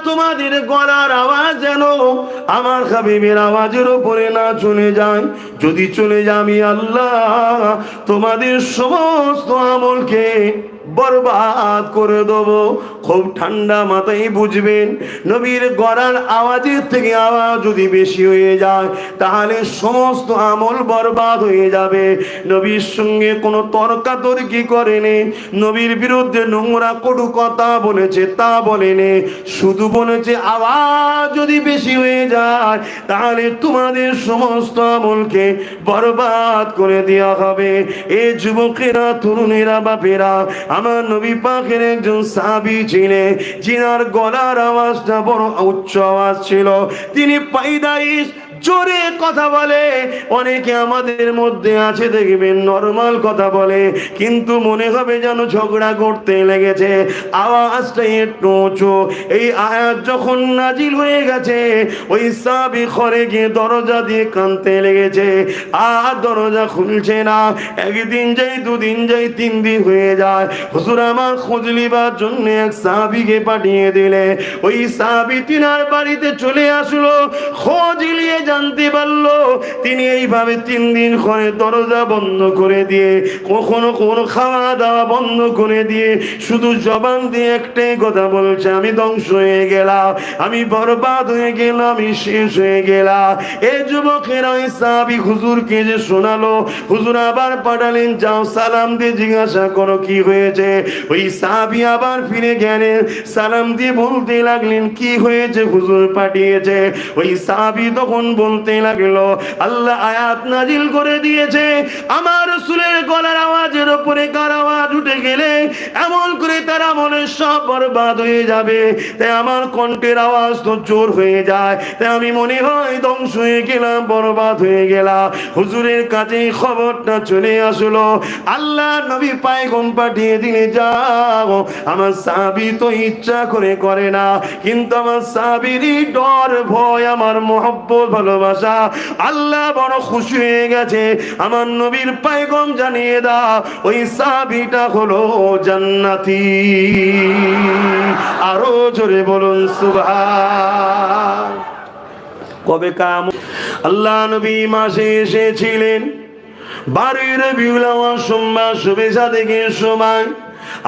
তোমাদের গলার আওয়াজ যেন আমার হাবিবের আওয়াজের উপরে না চলে যায়। যদি চলে যায় আমি আল্লাহ তোমাদের সমস্ত আমলকে বরবাদ করে দেব। খুব ঠান্ডা মাথায় বুঝবেন, নবীর গলার আওয়াজের থেকে আওয়াজ যদি বেশি হয়ে যায় তাহলে সমস্ত আমল বরবাদ হয়ে যাবে। নবীর সঙ্গে কোনো তর্কাতর্কি করেনি, নবীর বিরুদ্ধে নোংরা কটু কথা বলেছে তা বলেনি, শুধু বলেছে আওয়াজ যদি বেশি হয়ে যায় তাহলে তোমাদের সমস্ত আমলকে বরবাদ করে দেওয়া হবে। এ যুবকেরা, তরুণেরা, বাপেরা, আমার নবী পাকের একজন সাহাবী ছিলেন যিনার গলার আওয়াজটা বড় উচ্চ আওয়াজ ছিল। তিনি পায়দাইশ জোরে কথা বলে। অনেকে আমাদের মধ্যে আছে দেখবেন নরমাল কথা বলে কিন্তু মনে হবে যেন ঝগড়া করতে লেগেছে, আওয়াজটা একটু উঁচু। এই আয়াত যখন নাজিল হয়ে গেছে ওই সাহাবী ঘরে গিয়ে দরজা দিয়ে কাঁদতে লেগেছে, আর দরজা খুলছে না। একদিন যাই, দুদিন যাই, 3 দিন হয়ে যায়। হুজুর আমার খোঁজ নিবার জন্য এক সাহাবীকে পাঠিয়ে দিলে। ওই সাহাবী তিনার বাড়িতে চলে আসলো, খোঁজ নিয়ে জানতে পারলো তিনি এইভাবে 3 দিন ঘরে দরজা বন্ধ করে দিয়ে, কখনো কোনো খাওয়া দাওয়া বন্ধ করে দিয়ে, শুধু জবান দিয়ে একটাই কথা বলছে, আমি ধ্বংস হয়ে গেলাম, আমি বরবাদ হয়ে গেলাম, আমি শেষ হয়ে গেলাম। এই যুবকেরা ওই সাহাবী হুজুরকে যে শোনালো, হুজুর আবার পাঠালেন, যাও সালাম দিয়ে জিজ্ঞাসা করো কি হয়েছে। ওই সাহাবী আবার ফিরে গেলেন, সালাম দিয়ে বলতে লাগলেন কি হয়েছে হুজুর পাঠিয়েছে। ওই সাহাবী তখন বলতে লাগলো, আল্লাহ আয়াত নাজিল করে দিয়েছে আমার রাসূলের গলার আওয়াজের উপরে কার আওয়াজ উঠে গেলে এমন করে তার আমলের সব বরবাদ হয়ে যাবে। তাই আমার কণ্ঠের আওয়াজ তো জোর হয়ে যায়, তাই আমি মনে হয় ধ্বংস হয়ে গেলাম, বরবাদ হয়ে গেলাম। হুজুরের কাছে খবরটা চলে আসলো, আল্লাহ নবী পায়গাম পাঠিয়ে দিলে, যাও আমার সাহাবী তো ইচ্ছা করে না, কিন্তু আমার সাহাবীরই ডর ভয়, আমার মহব্বত ভালোবাসা, আল্লাহ বড় খুশি হয়ে গেছে, আমার নবীর পায়গাম জানিয়ে দাও ওই সাহাবীটা হলো জান্নাতি। আরো জোরে বলুন সুবহান। কবে কাম আল্লাহ নবী মাসে এসেছিলেন 12 রবিউল আউয়াল সোমবার শুভেচ্ছা থেকে সময়।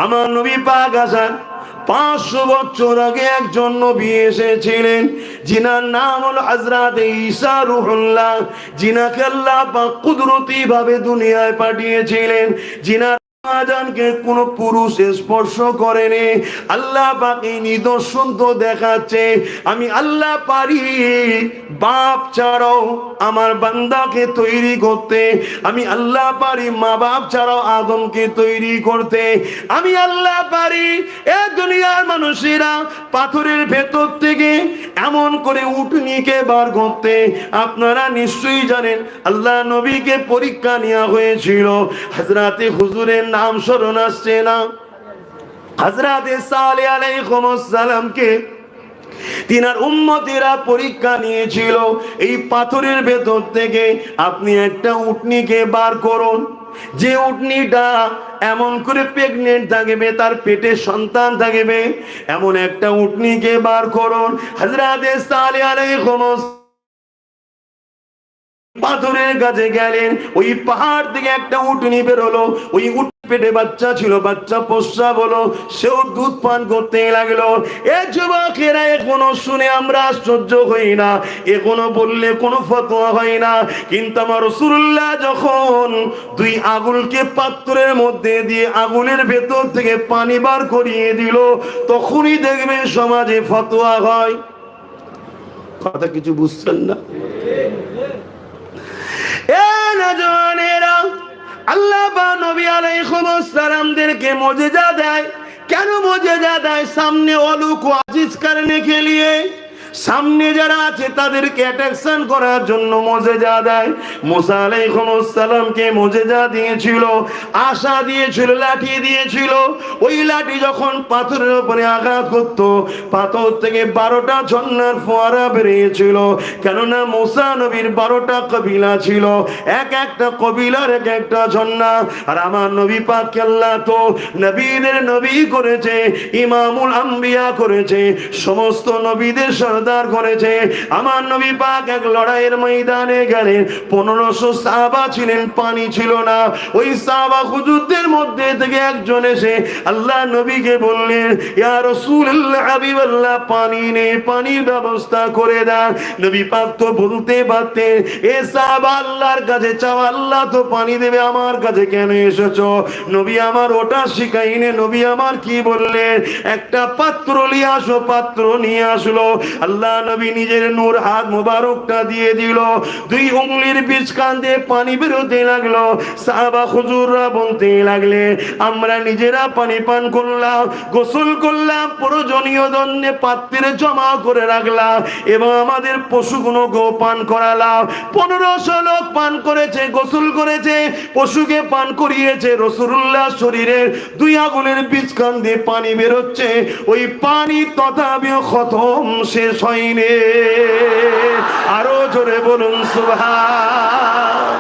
আমার নবী পাক আছেন 500 বছর আগে একজন নবী এসেছিলেন যিনার নাম হলো হযরত ঈসা রূহুল্লাহ, যিনাকে আল্লাহ পাক কুদরতি ভাবে দুনিয়ায় পাঠিয়েছিলেন, যিনার আজানকে কোন পুরুষ স্পর্শ করেনি। আল্লাহ পাক এই নিদর্শন তো দেখাচ্ছে আমি আল্লাহ পারি বাপ ছাড়াও আমার বান্দাকে তৈরি করতে, আমি আল্লাহ পারি মা বাপ ছাড়াও আদমকে তৈরি করতে, আমি আল্লাহ পারি এ দুনিয়ার মানুষেরা পাথরের ভেতর থেকে এমন করে উটনিকে বার করতে। আপনারা নিশ্চয়ই জানেন আল্লাহ নবীকে পরীক্ষা নেওয়া হয়েছিল, হযরতে হুজুরের নাম স্মরণ আসছে না, হযরতে সালেহ আলাইহিস সালামকে তিনার উম্মতেরা পরীক্ষা নিয়েছিল, এই পাথরের ভেতর থেকে আপনি একটা উটনিকে বার করুন, যে উটনিটা এমন করে প্রেগনেন্ট থাকবে, তার পেটে সন্তান থাকবে, এমন একটা উটনিকে বার করুন। হযরতে সালেহ আলাইহিস পাথরের কাছে গেলেন, ওই পাহাড় থেকে একটা উটনি বের হলো, ওই উট পেটে বাচ্চা ছিল, বাচ্চা প্রস্রাব হলো, সেও দুধ পান করতে লাগলো। এ যুবকেরা এখনো শুনে আমরা আশ্চর্য হই না, এখনো বললে কোনো ফতোয়া হয় না, কিন্তু আমার রাসূলুল্লাহ যখন 2 আঙুলকে পাত্রের মধ্যে দিয়ে আঙুলের ভেতর থেকে পানি বার করিয়ে দিল, তখনই দেখবেন সমাজে ফতোয়া হয়। কথা কিছু বুঝছেন না? আল্লাহ বা নবী আলাইহিস সালামদেরকে মুজিজা দেয়। কেন মুজিজা দেয়? সামনে অলুক আজিজ করনে কে লিয়ে, সামনে যারা আছে তাদেরকে অ্যাট্রাকশন করার জন্য মুজিজা দেয়। মুসা আলাইহিস সালামকে মুজিজা দিয়েছিল, আশা দিয়েছিল, লাঠি দিয়েছিল। ওই লাঠি যখন পাথরের উপরে আঘাত করত, পাথর থেকে 12টা ঝর্ণার ফোয়ারা বেরিয়েছিল। কেননা মুসা নবীর 12টা কবিলা ছিল, এক একটা কবিলার এক একটা ঝর্ণা। আর আমার নবী পাককে আল্লাহ তো নবীদের নবী করেছে, ইমামুল আম্বিয়া করেছে, সমস্ত নবীদের সরদার করেছে। আমার নবী পাক এক লড়াইয়ের ময়দানে গেলেন, 1500 সাহাবা ছিলেন, পানি ছিল না। ওই সাহাবা হুজুরদের মধ্যে থেকে একজন এসে আল্লাহ নবীকে বললেন, ইয়া রাসূলুল্লাহ, হাবিবাল্লাহ, পানি নেই, পানির ব্যবস্থা করে দেন। নবী পাক তো বলতে পারতেন, এ সাহাবা আল্লাহর কাছে চাও, আল্লাহ তো পানি দেবে, আমার কাছে কেন এসেছো? নবী আমার ওটা শিখাইনে। নবী আমার কি বললেন, একটা পাত্র নিয়ে আসো। পাত্র নিয়ে আসলো। আল্লাহ নবী নিজের নূর হাত মোবারকটা দিয়ে দিল, 2 উঙ্গলির বীজখান দিয়ে পানি বেরোতে লাগলো। সাহাবা হুজুররা বলতে লাগলে, আমরা নিজেরা পানি পান করলাম, গোসল করলাম, প্রয়োজনীয় জন্যে পাত্রে জমা করে রাখলাম এবং আমাদের পশুগুলোকেও পান করালাম। 1500 লোক পান করেছে, গোসল করেছে, পশুকে পান করিয়েছে। রাসূলুল্লাহ শরীরের 2 আঙুলের বীজখান দিয়ে পানি বেরোচ্ছে। ওই পানি তথাপিও খতম, শেষ হয়নি। আরো জোরে বলুন সুবহান।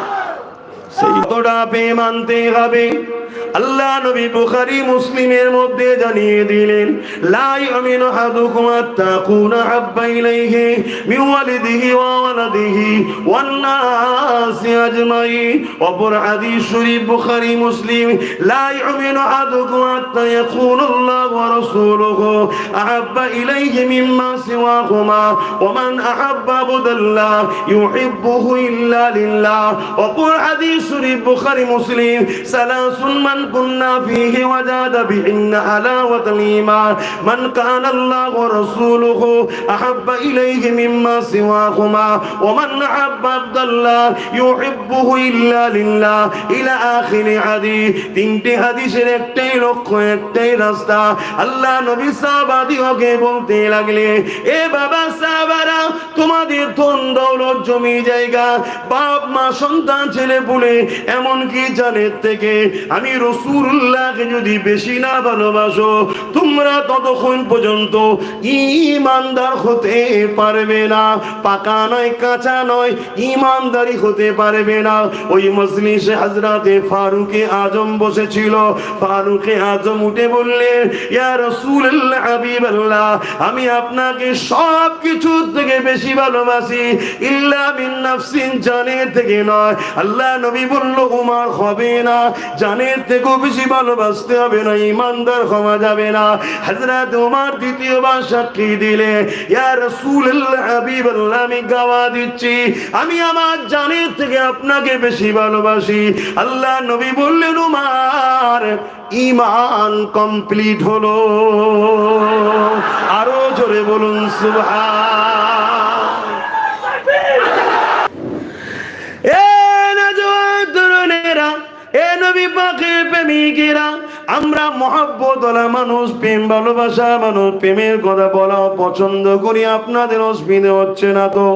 সেই তোটা পে মানতে হবে। আল্লাহ নবী বুখারী মুসলিমের মধ্যে জানিয়ে দিলেন, লা ইয়ামিনু আহাদুকুম হাত্তা কুনা হাব্বা ইলাইহি মিন ওয়ালিদিহি ওয়া ওয়ালাদিহি ওয়ান নাসি আজমাইন। অপর হাদিস শরীফ বুখারী মুসলিম, লা ইয়ামিনু আহাদুকুম হাত্তা ইয়াকুনা আল্লাহু ওয়া রাসূলুহু আহাব্বা ইলাইহি মিম্মা সিওয়াহুমা ওয়া মান আহাব্বা আবদাল্লাহ ইউহিব্বুহু ইল্লা লিল্লাহ। অপর হাদিস শরীফ বুখারী মুসলিম, সালাসুন মান কুন্না ফীহি ওয়াজাদা বিহিন্না হালাওয়াতাল ঈমান মান কানা আল্লাহু ওয়া রাসূলুহু আহাব্বা ইলাইহি মিম্মা সিওয়াহুমা ওয়া মান আহাব্বা আবদাল্লাহ ইউহিব্বুহু ইল্লা লিল্লাহ, ইলা আখিরি হাদিস। 3টি হাদিসের একটাই লক্ষ্য, একটাই রাস্তা। আল্লাহ নবী সাহাবাদিওকে বলতে লাগলে, এ বাবা সাহাবারা, তোমাদের ধন দৌলত, জমি জায়গা, বাপ মা, সন্তান, ছেলে পুলে, এমনকি জানের থেকে আমি রাসূলুল্লাহকে যদি বেশি না ভালোবাসো, তোমরা ততক্ষণ পর্যন্ত ঈমানদার হতে পারবে না। পাকা নয়, কাঁচা নয়, ঈমানদারি হতে পারবে না। ওই মজলিসে হযরতে ফারুকে আজম বসেছিল। ফারুকে আজম উঠে বললেন, ইয়া রাসূলুল্লাহ, হাবিবাল্লাহ, আমি আপনাকে সব কিছু থেকে বেশি ভালোবাসি, ইল্লা মিন নাফসিন, জানের থেকে নয়। আল্লাহ নবী বলল, উমর, হবে না, জানের থেকেও বেশি ভালোবাসতে হবে না, ঈমানদার হওয়া যাবে না। হযরত উমর দ্বিতীয়বার সাক্ষী দিলে, ইয়া রাসূলুল্লাহ, হাবিবাল্লাহ, আমি গাওয়া দিচ্ছি, আমি আমার জানের থেকে আপনাকে বেশি ভালোবাসি। আল্লাহ নবী বললেন, উমর, ঈমান কমপ্লিট হলো। আরো জোরে বলুন সুবহান। এ নওজোয়ান তরুণেরা, এ নবী পাকের প্রেমিকেরা, আমরা মহব্বত ওয়ালা মানুষ, প্রেম ভালোবাসা মানুষ, প্রেমের কথা বলা পছন্দ করি। আপনাদের অসুবিধা হচ্ছে না তো?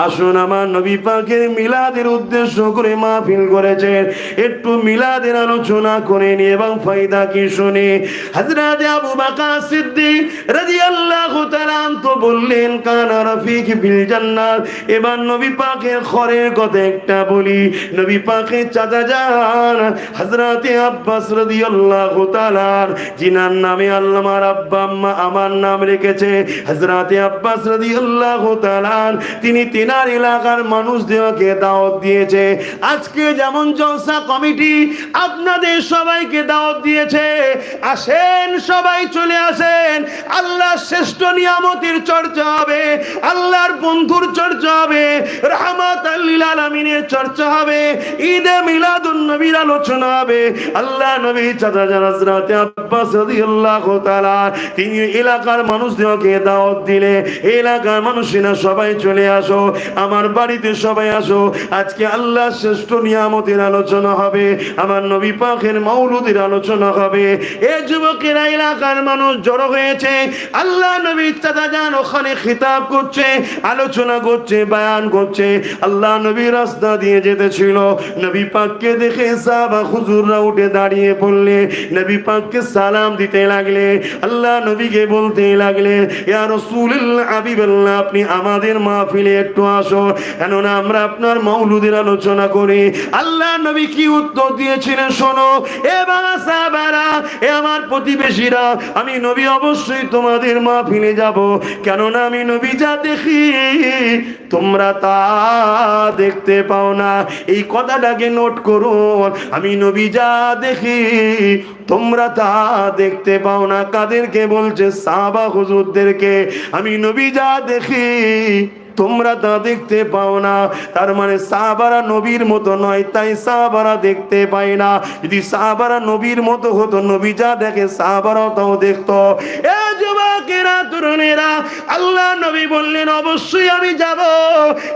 আসুন, আমার নবী পাকের মিলাদের উদ্দেশ্য করে মাহফিল করেছেন, একটু মিলাদের আলোচনা করে নি এবং ফায়দা কি শুনি। হযরত আবু বকর সিদ্দিক রাদিয়াল্লাহু তাআলা আনহু বললেন, কানা রাফিক ফিল জান্নাত। এবার নবী পাকের ঘরের কথা একটা বলি। নবী পাকের চাচা যান হযরত আব্বাস রাদিয়াল্লাহু তাআলা, জিনার নামে আল্লাহ আমার আব্বা আম্মা আমার নাম রেখেছে হযরত আব্বাস রাদিয়াল্লাহু তাআলা, তিনি তিনার এলাকার মানুষদেরকে দাওয়াত দিয়েছে। আজকে যেমন জলসা কমিটি আপনাদের সবাইকে দাওয়াত দিয়েছে, আসেন, সবাই চলে আসেন। আল্লাহর শ্রেষ্ঠ নিয়ামতের চর্চা হবে, আল্লাহর বন্ধুর চর্চা হবে, রাহমাতাল লিল আলামিনের চর্চা হবে, ঈদে মিলাদুন নবীর আলোচনা হবে। আল্লাহ নবী চাচা চাচা হযরত আব্বাস রাদিয়াল্লাহু তাআলা তিনি এলাকার মানুষদেরকে দাওয়াত দিলে এলাকার মানুষেরা সবাই চলে আসো, আমার বাড়িতে সবাই আসো, আজকে আল্লাহর শ্রেষ্ঠ নিয়ামতের আলোচনা হবে, আমার নবী পাকের মাওলুদের আলোচনা হবে। এই যুবকেরা এলাকার মানুষ জড়ো হয়েছে, আল্লাহ নবী চাচা যান ওখানে খিতাব করছে, আলোচনা করছে, বয়ান করছে। আল্লাহ নবী রাস্তা দিয়ে যেতেছিল, নবী পাককে দেখে সাহাবা হুজুররা উঠে দাঁড়িয়ে পড়লে নবী পাককে সালাম দিতে লাগলে, আল্লাহ নবীকে বলতে লাগলে, ইয়া রাসূলুল্লাহ হাবিবাল্লাহ আপনি আমাদের মাহফিলে একটু আসো, কেননা আমরা আপনার মাওলুদের আলোচনা করি। আল্লাহ নবী কি উত্তর দিয়েছিলেন শোনো, এ বাবা সাহাবারা, এ আমার প্রতিবেশীরা, আমি নবী অবশ্যই তোমাদের মাহফিলে যাব, কেননা আমি নবী যা দেখি তোমরা তা দেখতে পাও না। এই কথাটাকে নোট করুন, আমি নবী যা দেখি তোমরা তা দেখতে পাও না। কাদেরকে বলছে? সাহাবা হুজুরদেরকে। আমি নবী যা দেখি তোমরা তা দেখতে পাও না। তার মানে সাহাবারা নবীর মতো নয়, তাই সাহাবারা দেখতে পায় না। যদি সাহাবারা নবীর মতো হতো, নবী যা দেখে সাহাবারাও তাও দেখতো। এ যুবকেরা, তরুণেরা, আল্লাহ নবী বললেন অবশ্যই আমি যাব,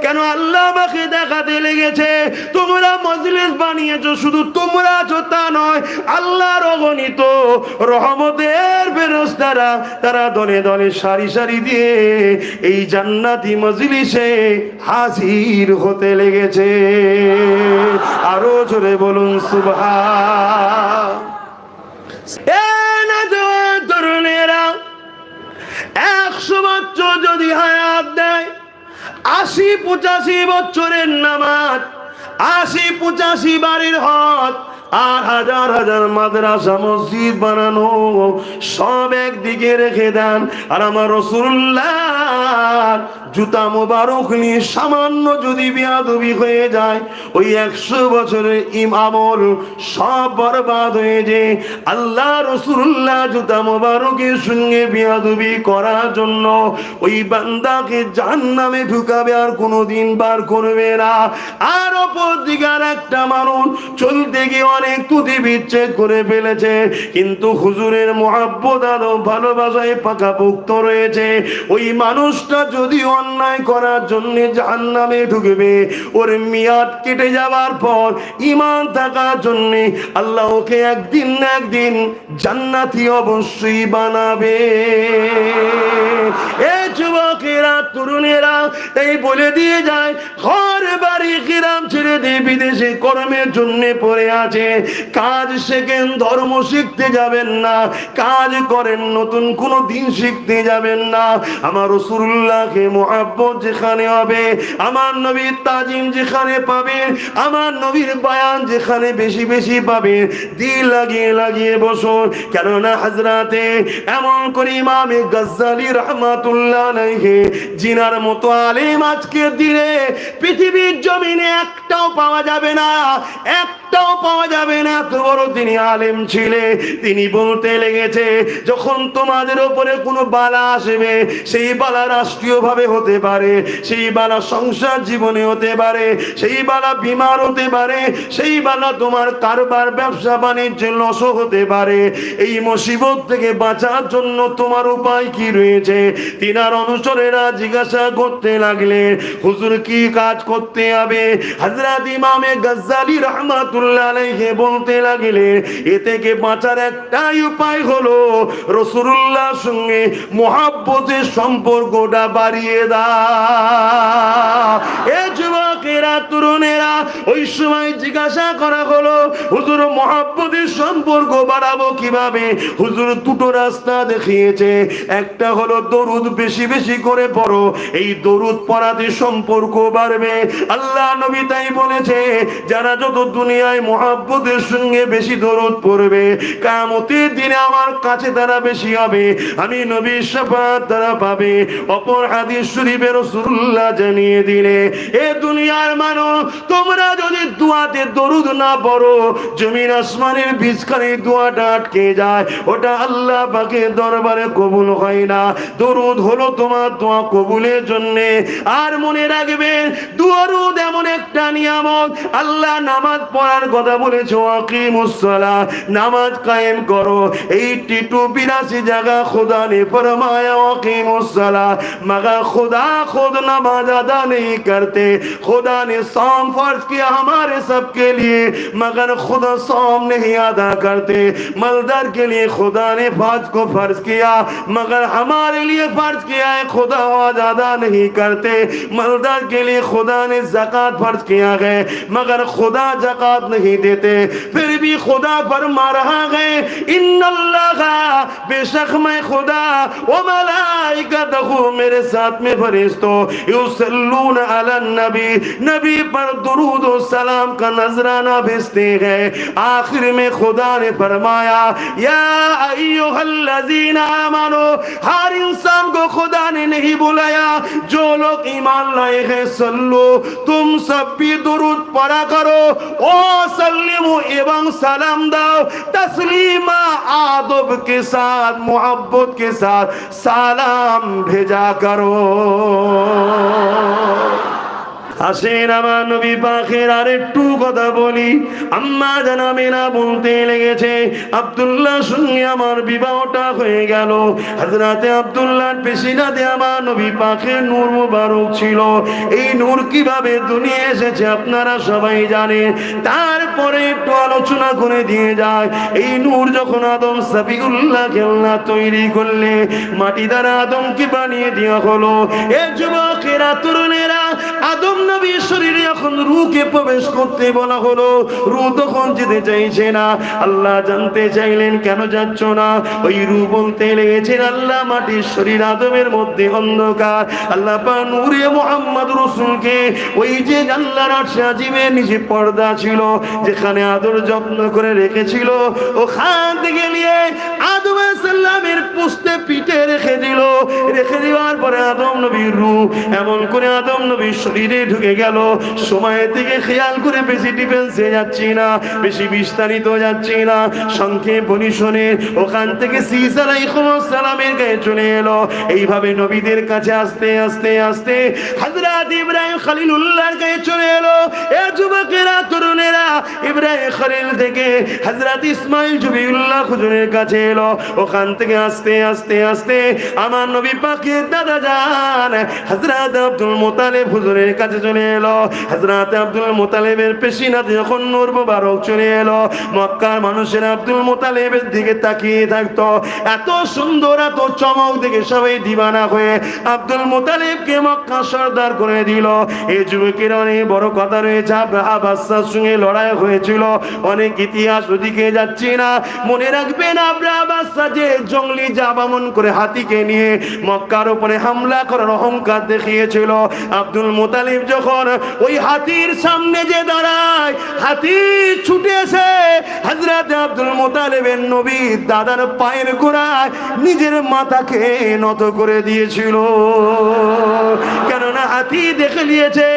কেন আল্লাহ আমাকে দেখাতে লেগেছে। তোমরা মজলিস বানিয়েছো, শুধু তোমরা আছো তা নয়, আল্লাহর অগণিত রহমতের ফেরেশতারা তারা দলে দলে সারি সারি দিয়ে এই জান্নাতি মজলিসে হাজির হতে লেগেছে। আরো জোরে বলুন সুবহান। এ নওজোয়ান তরুণেরা, 100 বছর যদি হায়াত দেয়, 80-85 বছরের নামাজ, 80-85 বাড়ির হজ, আর হাজার হাজার মাদ্রাসা মসজিদ বানানো, সব একদিকে রেখে দেন, আর আমার রাসূলুল্লাহ জুতা মোবারক নিয়ে সামান্য যদি বেয়াদবি হয়ে যায়, ওই 100 বছরের আমল সব বরবাদ হয়ে যায়। আল্লাহ রাসূলুল্লাহ জুতা মোবারকের সঙ্গে বেয়াদবি করার জন্য ওই বান্দাকে জাহান্নামে ঢুকাবে, আর কোনোদিন বার করবে না। আর অপর দিকে আর একটা মানুষ চলতে গিয়ে অনেক তুতি বিচ্ছেদ করে ফেলেছে, কিন্তু হুজুরের মহব্বত আর ভালোবাসায় পাকাপোক্ত রয়েছে। ওই মানুষটা যদি অন্যায় করার জন্য জাহান্নামে ঢুকবে, ওর মেয়াদ কেটে যাওয়ার পর ঈমান থাকার জন্য আল্লাহ ওকে একদিন না একদিন জান্নাতি অবশ্যই বানাবে। এ যুবকেরা, তরুণেরা, তাই বলে দিয়ে যায়, ঘর বাড়ি গ্রাম ছেড়ে দিয়ে বিদেশে কর্মের জন্য পড়ে আছে, কাজ শেখেন, ধর্ম শিখতে যাবেন না, কাজ করেন, নতুন কোন দিন শিখতে যাবেন না। আমার রাসূলুল্লাহকে মুহাব্বত যেখানে হবে, আমার নবীর তাজিম যেখানে পাবেন, আমার নবীর বয়ান যেখানে বেশি বেশি পাবেন, দিল লাগিয়ে লাগিয়ে বসুন। কেননা হযরতে এমন করে ইমামে গাজ্জালী রাহমাতুল্লাহ আলাইহি জিনার মতো আলেম আজকের দিনে পৃথিবীর জমিনে একটাও পাওয়া যাবে না, একটাও পাওয়া যাবে না। এত বড় তিনি আলেম ছিলেন। তিনি বলতে লেগেছে, যখন তোমাদের উপরে কোনো বালা আসবে, সেই বালা রাষ্ট্রীয় ভাবে হতে পারে, সেই বালা সংসার জীবনে হতে পারে, সেই বালা বিমার হতে পারে, সেই বালা তোমার কারবার ব্যবসা বাণিজ্যে লস হতে পারে। এই মুসিবত থেকে বাঁচার জন্য তোমার উপায় কি রয়েছে? তিনার অনুচরেরা জিজ্ঞাসা করতে লাগলে, হুজুর কি কাজ করতে হবে? হযরত ইমামে গাজ্জালী রাহমাতুল্লাহ আলাইহি বলতে লাগলে, এ থেকে বাঁচার একটাই উপায় হলো রাসূলুল্লাহর সঙ্গে মুহাব্বতের সম্পর্কটা বাড়িয়ে দাও। এ যুবকেরা, তরুণেরা, ওই সময় জিজ্ঞাসা করা হলো, হুজুর মুহাব্বতের সম্পর্ক বাড়াবো কিভাবে? হুজুর দুটো রাস্তা দেখিয়েছে। একটা হলো দরুদ বেশি বেশি করে পড়ো, এই দরুদ পড়াতে সম্পর্ক বাড়বে। আল্লাহ নবী তাই বলেছে, যারা যত দুনিয়ায় মুহাব্বতের সঙ্গে বেশি দরুদ পড়বে, কিয়ামতের দিনে আমার কাছে তারা বেশি হবে, আমি নবীর শাফাআত তারা পাবে। অপর হাদিস শরীফে রাসূলুল্লাহ জানিয়ে দিলে, এ দুনিয়ার মানুষ, তোমরা যদি দুআতে দরুদ না পড়ো, জমিন আসমানের বিচখানে দোয়াটা আটকে যায়, ওটা আল্লাহ পাকের দরবারে কবুল হয় না। দরুদ হলো তোমার দোয়া কবুলের জন্য। আর মনে রাখবেন, দরুদ এমন একটা নিয়ামত, আল্লাহ নামাজ পড়ার কথা বলে বলেছে ওয়াকিমুস সালাহ, নামাজ কায়েম করো। 82 जगह खुदा ने फरमाया वकीमुस सलाह, मगर खुदा खुद नमाज अदा नहीं करते। खुदा ने सौम फर्ज किया हमारे सबके लिए, मगर खुदा सौम नहीं अदा करते। मलदर के लिए खुदा ने फर्ज को फर्ज किया, मगर हमारे लिए फर्ज किया है, खुदा आज अदा नहीं करते। मलदर के लिए खुदा ने ज़कात फर्ज किया है, मगर खुदा ज़कात नहीं देते। फिर भी खुदा फरमा रहा है इन्नल्लाह, बेशक मैं खुदा व मलाइकतहू, मेरे साथ में फरिश्तों, युसल्लूना अलन नबी, नबी पर दुरूद व सलाम का नजराना भेजते हैं। आखिर में खुदा ने फरमाया या अय्युहल्लज़ीना आमनू, हर इंसान को खुदा ने नहीं बुलाया जो लोग ईमान लाए हैं, सल्लू, तुम सब भी दुरूद पढ़ा करो, ओ सल्लिमू, एवं सलाम दाओ, तस्लीमा, आदब के साथ, मोहब्बत के साथ सालाम भेजा करो। আসেন আমার নবী পাকের আরেকটু কথা বলি। আম্মা জানাবেনা বলতে লেগেছে আব্দুল্লাহ সঙ্গে আমার বিবাহটা হয়ে গেল। হযরতে আব্দুল্লাহর পেশিনাতে আমার নবী পাকের নূর মুবারক ছিল। এই নূর কিভাবে দুনিয়া এসেছে আপনারা সবাই জানেন। তারপরে একটু আলোচনা করে দিয়ে যায়। এই নূর যখন আদম সাবিউল্লাহ আল্লাহ তৈরি করলে, মাটি দ্বারা আদমকে বানিয়ে দেওয়া হলো। এ যুবকেরা, তরুণেরা, আদম নবীর শরীরে যখন রূহকে প্রবেশ করতে বলা হলো, রূহ তখন যেতে চাইছে না। আল্লাহ জানতে চাইলেন কেন যাচ্ছ না? ওই রূহ বলতে লেগেছেন আল্লাহ মাটির শরীর আদমের মধ্যে অন্ধকার, আল্লাহ পাক নূরে মুহাম্মদ রাসূলকে ওই যে আল্লাহর আরশে আজিমের নিচে পর্দা ছিল যেখানে আদর যত্ন করে রেখেছিল, ওখান থেকে নিয়ে আদম আলাইহিস সালামের পুস্তে পিঠে রেখে দিল। রেখে দেওয়ার পরে আদম নবীর রূহ এমন করে আদম নবীর শরীরে ঢুকে গেল। সময় থেকে খেয়াল করে বেশি ডিফেন্সে যাচ্ছি না, বেশি বিস্তারিত যাচ্ছি না, সংক্ষেপ পরিশোনে ওখান থেকে ঈসা আলাইহিস সালামের গায়ে চলে এলো। এইভাবে নবীদের কাছে আস্তে আস্তে আস্তে হযরত ইব্রাহিম খলিলুল্লাহর গায়ে চলে এলো। এ যুবকেরা, তরুণেরা, ইব্রাহিম খলিল থেকে হযরত ইসমাঈল জবিউল্লাহ হুজুরের কাছে এলো। ওখান থেকে আস্তে আস্তে আস্তে আমার নবী পাকের দাদা জান হযরত আব্দুল মুত্তালিব হুজুরের কাছে চলে এলো। হযরত আব্দুল মুত্তালিবের পেশিনাতে যখন নূর মুবারক চলে এলো, মক্কার মানুষেরা আব্দুল মুত্তালিবের দিকে তাকিয়ে থাকতো। এত সুন্দর, এত চমক দেখে সবাই দিওয়ানা হয়ে আব্দুল মুত্তালিবকে মক্কা সরদার করে দিল। এই যুবকের অনেক বড় কথা রয়েছে। আব্রাহা বাদশার সঙ্গে লড়াই হয়েছিল, অনেক ইতিহাস, ওদিকে যাচ্ছি না। মনে রাখবেন আব্রাহা বাদশা যে জঙ্গলি জাবামন করে হাতিকে নিয়ে মক্কার উপরে হামলা করার অহংকার দেখিয়েছিল, আব্দুল মুত্তালিব যখন ওই হাতির সামনে যে দাঁড়ায়, হাতি ছুটে এসে হযরত আব্দুল মুত্তালিবের নবী দাদার পায়ের গোড়ায় নিজের মাথাকে নত করে দিয়েছিল। কেননা হাতি দেখে নিয়েছে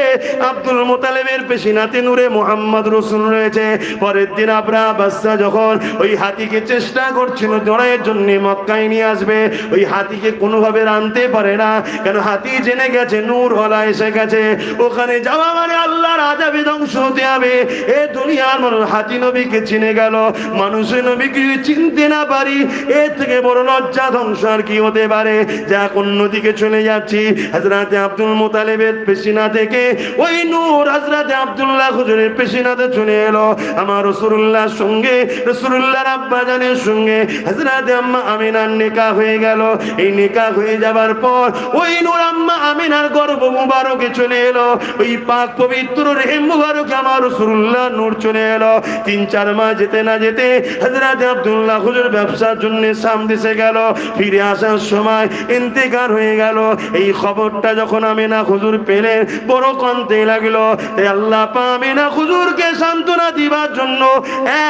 আব্দুল মুত্তালিবের পেশিনাতে নূরে মুহাম্মদ রাসূল রয়েছে। পরের দিন আব্রাহা বাদশা যখন ওই হাতিকে চেষ্টা করছিল জড়াইয়ের জন্য মক্কায় নিয়ে আসবে, ওই হাতিকে কোনোভাবে আনতে পারে না। কেন হাতি জেনে গেছে নূর হলা এসে গেছে, ওখানে যাওয়া মানে আল্লাহর আযাবে ধ্বংস হতে হবে। এ দুনিয়ার মানুষ হাতি নবীকে চিনে গেল, মানুষের নবীকে চিনতে না পারি, এর থেকে বড় লজ্জা ধ্বংস আর কি হতে পারে। যাক, অন্যদিকে চলে যাচ্ছি। হযরত আব্দুল মুত্তালিবের পেশিনা থেকে ওই নূর হযরত আব্দুল্লাহ হুজুরের পেশিনাতে চলে এলো। আমার রাসূলুল্লাহর সঙ্গে, রাসূলুল্লাহর আব্বা জানের সঙ্গে হযরত আম্মা আমিনার নিকাহ হয়ে গেল। এই নিকাহ হয়ে যাবার পর ওই নূর আম্মা আমিনার গর্ভ মুবারকে চলে এলো। ওই পাক পবিত্র রহিম মুবারকে আমার রাসূলুল্লাহ নূর চলে এলো। 3-4 মাস যেতে না যেতে হযরত আব্দুল্লাহ হুজুর ব্যবসার জন্য শাম দেশে গেল। ফিরে আসার সময় ইন্তেকাল হয়ে গেল। এই খবরটা যখন আমিনা হুজুর পেলেন, বড় কাঁদতে লাগলো। তাই আল্লাহ পাক আমিনা হুজুরকে সান্ত্বনা দিবার জন্য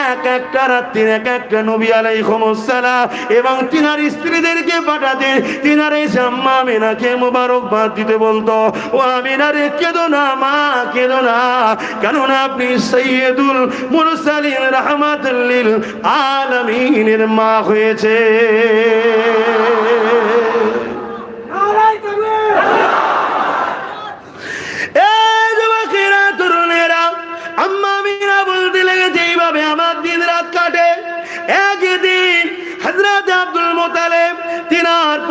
এক একটা রাত্রির এক একটা নবী আলাইহিস সালাম এবং তিনার স্ত্রীদেরকে পাঠাতেন। তিনারা এসে আম্মা আমিনাকে মোবারকবাদ দিতে বলতো, ও আমিনা রে, কেঁদো না মা, কেঁদো না, কেননা আপনি সাইয়্যিদুল মুরসালিন রাহমাতুল লিল আলামিনের মা হয়েছে। আম্মা আমিনা বলতে লেগেছে, এইভাবে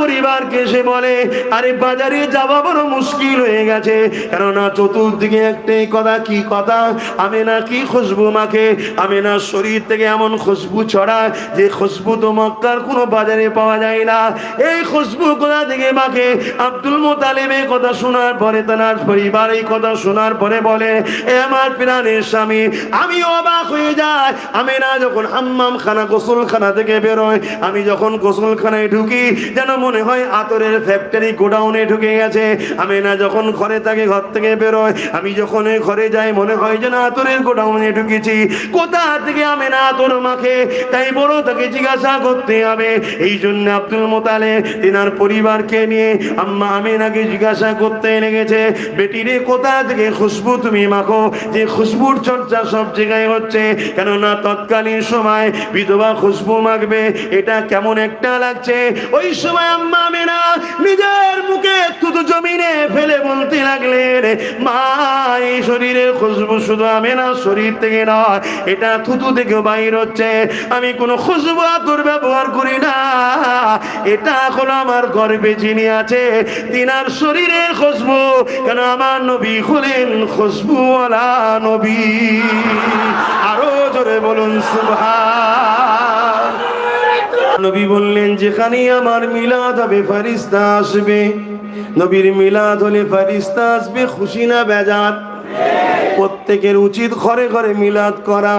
পরিবারকে এসে বলে, আরে বাজারে যাওয়া বড় মুশকিল হয়ে গেছে, কেননা চতুর্দিকে একটাই কথা। কি কথা? আমেনা কি খুশবু মাখে, আমেনার শরীর থেকে এমন খুশবু ছড়ায় যে খুশবু তো মক্কার কোনো বাজারে পাওয়া যায় না। এই খুশবু কোথা থেকে মাখে? আব্দুল মুতালিব এই কথা শোনার পরে, তার পরিবার এই কথা শোনার পরে বলে, এ আমার প্রাণের স্বামী, আমি অবাক হয়ে যাই। আমেনা যখন হাম্মাম খানা গোসলখানা থেকে বেরোয়, আমি যখন গোসলখানায় ঢুকি যেন মনে হয় আতরের ফ্যাক্টরি গোডাউনে ঢুকে গেছে। আমেনা যখন ঘরে থাকে, ঘর থেকে বেরোয়, আমি যখন ঘরে যাই মনে হয় যেন আতরের গোডাউনে ঢুকেছি। কোথা থেকে আমেনা আতর মাখে? তাই বড় তাকে জিজ্ঞাসা করতে হবে। এই জন্য আব্দুল মুতালিব তিনার পরিবারকে নিয়ে আম্মা আমেনাকে জিজ্ঞাসা করতে লেগেছে, বেটিরে কোথা থেকে খুশবু তুমি মাখো, যে খুশবুর চর্চা সব জায়গায় হচ্ছে? কেননা তৎকালীন সময় বিধবা খুশবু মাখবে, এটা কেমন একটা লাগছে। ওই সময় আম্মা আমেনা নিজের মুখে থুতু জমিনে ফেলে বলতে লাগলেন, মা এই শরীরের খুশবু শুধু আমেনা শরীর থেকে নয়, এটা থুতু থেকে বাইর হচ্ছে। আমি কোনো খুশবু আতর ব্যবহার করি না, এটা হলো আমার গর্বে যিনি আছে তিনার শরীরের খুশবু। কেন আমার নবী হলেন খুশবুওয়ালা নবী। আরো জোরে বলুন সুবহান। নবী বললেন, যেখানে আমার মিলাদ হবে ফেরেশতা আসবে। নবীর মিলাদ হলে ফেরেশতা আসবে, খুশি না বেজার? প্রত্যেকের উচিত ঘরে ঘরে মিলাদ করা।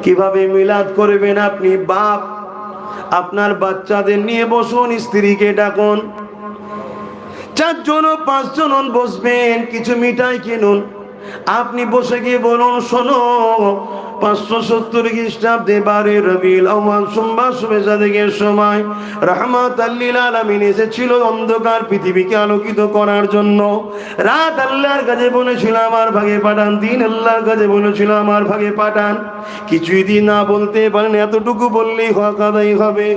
কিভাবে মিলাদ করবেন? আপনি বাপ, আপনার বাচ্চাদের নিয়ে বসুন, স্ত্রীকে ডাকুন, 4 জন 5 জন বসবেন, কিছু মিঠাই কিনুন। আপনি বসে গিয়ে বলুন, শোনো 570 খ্রিস্টাব্দে 12 রবিউল আউয়াল সোমবার শুভেচ্ছা দিকের সময় রাহমাতাল লিল আলামিন এসেছিল অন্ধকার পৃথিবীকে আলোকিত করার জন্য। রাত আল্লাহর কাছে বলেছিল আমার ভাগে পাঠান, দিন আল্লাহর কাছে বলেছিল আমার ভাগে পাঠান। কিছুই দিন না বলতে পারেন, এতটুকু বললেই হক আদায় হবে।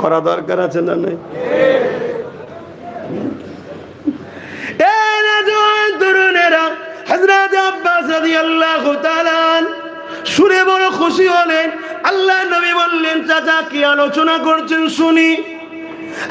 করা দরকার আছে না নাই? হযরত আব্বাস রাদিয়াল্লাহু তাআলা শুনে বড় খুশি হলেন। আল্লাহর নবী বললেন, চাচা কি আলোচনা করছেন শুনি।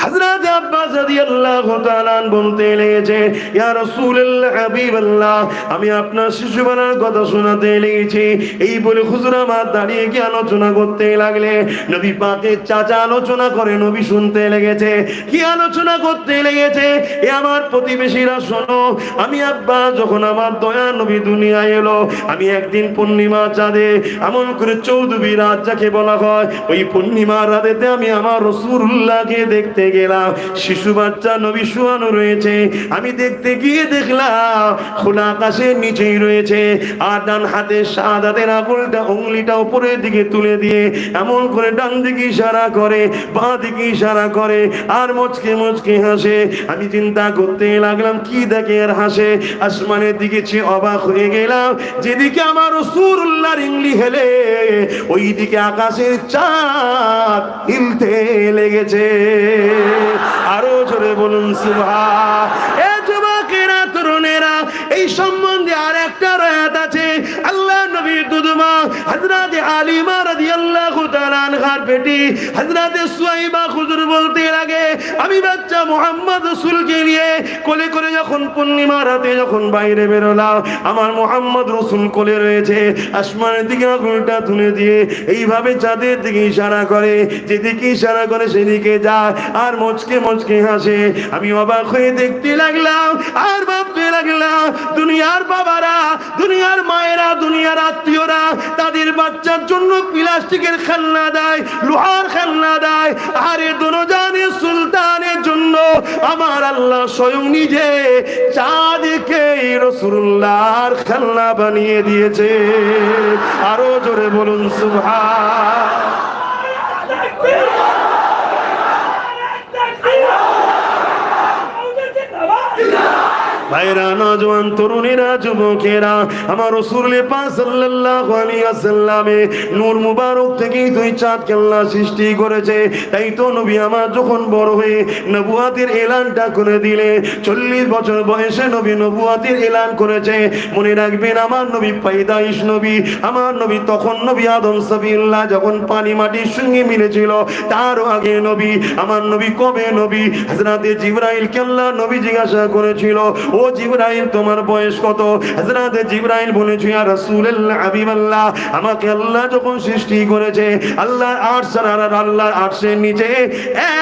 হযরত আব্বাস রাদিয়াল্লাহু তাআলা বলতে লেগেছে, ইয়া রাসূলুল্লাহ হাবিবাল্লাহ, আমি আপনার শিশুবেলার কথা শোনাতে লেগেছি। এই বলে হুজুর আমার দাঁড়িয়ে গিয়ে আলোচনা করতে লাগলে। নবী পাকের চাচা আলোচনা করে, নবী শুনতে লেগেছে। কি আলোচনা করতে লেগেছে? এ আমার প্রতিবেশীরা শোনো, আমি আব্বাস যখন আমার দয়া নবী দুনিয়ায় এলো, আমি একদিন পূর্ণিমা চাঁদে, এমন করে চৌদ্দবী রাত যাকে বলা হয়, ওই পূর্ণিমা রাতেতে আমি আমার রাসূলুল্লাহকে দেখতে গেলাম। শিশু বাচ্চা নবী শোয়ানো রয়েছে। আমি দেখতে গিয়ে দেখলাম খোলা আকাশের নিচেই রয়েছে, আর ডান হাতে শাহাদাতের আঙুলটা উপরের দিকে তুলে দিয়ে এমন করে ডান দিকে ইশারা করে, বাঁ দিকে ইশারা করে, আর মুচকে মুচকে হাসে। আমি চিন্তা করতে লাগলাম কি দেখে আর হাসে। আসমানের দিকে চেয়ে অবাক হয়ে গেলাম, যেদিকে আমার রাসূলুল্লাহর ইংলি হেলে ওই দিকে আকাশের চাঁদ হিলতে লেগেছে। আরো জোরে বলুন সুবহান। এ যুবকেরা, তরুণেরা, এই সম্বন্ধে আর একটা রায়াত আছে। আল্লাহ নবীর দুধমা হযরত আলিমা রাদিয়াল্লাহু তাআলা আনহার বেটি হযরত সুয়াইবা হুজুর বলতে লাগে, আমি বাচ্চা মুহাম্মদ রাসূলকে নিয়ে কোলে করে যখন পূর্ণিমা রাতে যখন বাইরে বেরোলাম, আমার মুহাম্মদ রাসূল কোলে রয়েছে। আসমানের দিকে আঙুলটা তুলে দিয়ে এইভাবে চাঁদের দিকে ইশারা করে, যেদিকে ইশারা করে সেদিকে যায়, আর মুচকে মুচকে হাসে। আমি অবাক হয়ে দেখতে লাগলাম আর ভাবতে লাগলাম, দুনিয়ার বাবারা, দুনিয়ার মায়েরা, দুনিয়ার আত্মীয়রা তাদের বাচ্চার জন্য প্লাস্টিকের খেলনা দেয়, লোহার খেলনা দেয়, আর এ দুনিয়ার সুলতানের জন্য আমার আল্লাহ স্বয়ং নিজে চাঁদকে রাসূলুল্লাহর খেলনা বানিয়ে দিয়েছে। আরো জোরে বলুন সুবহান। ভাইরা, নওজোয়ান তরুণেরা, যুবকেরা, আমার রাসূল পাক সাল্লাল্লাহু আলাইহি ওয়াসাল্লামে নূর মুবারক থেকেই দুই চাঁদ আল্লাহ সৃষ্টি করেছে। তাই তো নবী আমার যখন বড় হয়ে নবুয়াতের এলানটা করে দিলে, 40 বছর বয়সে নবী নবুয়াতের এলান করেছে। মনে রাখবেন, আমার নবী পায়দাইশ নবী, আমার নবী তখন নবী আদম সফিউল্লাহ যখন পানি মাটির সঙ্গে মিলেছিল, তার আগে নবী, আমার নবী কবে নবী? হযরতে জিবরাইলকে আল্লাহ নবী জিজ্ঞাসা করেছিল, ও জিবরাইল তোমার বয়স কত? হযরতে জিবরাইল বলেছে, ইয়া রাসূলুল্লাহ, হাবিবাল্লাহ, আমাকে আল্লাহ যখন সৃষ্টি করেছে, আল্লাহর আরশ ছাড়া আর আল্লাহর আরশের নিচে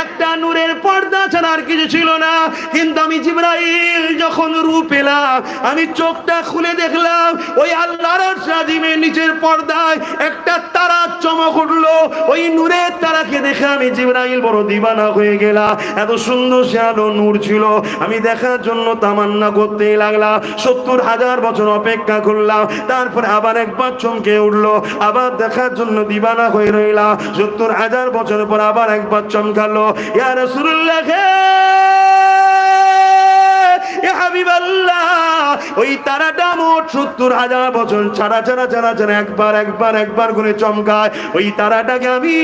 একটা নূরের পর্দা ছাড়া আর কিছু ছিল না। কিন্তু আমি জিবরাইল যখন রূপ পেলাম, আমি চোখটা খুলে দেখলাম ওই আল্লাহর আরশ আজিমের নিচের পর্দায় একটা তারা চমক উঠলো। ওই নূরের তারাকে দেখে আমি জিবরাইল বড় দিবানা হয়ে গেলাম। এত সুন্দর সে আলো নূর ছিল, আমি দেখার জন্য তামান্না করতে লাগলাম। 70,000 বছর অপেক্ষা করলাম, তারপরে আবার একবার চমকে উঠলো, আবার দেখার জন্য দিবানা হয়ে রইলাম। 70,000 বছর পর আবার একবার চমকালো। ইয়া রাসূলুল্লাহ, ইয়া হাবিবাল্লাহ, ওই তারাটা মোট 70,000 বছর ছাড়া ছাড়া ছাড়া ছাড়া একবার করে চমকায়। ওই তারাটাকে আমি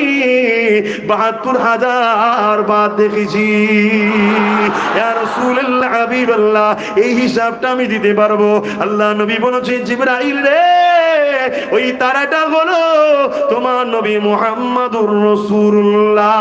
72,000 বার দেখেছি। ইয়া রাসূলুল্লাহ, হাবিবাল্লাহ, এই হিসাবটা আমি দিতে পারবো। আল্লাহ নবী বলেছেন, জিবরাইল রে, ওই তারাটা হলো তোমার নবী মুহাম্মদুর রাসূলুল্লাহ।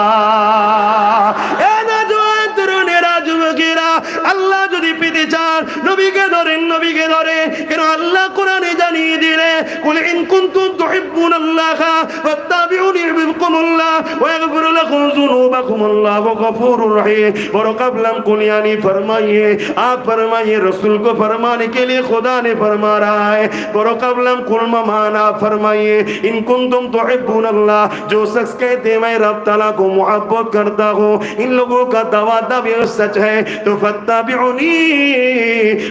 আল্লাহ যদি পেতে চান, নবীকে ধরেন, নবীকে ধরে। কেন আল্লাহ কোরআনে জানিয়ে দিলে, কুল ইন কুনতুম তুহিব্বুনাল্লাহ ফাত্তাবিউনি ইউহিব্বুকুমুল্লাহ ওয়া ইয়াগফির লাকুম যুনুবাকুম, আল্লাহু গফুরুর রহিম। বড় কাবলাম কুলিয়ানি फरमाइए, आप फरमाइए, रसूल को फरमाने के लिए खुदा ने फरमा रहा है। बड़ो कबलम कुल माना फरमाइए, इन कुंतुम तुहिब्बुनल्लाह, जो शख्स कहते मैं रब ताला को मोहब्बत करता हूँ, इन लोगों का दावा सच है, तो फत्ताबिउनी,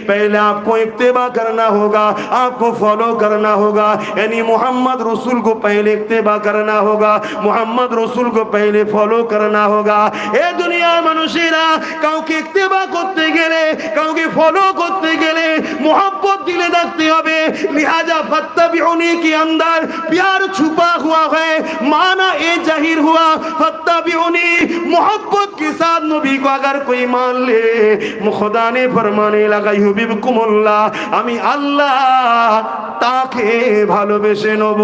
पहले आपको इत्तिबा करना होगा, आपको फॉलो करना होगा। यानी मोहम्मद रसूल को पहले इत्तिबा करना होगा, मोहम्मद रसूल को पहले फॉलो करना होगा। ए दुनिया मनुष्यरा, কাউকে ইত্তেবা করতে গেলে, কাউকে ফলো করতে গেলে मोहब्बत दिले रखते হবে। लिहाजा फत्ताबिउनी के अंदर प्यार छुपा हुआ है, माना ये जाहिर हुआ फत्ताबिउनी, मोहब्बत के साथ नबी को अगर कोई मान ले, खुदा ने फरमाने लगा युहिब्बुकुमुल्लाह, আমি আল্লাহ তাকে ভালোবেসে নেব।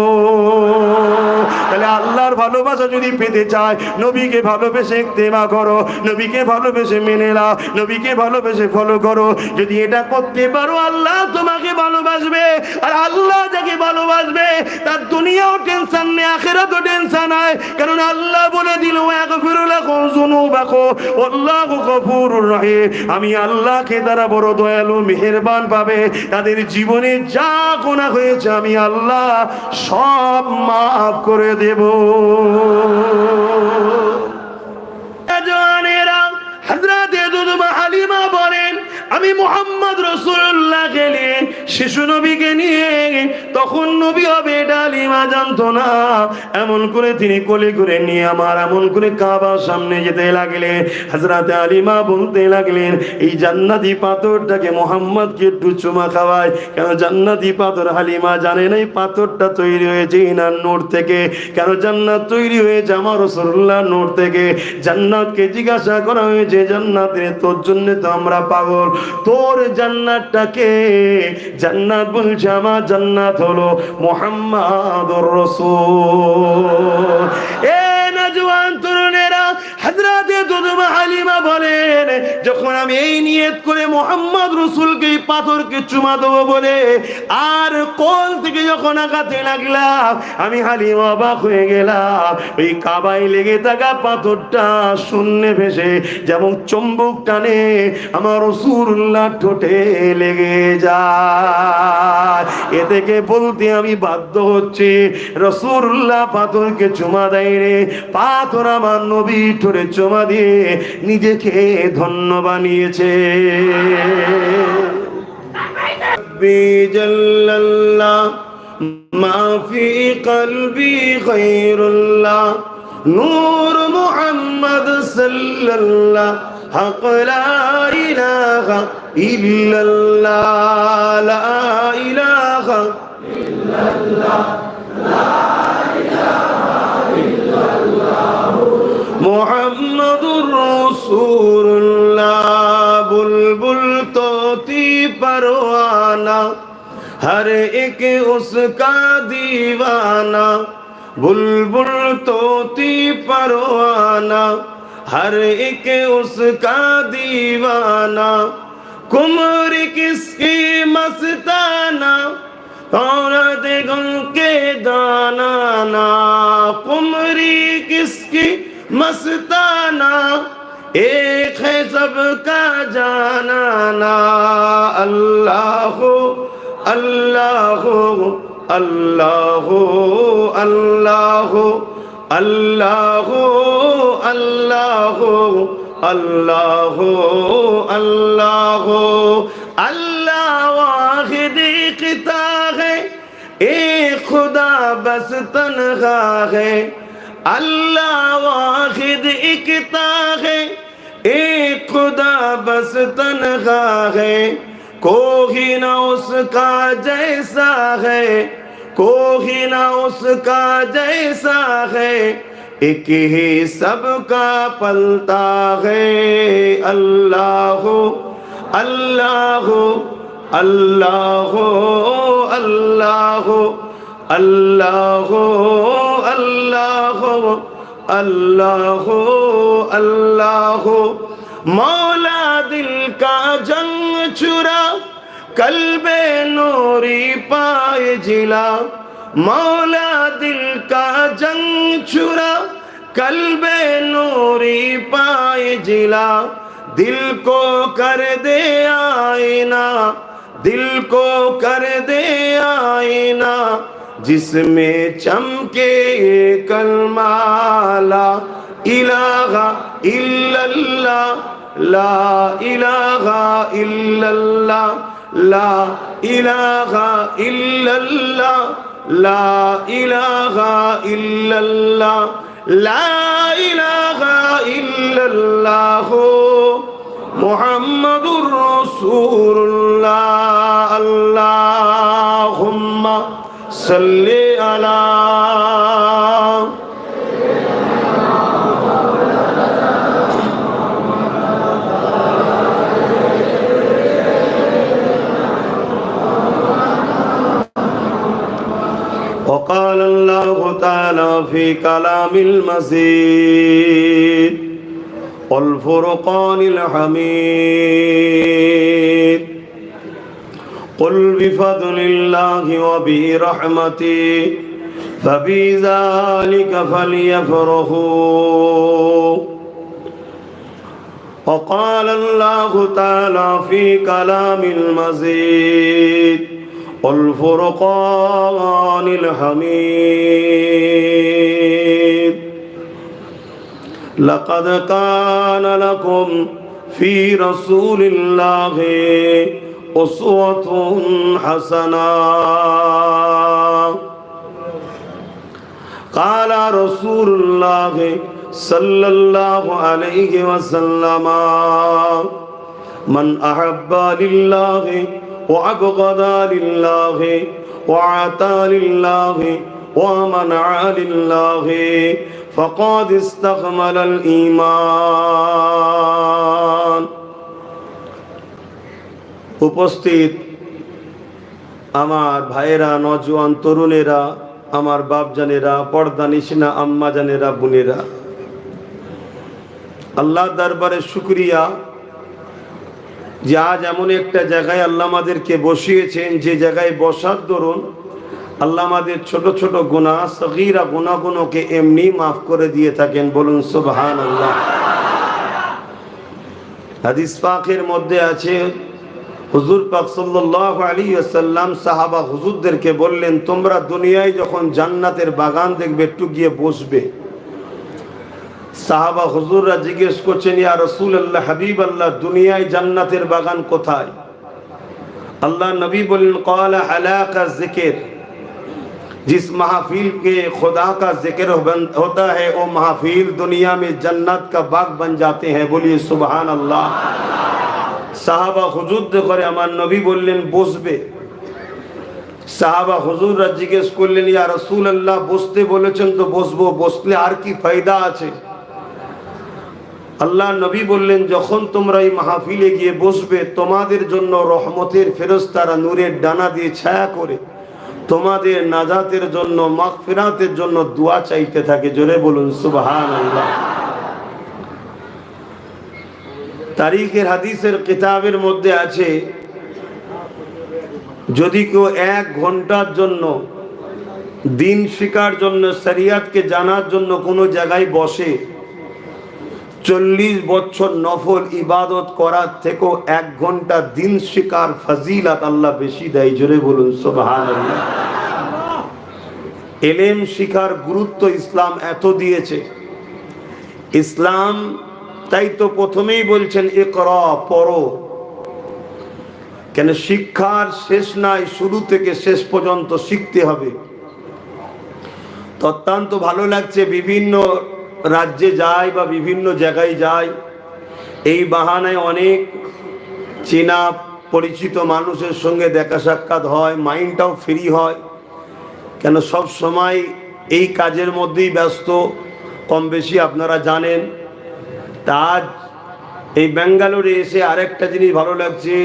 তাহলে আল্লাহর ভালোবাসা যদি পেতে চায়, নবীকে ভালোবেসে ইত্তেবা করো, নবীকে ভালোবেসে মেনে নাও, নবীকে ভালোবেসে ফলো করো। যদি এটা করতে পারো, আল্লাহ তোমাকে ভালোবাসবে। আর আল্লাহ যাকে ভালোবাসবে, তার দুনিয়াও টেনশন নেই, আখিরাতও টেনশন নাই। কারণ আল্লাহ বলে দিল, ইয়াগফিরু লাকুম যুনুবাকুম আল্লাহু গফুরুর রহিম, আমি আল্লাহকে তারা বড় দয়ালু মেহেরবান পাবে। তাদের জীবনে যা গুনাহ হয়েছে আমি আল্লাহ সব মাফ করে দেব। জানেরা, হযরতে দুদমা হালিমা বলেন, আমি মুহাম্মদ রাসূলুল্লাহ গেলেন শিশু নবীকে নিয়ে, তখন নবী হবে এটা হালিমা জানতো না। এমন করে তিনি কোলে করে নিয়ে আমার এমন করে কাবার সামনে যেতে লাগলেন। হযরতে হালিমা বলতে লাগলেন, এই জান্নাতি পাথরটাকে মুহাম্মদকে একটু চুমা খাওয়ায়। কেন জান্নাতি পাথর? হালিমা জানে না এই পাথরটা তৈরি হয়েছে ইনার নূর থেকে। কেন জান্নাত তৈরি হয়েছে আমার রাসূলুল্লাহর নূর থেকে। জান্নাতকে জিজ্ঞাসা করা হয়েছে, জান্নাতে তোর জন্য তো আমরা পাগল, তোর জান্নাতটাকে? জান্নাত বলছে, আমার জান্নাত হলো মুহাম্মাদুর রাসূল। এ নওজোয়ান তরুণেরা, হযরতে দুদমা হালিমা বলেন, যখন আমি এই নিয়ত করে মুহাম্মদ রাসূলকে এই পাথরকে চুমা দেবো বলে আর কোল থেকে যখন আঘাতে লাগলাম, আমি হালিমা অবাক হয়ে গেলাম। ওই কাবায় লেগে থাকা পাথরটা শূন্যে ভেসে যেমন চুম্বক টানে আমার রাসূলুল্লাহ ঠোঁটে লেগে যায়। এ থেকে বলতে আমি বাধ্য হচ্ছি, রাসূলুল্লাহ পাথরকে চুমা দেয় রে, পাথর আমার নবী ঠোঁটে চুমা দিয়ে নিজেকে ধন্য বানিয়েছে। বিজাল্লাল্লাহ মা ফি কলবি গায়রুল্লাহ, নূর মুহাম্মদ সাল্লাল্লাহ হক লা ইলাহা ইল্লাল্লাহ লা ইলাহা ইল্লাল্লাহ লা ইলাহা ইল্লাল্লাহ মুহাম্মাদুর রাসূলুল্লাহ বুলবুল তোতি परवाना हर एक उसका दीवाना बुलबुल तोती परवाना हर एक उसका दीवाना कुमर किसकी मस्ताना औरत गम के दाना ना कुमरी किसकी मस्ताना एक है सबका जाना ना अल्लाह अल्लाह अल्लाह अल्लाह अल्लाह अल्लाह अल्लाह अल्लाह अल्लाह वाहिद इख्ता है एक खुदा बस तन्हा है अल्लाह वाहिद इख्ता है एक खुदा बस तन्हा है कोई ना उसका जैसा है कोई ना उसका जैसा है एक ही सबका पलता है अल्लाह अल्लाह अल्लाह अल्लाह अल्लाह अल्लाह अल्लाह अल्लाह मौला दिल का जंग चुरा कल्बे नूरी पाए जिला मौला दिल का जंग चुरा कल्बे नूरी पाए जिला दिल को कर दे आईना दिल को कर दे आईना जिसमें चमके कलमा ला इलाहा इल्लल्लाह ला इलाहा इल्लल्लाह ला इलाहा इल्लल्लाह ला इलाहा इल्लल्लाह ला इलाहा इल्लल्लाह मुहम्मदुर रसूलुल्लाह अल्लाहुम्मा सल्ली अला وقال الله تعالى في كلام المزيد والفرقان الحميد قل بفضل الله وبرحمته فبذلك فليفرحوا وقال الله تعالى في كلام المزيد والفرقان الحميد لقد كان لكم في رسول الله أسوة حسنة قال رسول الله صلى الله عليه وسلم من أحب لله وأبغض لله وأعطى لله ومنع لله فقد استكمل الإيمان উপস্থিত আমার ভাইয়েরা নওজোয়ান তরুণেরা আমার বাপজানেরা পর্দা নিশিনা আম্মা জানেরা বোনেরা আল্লাহ দরবারে শুকরিয়া যে আজ এমন একটা জায়গায় আল্লাহ আমাদেরকে বসিয়েছেন যে জায়গায় বসার দরুন আল্লাহ আমাদের ছোট ছোট গুনাহ সগীরা গুনাহগুলোকে এমনি মাফ করে দিয়ে থাকেন বলুন সুবহানাল্লাহ হাদিস পাকের মধ্যে আছে হুজুর পাক সাল্লাল্লাহু আলাইহি ওয়াসাল্লাম সাহাবা হুজুরদেরকে বললেন তোমরা দুনিয়ায় যখন জান্নাতের বাগান দেখবে একটু গিয়ে বসবে সাহাবা হুজুররা জিজ্ঞেস করছেন ইয়া রাসূলুল্লাহ হাবিবাল্লাহ দুনিয়ায় জান্নাতের বাগান কোথায় আল্লাহ নবী বললেন ক্বালা হালাকা যিকির जिस महफिल के खुदा का जिक्र होता है वो महफिल दुनिया में जन्नत का बाग बन जाते हैं। बोलिए सुबहान अल्लाह। साहाबा हुजूर করে আমার নবী বললেন বসবে। সাহাবা হুজুররা জিজ্ঞেস করলেন ইয়া রাসূলুল্লাহ বসতে বলেছেন তো বসবো, বসলে আর কি ফায়দা আছে? আল্লাহ নবী বললেন যখন তোমরা এই মাহফিলে গিয়ে বসবে তোমাদের জন্য রহমতের ফেরেশতারা নূরের ডানা দিয়ে ছায়া করে তোমাদের নাজাতের জন্য মাগফিরাতের জন্য দোয়া চাইতে থাকে। জোরে বলুন সুবহানাল্লাহ। তারিখের হাদিসের কিতাবের মধ্যে আছে যদি কেউ 1 ঘন্টার জন্য দিন শিখার জন্য শরিয়তকে জানার জন্য কোনো জায়গায় বসে 40 বছর নফল ইবাদত করার থেকেও 1 ঘন্টা দিন শিখার ফজিলত আল্লাহ বেশি দেয়। জোরে বলুন সুবহানাল্লাহ। ইলম শিখার গুরুত্ব ইসলাম এত দিয়েছে। ইসলাম তাই তো প্রথমেই বলছেন ইকরা, পড়ো। কেন শিক্ষার শেষ নাই, শুরু থেকে শেষ পর্যন্ত শিখতে হবে। অত্যন্ত ভালো লাগছে বিভিন্ন রাজ্যে যায় বা বিভিন্ন জায়গায় যায়, এই বাহানায় অনেক চেনা পরিচিত মানুষের সঙ্গে দেখা সাক্ষাৎ হয়, মাইন্ডটাও ফ্রি হয়। কেন সব সময় এই কাজের মধ্যেই ব্যস্ত, কম বেশি আপনারা জানেন। তা আজ এই ব্যাঙ্গালোরে এসে আরেকটা জিনিস ভালো লাগছে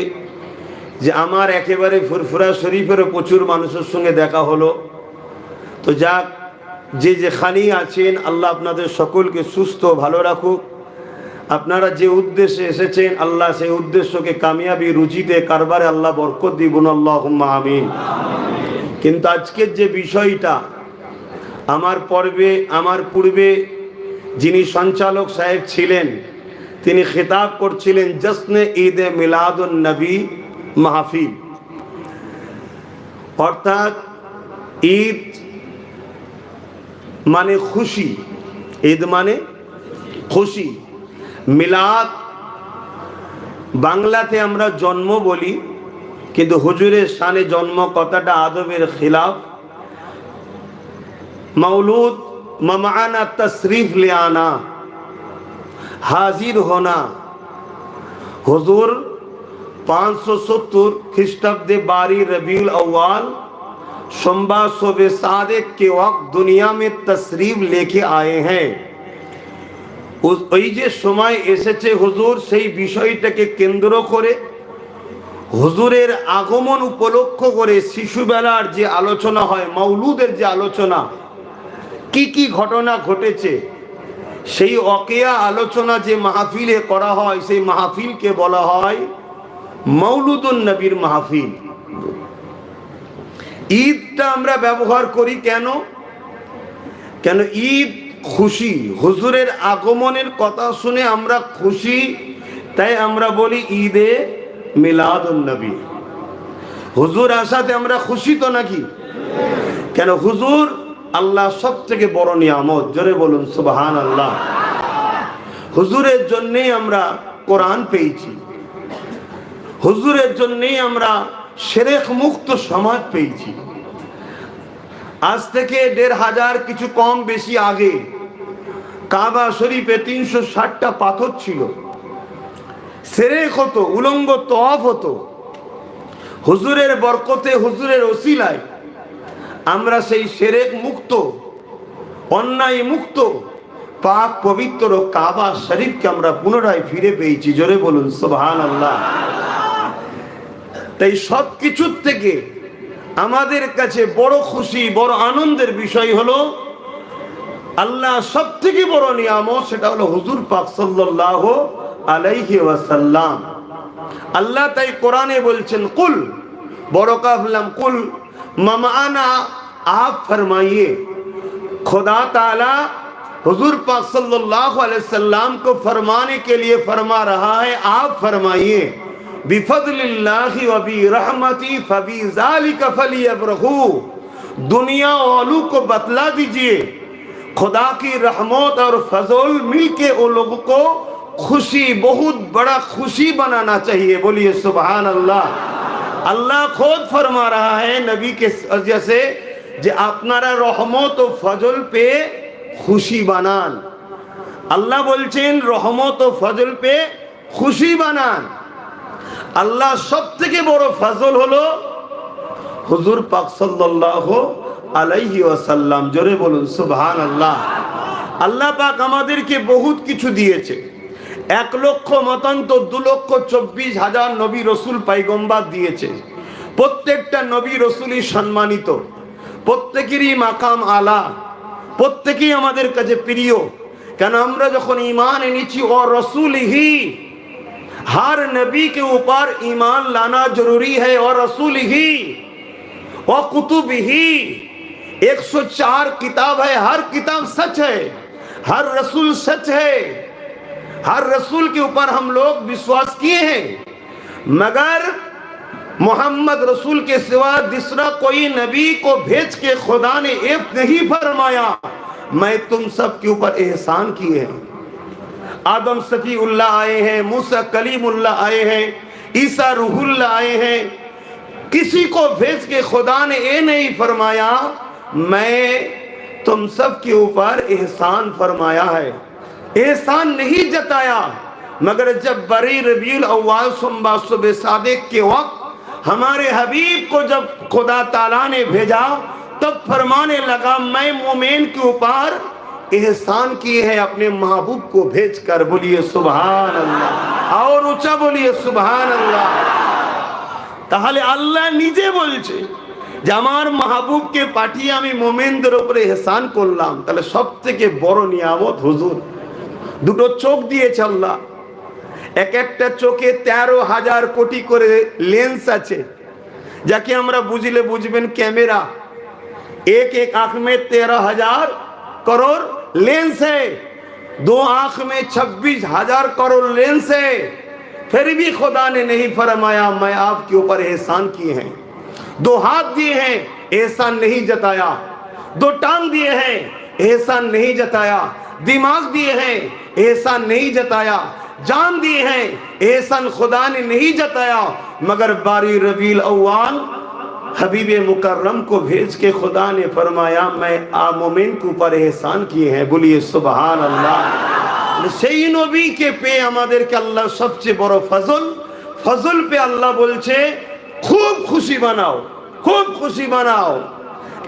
যে আমার একেবারে ফুরফুরা শরীফেরও প্রচুর মানুষের সঙ্গে দেখা হলো। তো যাক, যে যেখানেই আছেন আল্লাহ আপনাদের সকলকে সুস্থ ভালো রাখুক। আপনারা যে উদ্দেশ্যে এসেছেন আল্লাহ সেই উদ্দেশ্যকে কামিয়াবি রুজিতে কারবারে আল্লাহ বরকত দিবুন, আল্লাহুম্মা আমিন। কিন্তু আজকের যে বিষয়টা আমার পূর্বে যিনি সঞ্চালক সাহেব ছিলেন তিনি খেতাব করছিলেন জশ্নে ঈদে মিলাদুন নবী মাহফিল, অর্থাৎ ঈদ মানে খুশি, ঈদ মানে খুশি। মিলাদ বাংলাতে আমরা জন্ম বলি, কিন্তু হুজুরের শানে জন্ম কথাটা আদবের খিলাফ। মৌলুদ মামানা তশরিফ ले आना, हाजिर होना। हुजूर 570 ख्रीष्टाब्दे 12 रबीउल अव्वल सोमवार सुबह सादिक के वक्त दुनिया में तशरीफ लेके आए हैं। ওই যে সময় এসেছে হুজুর সেই বিষয়টাকে কেন্দ্র করে হুজুরের আগমন উপলক্ষ করে শিশুবেলার যে আলোচনা হয়, মৌলুদের যে আলোচনা, কি কি ঘটনা ঘটেছে সেই ওয়াকিয়া আলোচনা যে মাহফিলে করা হয় সেই মাহফিলকে বলা হয় মৌলুদুন নবীর মাহফিল। ঈদটা আমরা ব্যবহার করি কেন? কেন ঈদ খুশি, হুজুরের আগমনের কথা শুনে আমরা খুশি, তাই আমরা বলি ঈদে মিলাদুন নবী। হুজুর আসাতে আমরা খুশি তো নাকি? কেন হুজুর আল্লাহ সব থেকে বড় নিয়ামত। জোরে বলুন সুবহানাল্লাহ। হুজুরের জন্যই আমরা কোরআন পেয়েছি, হুজুরের জন্যই আমরা শিরক মুক্ত সমাজ পেয়েছি। আজ থেকে 1500 কিছু কম বেশি আগে কাবা শরীফে 360টা পাথর ছিল, শিরক হতো, উলঙ্গ তওয়াফ হতো। হুজুরের বরকতে, হুজুরের ওসিলায় আমরা সেই শিরক মুক্ত, অন্যায় মুক্ত, পাক পবিত্র কাবা শরীফকে আমরা পুনরায় ফিরে পেয়েছি। জোরে বলুন সুবহানাল্লাহ। তাই সব কিছুর থেকে আমাদের কাছে বড় খুশি, বড় আনন্দের বিষয় হলো আল্লাহ সব থেকে বড় নিয়ামত, সেটা হলো হুজুর পাক সাল্লাল্লাহু আলাইহি ওয়াসাল্লাম। আল্লাহ তাই কোরআনে বলছেন কুল, বড় কাফ লাম, কুল মামানা, आप फरमाइए। खुदा ताला हुजूर पाक सल्लल्लाहु अलैहि वसल्लम को फरमाने के लिए फरमा रहा है, आप फरमाइए बिफज़लिल्लाहि व बिरहमति फबिज़ालिका फलियफ्रहू। दुनिया वालों को बतला दीजिए खुदा की रहमत और फजल मिलके उन लोगों को खुशी, बहुत बड़ा खुशी बनाना चाहिए। बोलिए सुभान अल्लाह। अल्लाह खुद फरमा रहा है नबी के वजह से যে আপনারা রহমত ও ফজল পেয়ে খুশি বানান। আল্লাহ বলছেন রহমত ও ফজল পেয়ে খুশি বানান। আল্লাহ সব থেকে বড় ফজল হলো হুজুর পাক সাল্লাল্লাহু আলাইহি ওয়াসাল্লাম। জোরে বলুন সুবহানাল্লাহ। আল্লাহ পাক আমাদেরকে বহুত কিছু দিয়েছে। 1 লক্ষ মতান্তর 2,24,000 নবী রসুল পাইগম্বার দিয়েছে। প্রত্যেকটা নবী রসুলই সম্মানিত, প্রত্যেকেরই মাকাম আলা, প্রত্যেকেই আমাদের কাছে প্রিয়। কেন আমরা যখন ईमान এনেছি ও रसूलिही, हर नबी के ऊपर ईमान लाना जरूरी है। और रसूलिही और कुतुबिही, 104 किताब है, हर किताब सच है, हर रसूल सच है। हर रसूल के ऊपर हम लोग विश्वास किए हैं, मगर मोहम्मद रसूल के सिवा दूसरा कोई नबी को भेज के खुदा ने एक नहीं फरमाया मैं तुम सब के ऊपर एहसान किए हैं। आदम सफीउल्लाह आए हैं, मूसा कलीमुल्लाह आए हैं, ईसा रूहुल्लाह आए हैं। किसी को भेज के खुदा ने ये नहीं फरमाया मैं तुम सब के ऊपर एहसान फरमाया है। एहसान नहीं जताया, मगर जब बरी रबीउल अव्वल सोमवार सुबह सादिक के वक्त हमारे हबीब को जब खुदा ताला ने भेजा तब फरमाने लगा मैं मोमेन के ऊपर एहसान किए हैं अपने महबूब को भेजकर। बोलिए सुभान अल्लाह, और ऊंचा बोलिए सुभान अल्लाह। তাহলে আল্লাহ নিজে বলছে যে আমার মাহবুবকে পাঠিয়ে আমি মোমেনদের উপরে এহসান করলাম। তাহলে সবথেকে বড় নিয়ামত হুজুর। দুটো চোখ দিয়েছে আল্লাহ, এক একটা চোখে 13,000 কোটি করে লেন্স আছে, যাকে আমরা বুঝলে বুঝবেন ক্যামেরা। एक एक आंख में 13,000 करोड़ लेंस है, 2 आंख में 26,000 करोड़ लेंस है। फिर भी खुदा ने नहीं फरमाया मैं आपके ऊपर एहसान किए हैं। 2 हाथ दिए हैं, एहसान नहीं जताया। 2 टांग दिए हैं, एहसान नहीं जताया। दिमाग दिए हैं, एहसान नहीं जताया। जान दिए हैं, एहसान खुदा ने नहीं जताया। मगर बारी रबीउल अव्वल हबीब मुकर्रम को भेज के खुदा ने फरमाया मैं मोमिन के ऊपर एहसान किए हैं। बोलिए सुभान अल्लाह। সেই নবীকে পেয়ে আমাদেরকে আল্লাহ সবচেয়ে বড় ফজল, ফজল पे আল্লাহ বলছে খুব খুশি বানাও, খুব খুশি বানাও।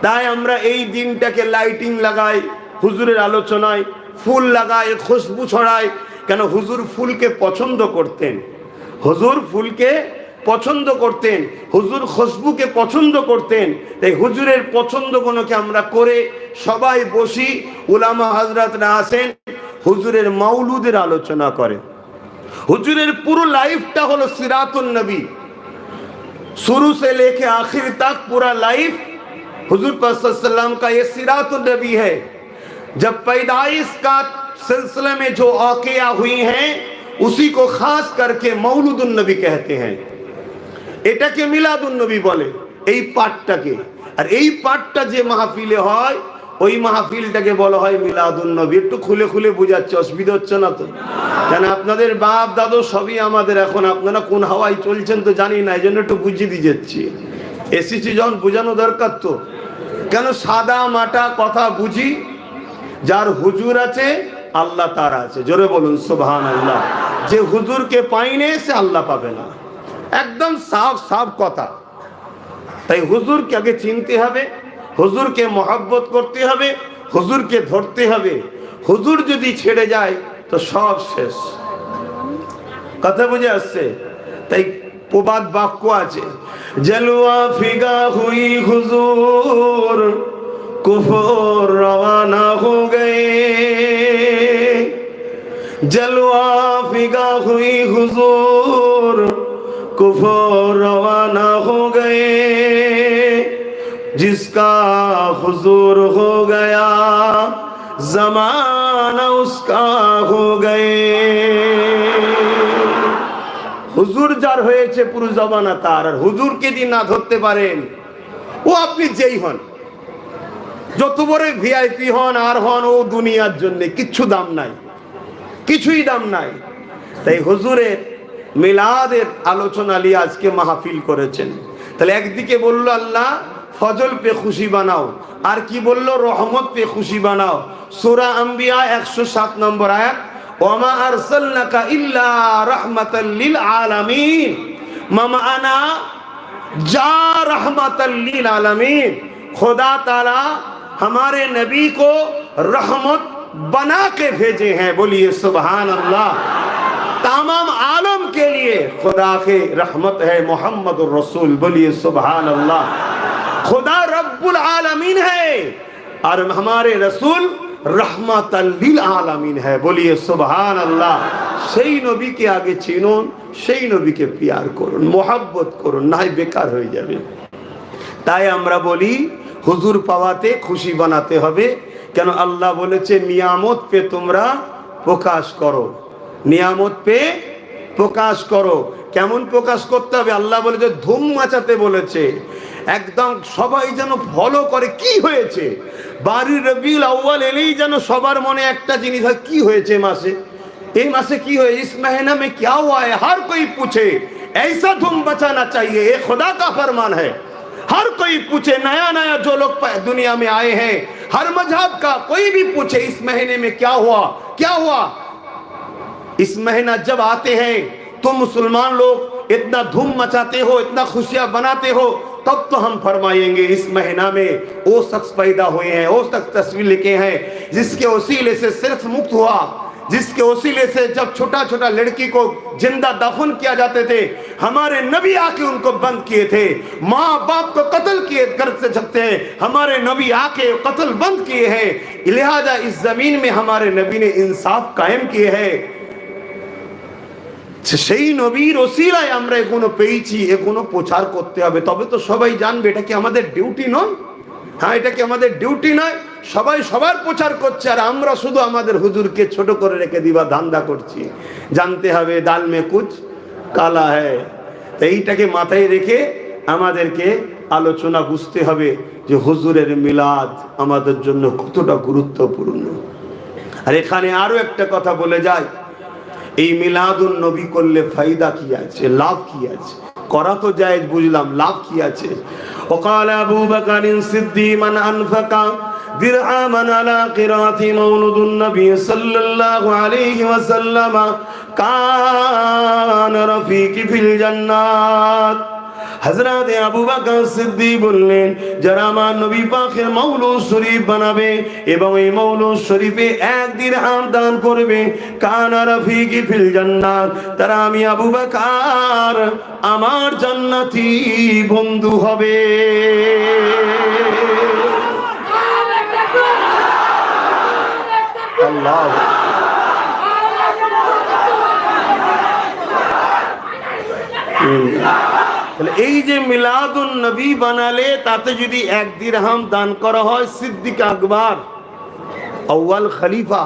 তাই আমরা এই দিনটাকে লাইটিং লাগাই, হুজুরের আলোচনায় ফুল লাগাই, খুশবু ছড়াই। কেন? হুজুর ফুলকে পছন্দ করতেন, হুজুর ফুলকে পছন্দ করতেন, হুজুর খুশবুকে পছন্দ করতেন। তাই হুজুরের পছন্দগুলোকে আমরা করে সবাই বসি, উলামা হযরতরা আসেন, হুজুরের মাওলুদের আলোচনা করে। হুজুরের পুরো লাইফটা হলো সিরাতুন নবী, शुरू से लेके आखिर तक पूरा लाइफ हुजूर पाक सल्लल्लाहु अलैहि वसल्लम का ये सिरातुन नबी है। जब पैदाइश का सिलसिले में जो वाक़या हुई हैं उसी को खास करके मौलूदुन नबी कहते हैं। এটাকে মিলাদুন নবী বলে এই পাঠটাকে। আর এই পাঠটা যে মাহফিলে হয় ওই মাহফিলটাকে বলা হয় মিলাদুন নবী। একটু খুলে খুলে বোঝাচ্ছে, অসুবিধা হচ্ছে না তো? কেন আপনাদের বাপ দাদু সবই আমাদের, এখন আপনারা কোন হাওয়ায় চলছেন তো জানি না, এই জন্য একটু বুঝিয়ে দিয়ে যাচ্ছি। এসেছি যখন বোঝানো দরকার তো। কেন? সাদা মাটা কথা বুঝি, যার হুজুর আছে আল্লাহ তার আছে। জোরে বলুন সুবহানাল্লাহ। যে হুজুরকে পাইনে সে আল্লাহ পাবে না, একদম সাফ সাফ কথা। তাই হুজুরকে আগে চিনতে হবে, হুজুরকে মহব্বত করতে হবে, হুজুরকে ধরতে হবে। হুজুর যদি ছেড়ে যায় তো সব শেষ। কথা বুঝে আসছে? তাই প্রবাদ বাক্য আছে, জলওয়া ফিগা হুই হুজুর কুফর রওয়ানা হো গয়ে, জলওয়া ফিগা হুই হুজুর कुफर रवाना हो गए, जिसका हुजूर हो गया जमाना उसका हो गए। হুজুর যার হয়েছে পুরো জমানা তার। আর হুজুরকে যদি না ধরতে পারেন, ও আপনি যেই হন, যত বড় ভিআইপি হন আর হন, ও দুনিয়ার জন্য কিচ্ছু দাম নাই, কিছুই দাম নাই। তাই হুজুরের মিলাদের আলোচনা নিয়ে আজকে মাহফিল করেছেন। তাহলে একদিকে বলল আল্লাহ ফজল पे खुशी बनाओ। আর কি বললো? রহমত पे खुशी बनाओ। সূরা আম্বিয়া 107 নম্বর আয়াত, ওয়ামা আরসালনাকা ইল্লা রাহমাতাল লিল আলামিন মামানা जा रहमतल लिल आलमीन। खुदा ताला हमारे नबी को रहमत बना के भेजे हैं। बोलिए सुभान अल्लाह। तमाम आलम के लिए खुदा के रहमत है मोहम्मद रसूल। बोलिए सुभान अल्लाह। खुदा रब्बुल आलमीन है और हमारे रसूल रहमतल लिल आलमीन है। बोलिए सुभान अल्लाह। সেই নবীকে আগে চিনুন, সেই নবীকে প্যার করুন, মোহাব্বত করুন, নাই বেকার হয়ে যাবে। তাই আমরা বলি হুজুর পাওয়াতে খুশি বানাতে হবে। কেন? আল্লাহ বলেছে নিয়ামত পে তোমরা প্রকাশ করো, নিয়ামত পে প্রকাশ করো। কেমন প্রকাশ করতে হবে? আল্লাহ বলেছে ধুম মাচাতে বলেছে, একদম সবাই যেন ফলো করে কি হয়েছে। বারুই রবিউল আউয়াল এলেই যেন সবার মনে একটা জিনিস হয়, কি হয়েছে মাসে, এই মাসে কি হয়ে, इस महीना में क्या हुआ है, हर कोई पूछे। ऐसा धूम बचाना चाहिए, ये खुदा का फरमान है। हर कोई पूछे, नया नया जो लोग दुनिया में आए हैं, हर मजहब का कोई भी पूछे इस महीने में क्या हुआ, क्या हुआ। इस महीना जब आते हैं तो मुसलमान लोग इतना धूम मचाते हो, इतना खुशियां बनाते हो, तब तो हम फरमाएंगे इस महीना में वो शख्स पैदा हुए हैं, वो शख्स तस्वीर लिखे हैं जिसके वसीले से सिर्फ मुक्त हुआ, जिसके वसीले से जब छोटा छोटा लड़की को जिंदा दफन किया जाते थे, हमारे नबी आके उनको बंद किए थे। माँ बाप को कत्ल किए कर सकते हैं, हमारे नबी आके कत्ल बंद किए हैं। लिहाजा इस जमीन में हमारे नबी ने इंसाफ कायम किए हैं। সেই নবীর ওসিলায় আমরা এগুলো পেয়েছি, এগুলো প্রচার করতে হবে, তবে তো সবাই জানবে। এটা কি আমাদের ডিউটি নয়? হ্যাঁ, এটা কি আমাদের ডিউটি নয়? সবাই সবার প্রচার করছে আর আমরা শুধু আমাদের হুজুরকে ছোট করে রেখে দিবা ধান্দা করছি। জানতে হবে দাল মে কুছ কালা হ্যায়। তো এইটাকে মাথায় রেখে আমাদেরকে আলোচনা বুঝতে হবে যে হুজুরের মিলাদ আমাদের জন্য কতটা গুরুত্বপূর্ণ। আর এখানে আরো একটা কথা বলে যায়, এই মিলাদুন নবী করলে ফায়দা কি আছে, লাভ কি আছে? করা তো জায়েজ বুঝলাম, লাভ কি আছে? وقال أبو بكر الصديق من أنفق درهما على قراءة مولد النبي صلى الله عليه وسلم كان رفيقي في الجنات। হযরত আবু বকর সিদ্দিক বললেন, যারা আমার নবী পাকের মৌলুদ শরীফ বানাবে এবং এই মৌলুদ শরীফে 1 দিরহাম দান করবে, কানা রাফিকি ফিল জান্নাত, তারা আমি আবু বকর আমার জান্নাতি বন্ধু হবে। আল্লাহ তাহলে এই যে মিলাদুন নবী বানালে তাতে যদি 1 দিরহাম দান করা হয়, সিদ্দিক আকবর আউয়াল খলিফা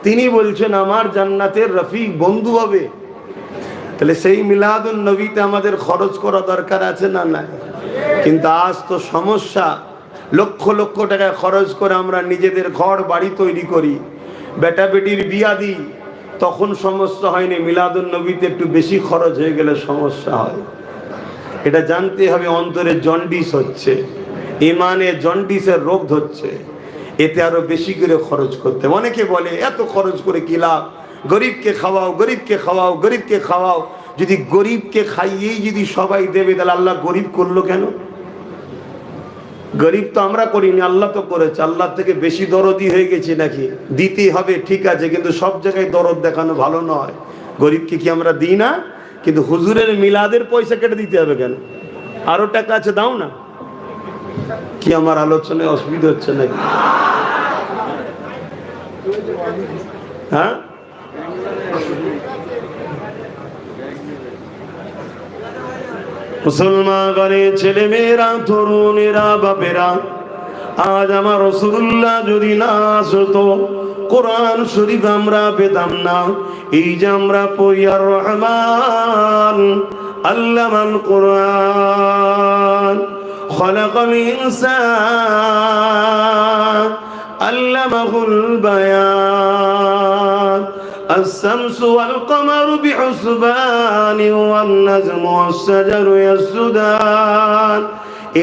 তিনি বলছেন আমার জান্নাতের রফিক বন্ধু হবে। তাহলে সেই মিলাদুন নবীতে আমাদের খরচ করা দরকার আছে না? নাই। কিন্তু আজ তো সমস্যা, লক্ষ লক্ষ টাকা খরচ করে আমরা নিজেদের ঘর বাড়ি তৈরি করি, বেটা বেটির বিয়া দিই, তখন সমস্যা হয়নি। মিলাদুন নবীতে একটু বেশি খরচ হয়ে গেলে সমস্যা হয়। এটা জানতে হবে, অন্তরে জন্ডিস হচ্ছে, ইমানে জন্ডিসের রোগ ধরছে, এতে আরো বেশি করে খরচ করতে। অনেকে বলে এত খরচ করে কি লাভ, গরিবকে খাওয়াও, গরিবকে খাওয়াও, গরিবকে খাওয়াও। যদি গরিবকে খাইয়েই যদি সবাই দেবে, তাহলে আল্লাহ গরিব করলো কেন? গরিব তো আমরা করিনি, আল্লাহ তো করেছে। আল্লাহ থেকে বেশি দরদি হয়ে গেছি নাকি? দিতেই হবে, ঠিক আছে, কিন্তু সব জায়গায় দরদ দেখানো ভালো নয়। গরিবকে কি আমরা দিই না? কিন্তু হুজুরের মিলাদের পয়সা কেটে দিতে হবে কেন? আরো টাকা আছে, দাও না। কি আমার আলোচনায় অসুবিধা হচ্ছে নাকি? হ্যাঁ, মুসলমান ঘরের ছেলে মেয়েরা, তরুণেরা, বাপেরা, আজ আমার রাসূলুল্লাহ যদি না আসতো, কোরআন শরীফ আমরা পেতাম না। এই যে আমরা পড়ি আর রহমান আল্লামাল কোরআন খলাকাল ইনসান আল্লামাহুল বায়ান الشمس والقمر بحسبان والنجم والشجر يسجدان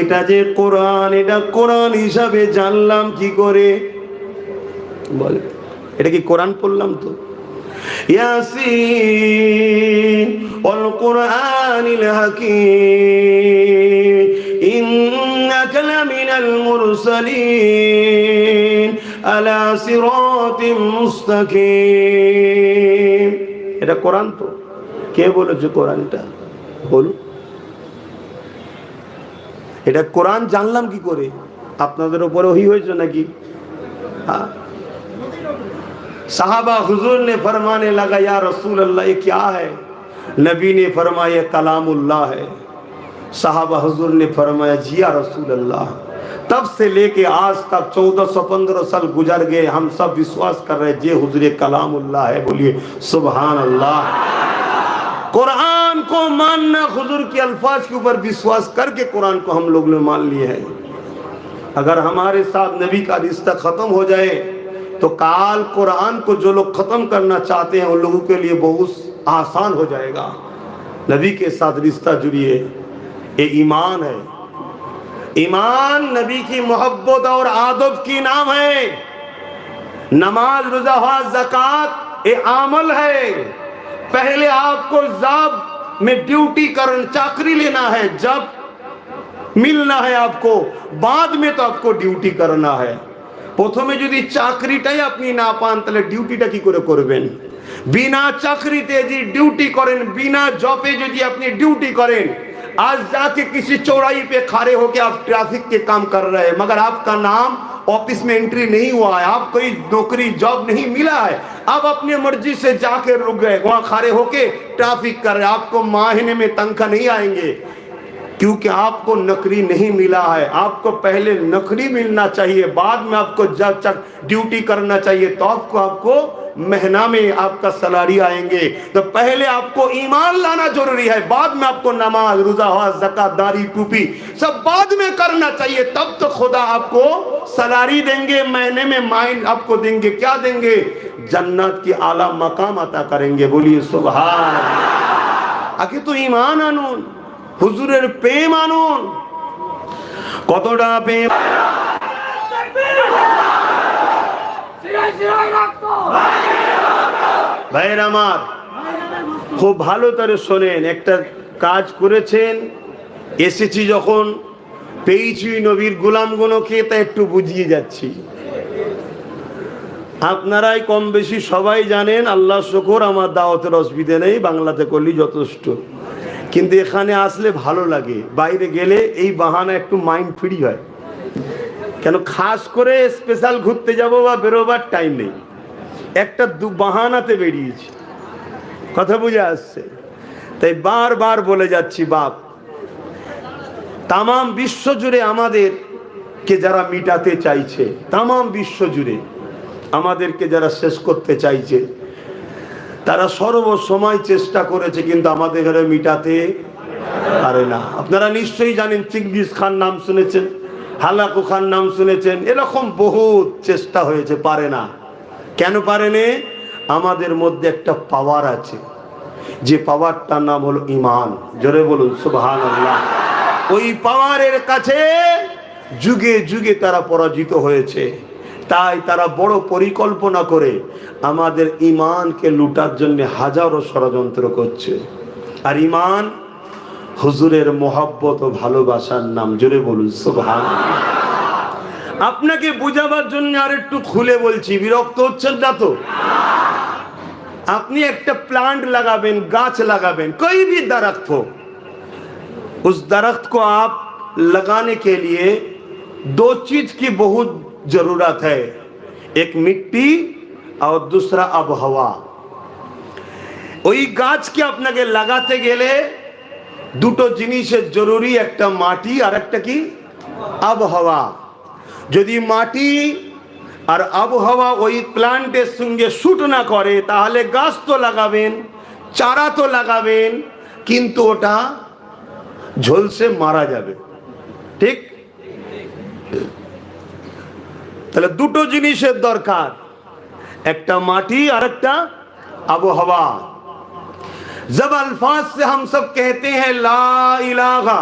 এটা যে কোরআন, এটা কোরআন হিসাবে জানলাম কি করে? বলে এটা কি কোরআন পড়লাম তো? ইয়াসিন ওয়াল কুরআনিল হাকীম ইন্নাকা লামিনাল মুরসালিন আলা সিরাতিম মুস্তাকিম। এটা কোরআন তো? কে বলেছে কোরআনটা? বলুন। এটা কোরআন জানলাম কি করে? আপনাদের উপরে ওহী হয়েছে নাকি? साहबा हुजूर ने फरमाने लगा या रसूल अल्लाह ये क्या है? नबी ने फरमाया कलामुल्लाह है। साहबा हुजूर ने फरमाया जी या रसूल अल्लाह, तब से लेके आज तक 1415 साल गुजर गए, हम सब विश्वास कर रहे जे हुजूर कलामुल्लाह है। बोलिए सुभान अल्लाह। कुरान को मानना, हुजूर के अल्फाज के ऊपर विश्वास करके कुरान को हम लोग ने मान लिए है। अगर हमारे साथ नबी का रिश्ता खत्म हो जाए तो काल कुरान को जो लोग खत्म करना चाहते हैं उन लोगों के लिए बहुत आसान हो जाएगा। नबी के साथ रिश्ता जुड़िए, ये ईमान है। ईमान नबी की मोहब्बत और आदब की नाम है। नमाज, रोजा, हज, ज़कात ये अमल है। पहले आपको जॉब में ड्यूटी करना, चाकरी लेना है, जब मिलना है आपको, बाद में तो आपको ड्यूटी करना है। প্রথমে যদি চাকরিটাই আপনি না পান তাহলে ডিউটিটা কি করে করবেন? बिना চাকরিতে যদি ডিউটি করেন, बिना जॉबे যদি আপনি ডিউটি করেন, आज जाके किसी चौराही पे खड़े होके आप ट्रैफिक के काम कर रहे हैं मगर आपका नाम ऑफिस में एंट्री नहीं हुआ है, आप कोई नौकरी जॉब नहीं मिला है, आप अपनी मर्जी से जाके रुक गए, वहां खड़े होके ट्रैफिक कर रहे हैं, आपको महीने में तनख्वाह नहीं आएंगे क्योंकि आपको नौकरी नहीं मिला है। आपको पहले नौकरी मिलना चाहिए, बाद में आपको जब तक ड्यूटी करना चाहिए, तो आपको महीना में आपका सैलरी आएंगे। तो पहले आपको ईमान लाना जरूरी है, बाद में आपको नमाज, रोजा, हज, ज़कात, दाढ़ी, टोपी सब बाद में करना चाहिए, तब तो खुदा आपको सैलरी देंगे, महीने में माइन आपको देंगे। क्या देंगे? जन्नत की आला मकाम अता करेंगे। बोलिए सुभान। आगे तो ईमान आनुन, হুজুরের প্রেম আনুন। কতটা প্রেম! ভাইয়ের আমার, খুব ভালো করে শোনেন। একটা কাজ করেছেন, এসেছি যখন পেয়েছি নবীর গোলামগুলোকে, তা একটু বুঝিয়ে যাচ্ছি। আপনারাই কম বেশি সবাই জানেন, আল্লাহ শুকর আমার দাওয়াতের অসুবিধা নেই, বাংলাতে করলি যথেষ্ট। কিন্তু এখানে আসলে ভালো লাগে, বাইরে গেলে এই বাহানা একটু মাইন্ড ফ্রি হয়। কেন? খাস করে স্পেশাল ঘুরতে যাব বা বেরোবার টাইম নেই, একটা বাহানাতে বেরিয়েছি। কথা বুঝে আসছে? তাই বারবার বলে যাচ্ছি, বাপ তামাম বিশ্ব জুড়ে আমাদেরকে যারা মিটাতে চাইছে, তামাম বিশ্ব জুড়ে আমাদেরকে যারা শেষ করতে চাইছে, তারা সর্বসময় চেষ্টা করেছে কিন্তু আমাদের ঘরে মিটাতে পারে না। আপনারা নিশ্চয়ই জানেন, চিঙ্গিস খান নাম শুনেছেন, হালাকু খান নাম শুনেছেন, এরকম বহুত চেষ্টা হয়েছে, পারে না। কেন পারেনি? আমাদের মধ্যে একটা পাওয়ার আছে, যে পাওয়ারটার নাম হলো ঈমান। জোরে বলুন সুবহানাল্লাহ। ওই পাওয়ারের কাছে যুগে যুগে তারা পরাজিত হয়েছে। তাই তারা বড় পরিকল্পনা করে আমাদের ঈমানকে লুটার জন্য হাজারো ষড়যন্ত্র করছে। আর ঈমান হুজুরের মোহাব্বত ও ভালোবাসার নাম। জোরে বলুন সুবহানাল্লাহ। আপনাকে বোঝাবার জন্য আর একটু খুলে বলছি, বিরক্ত হচ্ছেন না তো? আপনি একটা প্লাंट लगाবেন, गाछ लगाবেন, कोई भी दरख्त हो, उस दरख्त को आप लगाने के लिए दो चीज की बहुत जरूरत है, एक मिट्टी और दूसरा आबहावा। ওই গাছকে আপনাকে লাগাতে গেলে দুটো জিনিসের জরুরি, একটা মাটি আর একটা কি? আবহাওয়া। যদি মাটি আর আবহাওয়া ওই প্লান্টের সঙ্গে শুট না করে তাহলে গাছ তো লাগাবেন, চারা তো লাগাবেন, কিন্তু ওটা ঝলসে মারা যাবে। ঠিক? তাহলে দুটো জিনিসের দরকার, একটা মাটি আর একটা আবহাওয়া। जब अल्फाज से हम सब कहते हैं ला इलाहा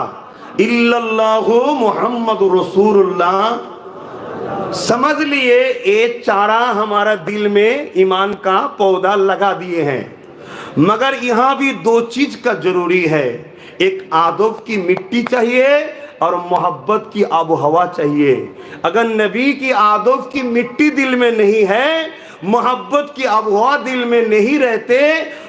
इल्लल्लाहु मुहम्मदुर रसूलुल्लाह। समझ लिए ये चारा हमारा दिल में ईमान का पौधा लगा दिए हैं, मगर यहाँ भी दो चीज का जरूरी है, एक आदब की मिट्टी चाहिए और मोहब्बत की आबो हवा चाहिए। अगर नबी की आदब की मिट्टी दिल में नहीं है, मोहब्बत की आबो हवा दिल में नहीं रहते,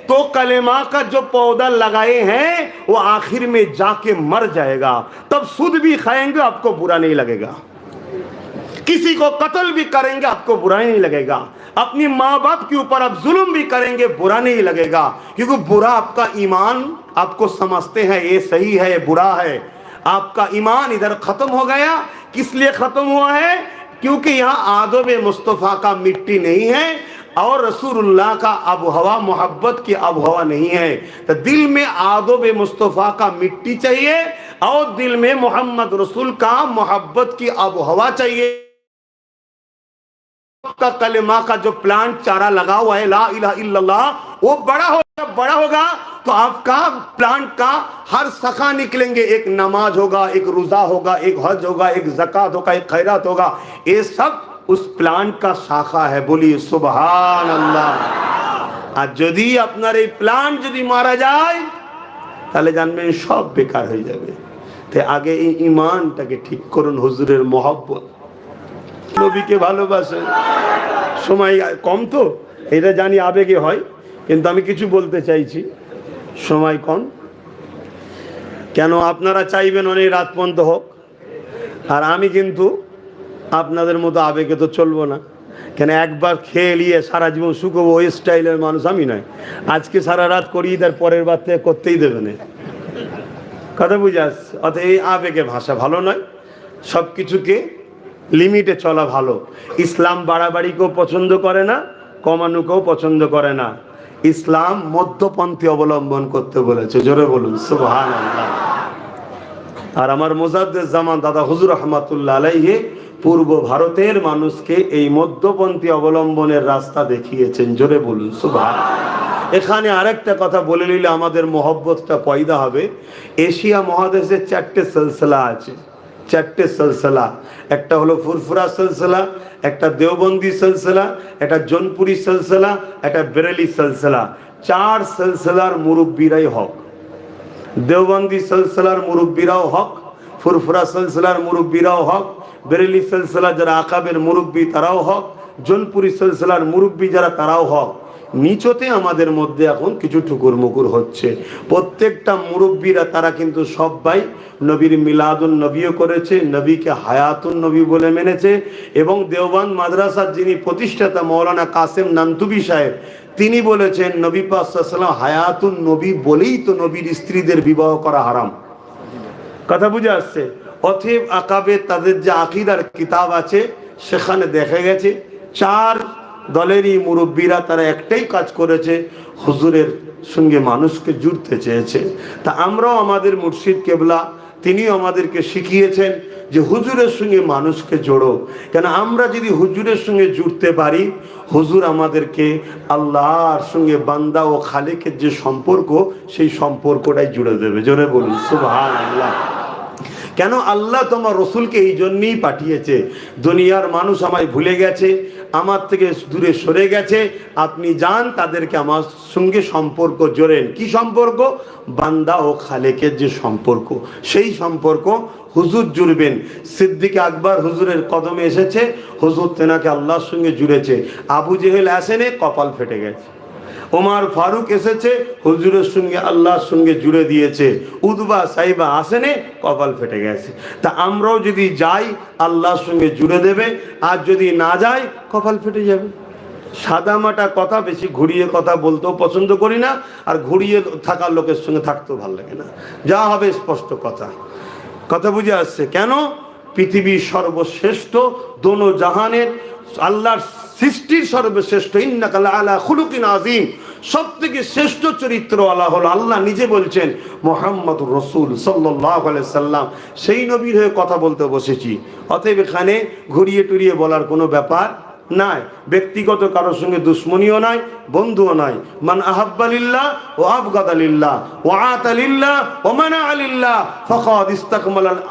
तो कलेमा का जो पौधा लगाए हैं वो आखिर में जाके मर जाएगा। तब सूद भी खाएंगे आपको बुरा नहीं लगेगा, किसी को कत्ल भी करेंगे आपको बुरा नहीं लगेगा, अपनी माँ बाप के ऊपर आप जुल्म भी करेंगे बुरा नहीं लगेगा, क्योंकि बुरा आपका ईमान आपको समझते हैं ये सही है ये बुरा है। आपका ईमान इधर खत्म हो गया। किस लिए खत्म हुआ है? क्योंकि यहाँ आदब मुस्तफ़ा का मिट्टी नहीं है और रसूलुल्लाह का आबो हवा मोहब्बत की आबो हवा नहीं है। तो दिल में आदब मुस्तफ़ा का मिट्टी चाहिए और दिल में मोहम्मद रसूल का मोहब्बत की आबो हवा चाहिए। का कलेमा का जो प्लांट चारा लगा हुआ है ला इलाहा इल्लल्लाह, वो बड़ा होगा तो आपका प्लांट का हर शाखा निकलेंगे, एक नमाज होगा, एक रोजा होगा, एक हज होगा, एक ज़कात होगा, एक खैरात होगा, ये सब उस प्लांट का शाखा है। बोलिए सुभान अल्लाह। আর যদি আপনার এই প্লান্ট যদি মারা যায় তাহলে জানবেন সব বেকার হয়ে যাবে। তাই আগে এই ঈমানটাকে ঠিক করুন, হুজুরের মহব্বত, নবীকে ভালোবাসেন। সময় কম তো এটা জানি আবেগে হয়, কিন্তু আমি কিছু বলতে চাইছি, সময় কম। কেন আপনারা চাইবেন অনেক রাত পর্যন্ত হোক, আর আমি কিন্তু আপনাদের মতো আবেগে তো চলবো না। কেন একবার খেয়ে নিয়ে সারা জীবন শুকোবো ওই স্টাইলের মানুষ আমি নয়। আজকে সারা রাত করিয়ে তার পরের বার থেকে করতেই দেবে না, কথা বুঝে আসছে। অর্থাৎ এই আবেগে ভাষা ভালো নয়, সব কিছুকে লিমিটে চলা ভালো। ইসলাম বাড়াবাড়িকেও পছন্দ করে না, কমানোকেও পছন্দ করে না। ইসলাম মধ্যপন্থী অবলম্বন করতে বলেছে, জোরে বলুন সুবহানাল্লাহ। আর আমার মুজাদ্দিদ জামান দাদা হুজুর রহমাতুল্লাহ আলাইহি পূর্ব ভারতের মানুষকে এই মধ্যপন্থী অবলম্বনের রাস্তা দেখিয়েছেন, জোরে বলুন সুবহানাল্লাহ। এখানে আরেকটা কথা বলে নিলে আমাদের মহব্বতটা পয়দা হবে। এশিয়া মহাদেশে 4টে সিলসিলা আছে, 4টে সিলসিলা। একটা হলো ফুরফুরা সিলসিলা, একটা দেওবন্দি সিলসিলা, একটা জোনপুরি সিলসিলা, একটা বেরেলি সিলসিলা। 4 সিলসিলার মুরব্বীরাই হক। দেওবন্দি সিলসিলার মুরব্বীরাও হক, ফুরফুরা সিলসিলার মুরব্বীরাও হক, বেরেলি সিলসিলা যারা আকাবের মুরব্বী তারাও হক, জোনপুরি সিলসিলার মুরব্বী যারা তারাও হক। নিচতে আমাদের মধ্যে এখন কিছু ঠুকুর মুকুর হচ্ছে। প্রত্যেকটা মুরব্বীরা তারা কিন্তু সবাই নবীর মিলাদুন নবীও করেছে, নবীকে হায়াতুন নবী বলে মেনেছে। এবং দেওবন্দ মাদ্রাসার যিনি প্রতিষ্ঠাতা মৌলানা কাসেম নান্তুবি সাহেব, তিনি বলেছেন নবী পাক সাল্লাল্লাহু আলাইহি ওয়াসাল্লাম হায়াতুন নবী বলেই তো নবীর স্ত্রীদের বিবাহ করা হারাম। কথা বুঝে আসছে? অতএব আকাবে তাদের যে আকীদার কিতাব আছে সেখানে দেখা গেছে 4 দলেরই মুরব্বীরা তারা একটাই কাজ করেছে, হুজুরের সঙ্গে মানুষকে জুড়তে চেয়েছে। তা আমরাও আমাদের মুর্শিদ কেবলা তিনিও আমাদেরকে শিখিয়েছেন যে হুজুরের সঙ্গে মানুষকে জোড়ো। কেন আমরা যদি হুজুরের সঙ্গে জুড়তে পারি, হুজুর আমাদেরকে আল্লাহর সঙ্গে বান্দা ও খালেকের যে সম্পর্ক সেই সম্পর্কটাই জুড়ে দেবে, জোরে বলুন সুবহানাল্লাহ। কেন আল্লাহ তোমার রসুলকে এই জন্যই পাঠিয়েছে। দুনিয়ার মানুষ আমায় ভুলে গেছে, আমার থেকে দূরে সরে গেছে, আপনি যান তাদেরকে আমার সঙ্গে সম্পর্ক জোড়েন। কি সম্পর্ক? বান্দা ও খালেকের যে সম্পর্ক, সেই সম্পর্ক হুজুর জুড়বেন। সিদ্দিক আকবর হুজুরের কদমে এসেছে, হুজুর তেনাকে আল্লাহর সঙ্গে জুড়েছে। আবু জেহেল আসেনে, কপাল ফেটে গেছে। ওমর ফারুক এসেছে, হুজুরের সঙ্গে আল্লাহর সঙ্গে জুড়ে দিয়েছে। উদবা সাইবা আসেনে, কপাল ফেটে গেছে। তা আমরাও যদি যাই আল্লাহর সঙ্গে জুড়ে দেবে, আর যদি না যাই কপাল ফেটে যাবে। সাদামাটা কথা, বেশি ঘুরিয়ে কথা বলতেও পছন্দ করি না, আর ঘুরিয়ে থাকার লোকের সঙ্গে থাকতেও ভালো লাগে না। যা হবে স্পষ্ট কথা, কথা বুঝে আসছে? কেন? পৃথিবীর সর্বশ্রেষ্ঠ, দোনো জাহানের আল্লাহর সৃষ্টির সর্বশ্রেষ্ঠ, ইন্নাকা লাআলা খুলুকিন আযীম, সবথেকে শ্রেষ্ঠ চরিত্রওয়ালা হলো আল্লাহ নিজে বলছেন মুহাম্মদুর রাসূল সাল্লাল্লাহু আলাইহি সাল্লাম। সেই নবীর হয়ে কথা বলতে বসেছি। অতএব এখানে ঘুরিয়ে টুরিয়ে বলার কোনো ব্যাপার নাই, ব্যক্তিগত কারোর সঙ্গে দুশ্মনীও নাই, বন্ধুও নাই। মান আহাব্বা লিল্লাহ ওয়া আবগাদা লিল্লাহ ওয়া আতা লিল্লাহ ওয়া মানা লিল্লাহ ফাকাদ ইসতাকমালাল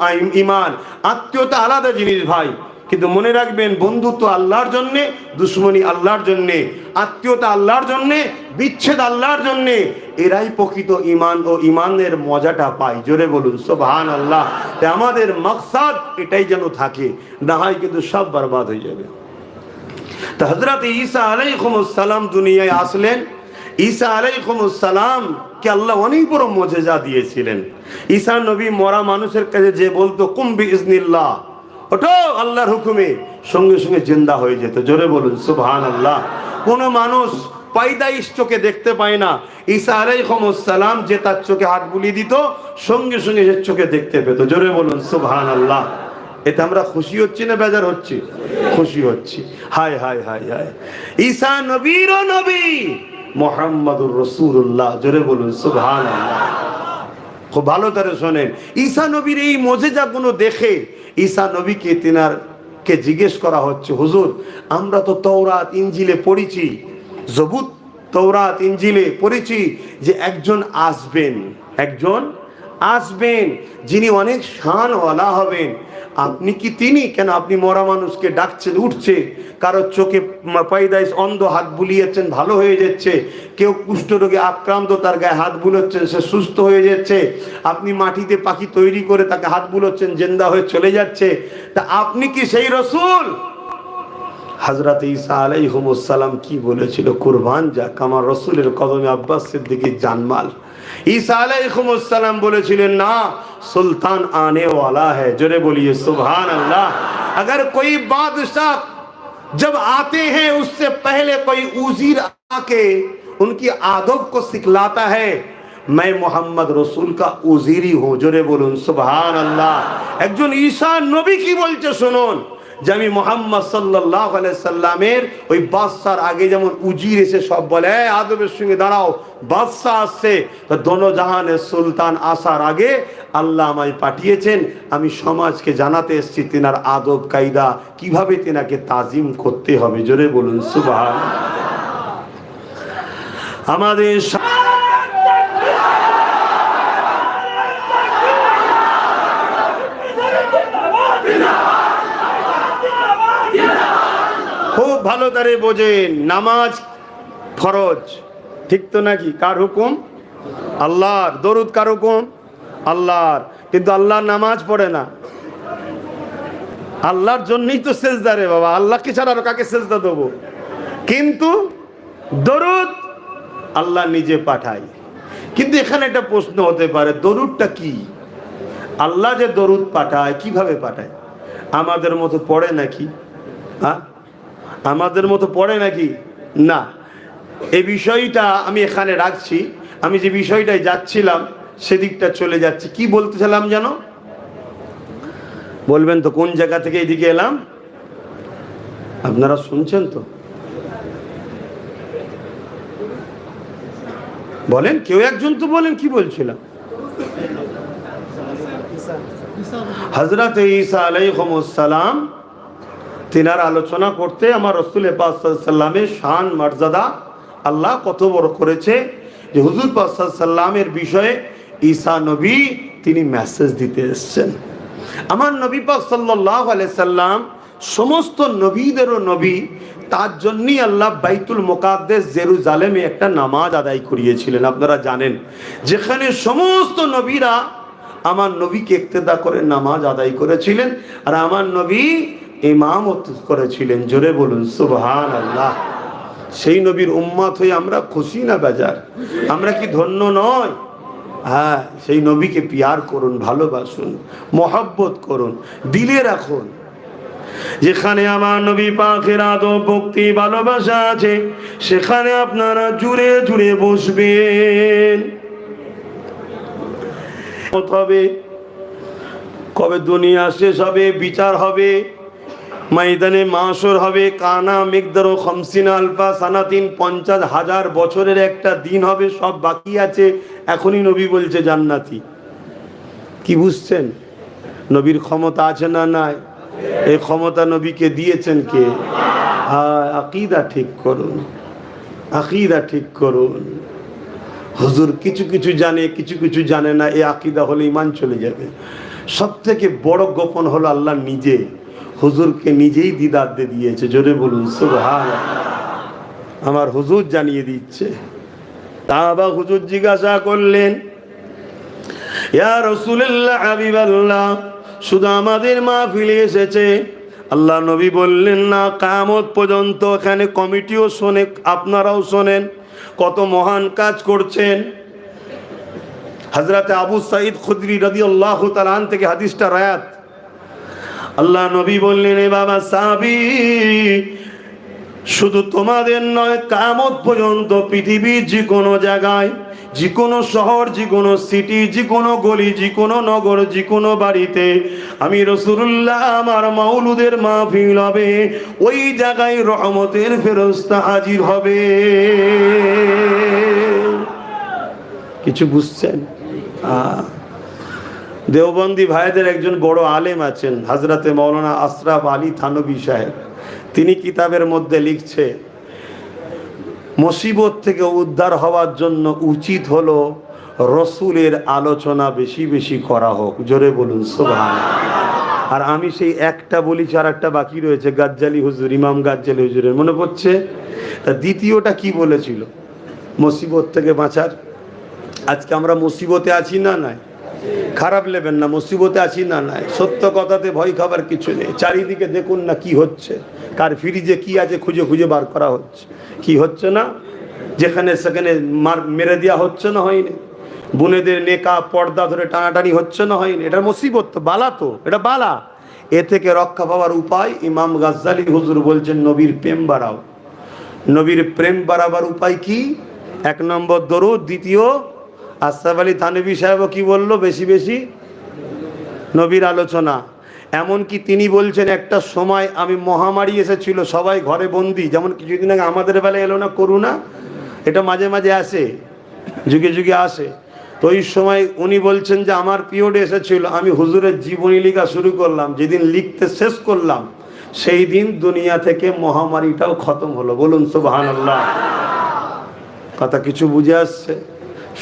ঈমান। আত্মীয়তা আলাদা জিনিস ভাই, কিন্তু মনে রাখবেন বন্ধুত্ব আল্লাহর জন্যে, দুশ্মনী আল্লাহর জন্যে, আত্মীয়তা আল্লাহর জন্যে, বিচ্ছেদ আল্লাহর জন্যে। এরাই প্রকৃত ঈমান ও ঈমানের মজাটা পায়। জোরে বলুন সুবহানাল্লাহ। তাই আমাদের মাকসাদ এটাই যেন থাকে, না হয় কিন্তু সব বরবাদ হয়ে যাবে। তো হযরত ঈসা আলাইহিস সালাম দুনিয়ায় আসলেন। ঈসা আলাইহিস সালাম কে আল্লাহ অনেক বড় মুজিজা দিয়েছিলেন। ঈসা নবী মরা মানুষের কাছে যে বলতো কুম বিইজনিল্লাহ, ওঠো আল্লাহর হুকুমে, সঙ্গে সঙ্গে জিন্দা হয়ে যেত। জোরে বলুন সুবহানাল্লাহ। কোন মানুষ পায়দাইশ চোখে দেখতে পায় না, ঈসা আলাইহিস সালাম যে তার চোখে হাত বুলিয়ে দিত, সঙ্গে সঙ্গে সে চোখে দেখতে পেত। জোরে বলুন সুবহানাল্লাহ। এতে আমরা খুশি হচ্ছি না বেজার হচ্ছি? খুশি হচ্ছি। হায় হায় হায় হায়, ঈসা নবীরও নবী, মুহাম্মাদুর রাসূলুল্লাহ। জোরে বলুন সুবহানাল্লাহ। খুব ভালো করে শোনেন, ঈসা নবীর এই মুজিজাগুলো দেখে ঈসা নবীকে তিনারকে জিজ্ঞেস করা হচ্ছে, হুজুর আমরা তো তাওরাত ইনজিলে পড়েছি, জবুর তাওরাত ইনজিলে পড়েছি যে একজন আসবেন, একজন আসবেন যিনি অনেক শানওয়ালা হবেন, আপনি কি তিনি? কেন আপনি মরা মানুষকে ডাকছেন, উঠছে, কারো চোখে পায়দাইশ অন্ধ হাত বুলিয়েছেন, ভালো হয়ে যাচ্ছে, কেউ কুষ্ঠরোগে আক্রান্ত তার গায়ে হাত বুলোচ্ছেন, সে সুস্থ হয়ে যাচ্ছে, আপনি মাটিতে পাখি তৈরি করে তাকে হাত বুলোচ্ছেন, জিন্দা হয়ে চলে যাচ্ছে, তা আপনি কি সেই রাসূল? হযরত ঈসা আলাইহিস সালাম কি বলেছিল? কুরবান যাক আমার রাসূলের কদমে আব্বাস সিদ্দিকীর জানমাল। ঈসা আলাইহিস সালাম বলেছিলেন, না, सुल्तान आने वाला है। जोरे बोलिए सुभान अल्लाह। अगर कोई बादशाह जब आते हैं उससे पहले कोई उजीर आके उनकी आदब को सिखलाता है, मैं मोहम्मद रसूल का उजीरी हूँ। जोरे बोलून सुभान अल्लाह। একজন ঈসা নবী কি বলছে শুনুন, যে আমি মুহাম্মদ সাল্লাল্লাহু আলাইহি সাল্লামের ওই বাদশার আগে যেমন উজির এসে সব বলে আদবের সঙ্গে দাঁড়াও, বাদশাহ আসছে, তো দোনো জাহানের সুলতান আসার আগে আল্লাহ আমায় পাঠিয়েছেন, আমি সমাজকে জানাতে এসেছি তিনার আদব কায়দা কিভাবে তিনাকে তাজিম করতে হবে। জোরে বলুন সুবহানাল্লাহ। আমাদের খুব ভালো করে বোঝেন, নামাজ ফরজ, ঠিক তো নাকি? কার হুকুম? আল্লাহর। দরুদ কার হুকুম? আল্লাহর। কিন্তু আল্লাহ নামাজ পড়ে না, আল্লাহর জন্যই তো সেজদা রে বাবা, আল্লাহকে ছাড়া আর কাকে সেজদা দেবো? কিন্তু দরুদ আল্লাহ নিজে পাঠায়। কিন্তু এখানে একটা প্রশ্ন হতে পারে, দরুদটা কি? আল্লাহ যে দরুদ পাঠায় কিভাবে পাঠায়? আমাদের মতো পড়ে নাকি? হ্যাঁ, আমাদের মতো পড়ে নাকি? না। এই বিষয়টা আমি এখানে রাখছি, আমি যে বিষয়টায় যাচ্ছিলাম সেদিকটা চলে যাচ্ছি। কি বলতেছিলাম জানো? বলবেন তো কোন জায়গা থেকে এদিকে এলাম? আপনারা শুনছেন তো? বলেন, কেউ একজন তো বলেন কি বলছিলাম। হযরত ঈসা আলাইহিস সালাম তিনার আলোচনা করতে আমার রাসূল পাক সাল্লাল্লাহু আলাইহি ওয়াসাল্লামের শান মর্যাদা আল্লাহ কত বড় করেছে, যে হুজুর পাক সাল্লাল্লাহু আলাইহি ওয়াসাল্লামের বিষয়ে ঈসা নবী তিনি মেসেজ দিতে এসেছেন। আমার নবী পাক সাল্লাল্লাহু আলাইহি সাল্লাম সমস্ত নবীদেরও নবী, তার জন্যই আল্লাহ বাইতুল মুকাদ্দাস জেরুজালেমে একটা নামাজ আদায় করিয়েছিলেন। আপনারা জানেন, যেখানে সমস্ত নবীরা আমার নবীকে ইক্তেদা করে নামাজ আদায় করেছিলেন, আর আমার নবী ইমামত করেছিলেন। জোরে বলুন সুবহানাল্লাহ। সেই নবীর উম্মত হয়ে আমরা খুশি না বেজার? আমরা কি ধন্য নয়? হ্যাঁ, সেই নবীকে পিয়ার করুন, ভালোবাসুন, মহব্বত করুন, দিলে রাখুন। যেখানে আমার নবী পাকের আদব ভক্তি ভালোবাসা আছে, সেখানে আপনারা জুড়ে জুড়ে বসবেন। হবে কবে দুনিয়া শেষ হবে, বিচার হবে, ময়দানে মাশর হবে, কানা মিকদারু 50 আলফা সানাতিন, 50,000 বছরের একটা দিন হবে, সব বাকি আছে। এখনই নবী বলছে জান্নাতি। কি বুঝছেন? নবীর ক্ষমতা আছে না নাই? এই ক্ষমতা নবীকে দিয়েছেন কে? আকীদা ঠিক করুন, আকীদা ঠিক করুন। হুজুর কিছু কিছু জানে, কিছু কিছু জানে না, এই আকীদা হলে ঈমান চলে যাবে। সব থেকে বড় গোপন হলো আল্লাহ নিজে হুজুরকে নিজেই দিদার দিয়ে দিয়েছে। জোরে বলুন সুবহানাল্লাহ। আমার হুজুর জানিয়ে দিচ্ছে। তাবা হুজুর জিজ্ঞাসা করলেন, ইয়া রাসূলুল্লাহ, হাবিবাল্লাহ, শুধু আমাদের মাহফিলে এসেছে? আল্লাহ নবী বললেন, না, কিয়ামত পর্যন্ত এখানে কমিটিও শোনে, আপনারাও শোনেন কত মহান কাজ করছেন। হযরত আবু সাঈদ খুদরি রাদিয়াল্লাহু তাআলা আন থেকে হাদিসটা রায়াত। আল্লাহ নবী বললেন, এ বাবা সাহাবী, শুধু তোমাদের নয়, কিয়ামত পর্যন্ত পৃথিবীর যে কোনো জায়গায়, যে কোনো শহর, যে কোনো সিটি, যে কোনো গলি, যে কোনো নগর, যে কোনো বাড়িতে আমি রাসূলুল্লাহ আমার মাওলুদের মাহফিল হবে, ওই জায়গায় রহমতের ফেরেশতা হাজির হবে। কিছু বুঝছেন? দেওবন্দি ভাইদের একজন বড় আলেম আছেন, হযরতে মাওলানা আশরাফ আলী থানভী সাহেব। তিনি কিতাবের মধ্যে লিখছে, মুসিবত থেকে উদ্ধার হওয়ার জন্য উচিত হলো রসুলের আলোচনা বেশি বেশি করা হোক। জোরে বলুন সুবহানাল্লাহ। আর আমি সেই একটা বলি, আর একটা বাকি রয়েছে, গাজ্জালি হুজুর, ইমাম গাজ্জালি হুজুরের, মনে পড়ছে? তা দ্বিতীয়টা কি বলেছিল? মুসিবত থেকে বাঁচার। আজকে আমরা মুসিবতে আছি না নাই? খারাপ নেবেন না, মুসিবতে আছি না নাই? সত্য কথাতে ভয় খাবার কিছু নেই। চারিদিকে দেখুন না কি হচ্ছে, কার ফ্রিজে কি আছে খুঁজে খুঁজে বার করা হচ্ছে। কি হচ্ছে না? যেখানে সেখানে মেরে দেওয়া হচ্ছে না, হয়নি? বোনেদের নেকা পর্দা ধরে টানাটানি হচ্ছে না, হয়নি? এটা মুসিবত তো, বালা তো, এটা বালা। এ থেকে রক্ষা পাওয়ার উপায় ইমাম গাজ্জালি হুজুর বলছেন, নবীর প্রেম বাড়াও। নবীর প্রেম বাড়াবার উপায় কি? 1 নম্বর দরুদ, দ্বিতীয় আশরাফ আলী থানভী সাহেবও কি বললো? বেশি বেশি নবীর আলোচনা। এমনকি তিনি বলছেন, একটা সময় আমি মহামারী এসেছিল, সবাই ঘরে বন্দি, যেমন কিছুদিন আগে আমাদের বেলায় এলো না করোনা, এটা মাঝে মাঝে আসে, যুগে যুগে আসে। তো ওই সময় উনি বলছেন যে আমার পিরিয়ড এসেছিল, আমি হুজুরের জীবনী লেখা শুরু করলাম, যেদিন লিখতে শেষ করলাম সেই দিন দুনিয়া থেকে মহামারীটাও খতম হলো। বলুন সুবহানাল্লাহ। কথা কিছু বুঝে আসছে?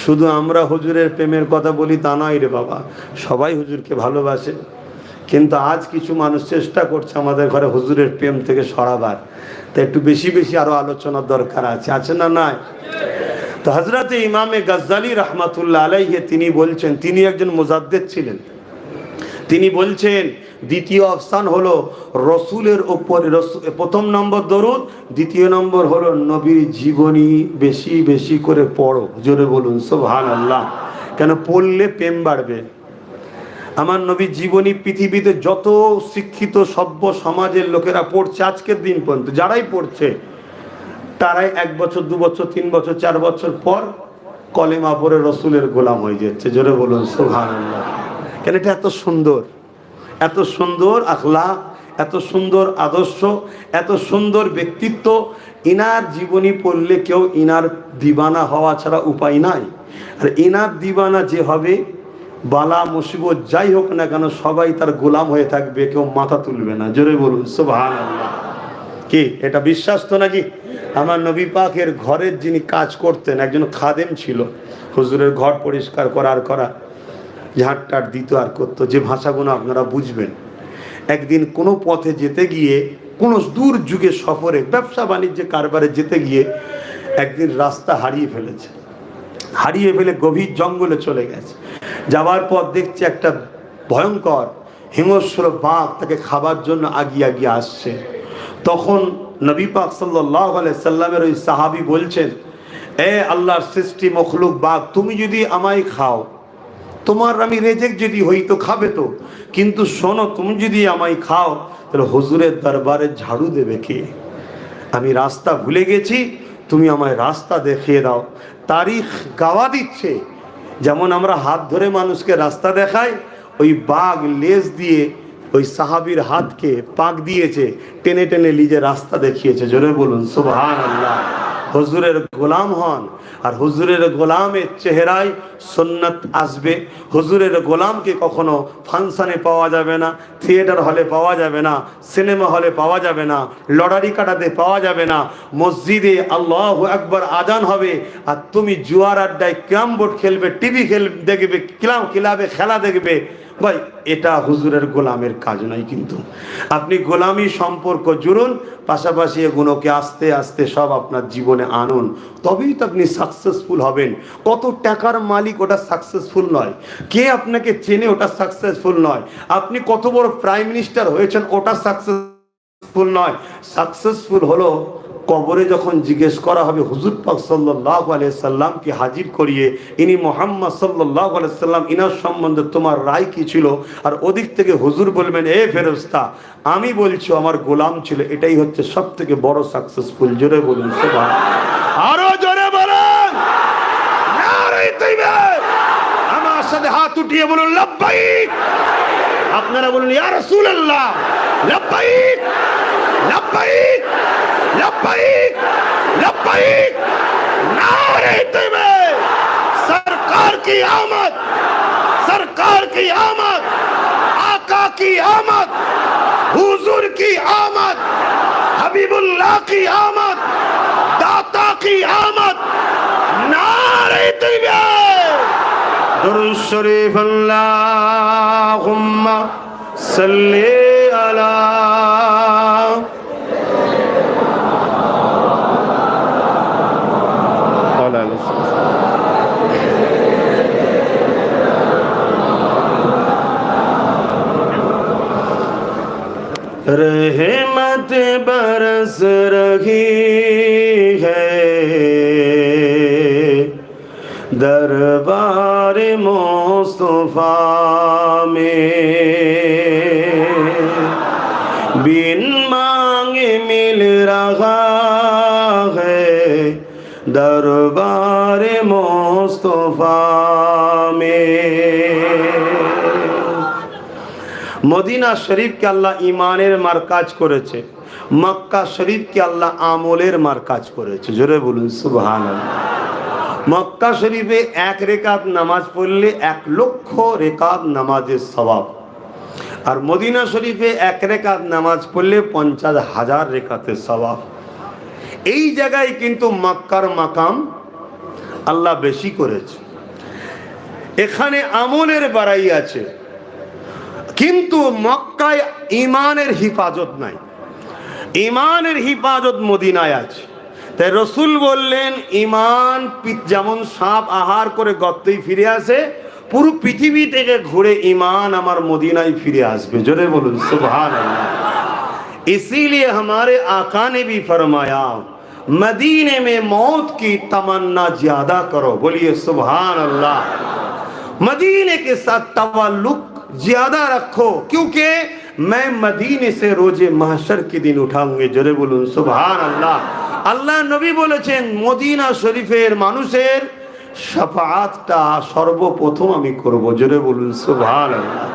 শুধু আমরা হুজুরের প্রেমের কথা বলি তা নয় রে বাবা, সবাই হুজুরকে ভালোবাসে, কিন্তু আজ কিছু মানুষ চেষ্টা করছে আমাদের ঘরে হুজুরের প্রেম থেকে সরাবার। তো একটু বেশি বেশি আরো আলোচনার দরকার আছে, আছে না নাই? তো হযরতে ইমামে গাজ্জালি রাহমাতুল্লাহ আলাইহি তিনি বলছেন, তিনি একজন মুজাদ্দিদ ছিলেন। তিনি বলছেন, দ্বিতীয় অপশন হলো রসুলের ওপরে 1 নম্বর দরুদ, দ্বিতীয় নম্বর হলো নবীর জীবনী বেশি বেশি করে পড়ো। জোরে বলুন সুবহানাল্লাহ। কেন? পড়লে প্রেম বাড়বে। আমার নবীর জীবনী পৃথিবীতে যত শিক্ষিত সভ্য সমাজের লোকেরা পড়ছে আজকের দিন পর্যন্ত, যারাই পড়ছে তারাই 1 বছর 2 বছর 3 বছর 4 বছর পর কলেমা পড়ে রসুলের গোলাম হয়ে যাচ্ছে। জোরে বলুন সুবহানাল্লাহ। কেন? এটা এত সুন্দর, এত সুন্দর আখলাক, এত সুন্দর আদর্শ, এত সুন্দর ব্যক্তিত্ব। ইনার জীবনী পড়লে কেউ ইনার দিবানা হওয়া ছাড়া উপায় নাই। আর ইনার দিবানা যে হবে, বালা মুসিবত যাই হোক না কেন সবাই তার গোলাম হয়ে থাকবে, কেউ মাথা তুলবে না। জোরে বলুন সুবহানাল্লাহ। কি এটা বিশ্বাস তো নাকি? আমার নবী পাকের ঘরের যিনি কাজ করতেন, একজন খাদেম ছিল, হুজুরের ঘর পরিষ্কার করা, ঝাঁটটার দিত আর করতো, যে ভাষাগুলো আপনারা বুঝবেন। একদিন কোনো পথে যেতে গিয়ে, কোনো দূর যুগে সফরে ব্যবসা বাণিজ্যে কারবারে যেতে গিয়ে একদিন রাস্তা হারিয়ে ফেলেছে। হারিয়ে ফেলে গভীর জঙ্গলে চলে গেছে। যাওয়ার পর দেখছে একটা ভয়ঙ্কর হিংস্র বাঘ তাকে খাবার জন্য আগিয়ে আগিয়ে আসছে। তখন নবী পাক সাল্লাল্লাহু আলাইহি সাল্লামের ওই সাহাবী বলছেন, এ আল্লাহর সৃষ্টি মখলুক বাঘ, তুমি যদি আমায় খাও, তোমার আমি রেজেক যদি হই তো খাবে তো, কিন্তু শোনো, তুমি যদি আমায় খাও তাহলে হুজুরের দরবারে ঝাড়ু দেবে কে? আমি রাস্তা ভুলে গেছি, তুমি আমায় রাস্তা দেখিয়ে দাও। তারিখ গাওয়া দিচ্ছে, যেমন আমরা হাত ধরে মানুষকে রাস্তা দেখাই, ওই বাঘ লেজ দিয়ে ওই সাহাবীর হাতকে পাক দিয়েছে, টেনে টেনে লিজে রাস্তা দেখিয়েছে। জোরে বলুন সুবহানাল্লাহ। হুজুরের গোলাম হন। আর হুজুরের গোলামের চেহারায় সুন্নাত আসবে। হুজুরের গোলামকে কখনো ফাংশনে পাওয়া যাবে না, থিয়েটার হলে পাওয়া যাবে না, সিনেমা হলে পাওয়া যাবে না, লটারি কাটাতে পাওয়া যাবে না। মসজিদে আল্লাহু আকবার আজান হবে আর তুমি জুয়ার আড্ডায় ক্যারাম বোর্ড খেলবে, টিভি দেখবে, ক্লাবে খেলা দেখবে। ভাই, এটা হুজুরের গোলামের কাজ নয়। কিন্তু আপনি গোলামি সম্পর্ক জুড়ুন, পাশাপাশি এগুলোকে আস্তে আস্তে সব আপনার জীবনে আনুন, তবেই তো আপনি সাকসেসফুল হবেন। কত টাকার মালিক ওটা সাকসেসফুল নয়, কে আপনাকে চেনে ওটা সাকসেসফুল নয়, আপনি কত বড় প্রাইম মিনিস্টার হয়েছেন ওটা সাকসেসফুল নয়। সাকসেসফুল হলো কবরে যখন জিজ্ঞেস করা হবে হুজুর পাক সাল্লাল্লাহু আলাইহি সাল্লামকে হাজির করিয়ে, ইনি মুহাম্মদ সাল্লাল্লাহু আলাইহি সাল্লাম, ইনার সম্বন্ধে তোমার রায় কি ছিল? আর ওদিক থেকে হুজুর বলবেন, এ ফেরেশতা, আমি বলছি আমার গোলাম ছিল। এটাই হচ্ছে সব থেকে বড় সাকসেসফুল। জোরে বলুন সুবহানাল্লাহ, আরো জোরে বলুন নারে তাকবীর। আমার সাথে হাত উঠিয়ে বলুন লাব্বাইক। আপনারা বলুন ইয়া রাসূলুল্লাহ লাব্বাইক লাব্বাইক लब्बाइक लब्बाइक। नारे तकबीर। सरकार की आमद, सरकार की आमद, आका की आमद, हुजूर की आमद, हबीबुल्लाह की आमद, दाता की आमद। नारे तकबीर। दुरूद शरीफ अल्लाहुम्मा सल्ली अला रहमत बरस रही है दरबार मुस्तफा में, बिन मांगे मिल रहा है दरबार मुस्तफा में। মদিনা শরীফকে আল্লাহ ইমানের মারকাজ করেছে, মক্কা শরীফকে আল্লাহ আমলের মারকাজ করেছে। জোরে বলুন সুবহানাল্লাহ। মক্কা শরীফে এক রেকাত নামাজ পড়লে 1 লক্ষ রেকাত নামাজের সওয়াব, আর মদিনা শরীফে এক রেকাত নামাজ পড়লে 50,000 রেকাতের সওয়াব। এই জায়গায় কিন্তু মক্কার মাকাম আল্লাহ বেশি করেছে, এখানে আমলের বাড়াই আছে, কিন্তু মক্কায় ইমানের হিফাজত নাই। ইমানের হিফাজত মদিনায় আছে। তাই রসুল বললেন, ইমান যেমন সাপ আহার করে গর্তেই ফিরে আসে, পুরো পৃথিবী থেকে ঘুরে ইমান আমার মদিনায় ফিরে আসবে। জোরে বলুন সুবহানাল্লাহ। इसीलिए हमारे आका ने भी फरमाया, मदीने में मौत की तमन्ना ज्यादा करो। बोलिए सुभान अल्लाह। मदीने के साथ तवल्लुक ज्यादा रखो, क्योंकि मैं मदीने से रोजे महशर के दिन उठाऊंगे। जरे बोलून सुभान अल्लाह। আল্লাহ নবী বলেছেন, মদিনা শরীফের মানুষের শাফাআতটা সর্বপ্রথম আমি করব। জোরে বলুন সুবহানাল্লাহ।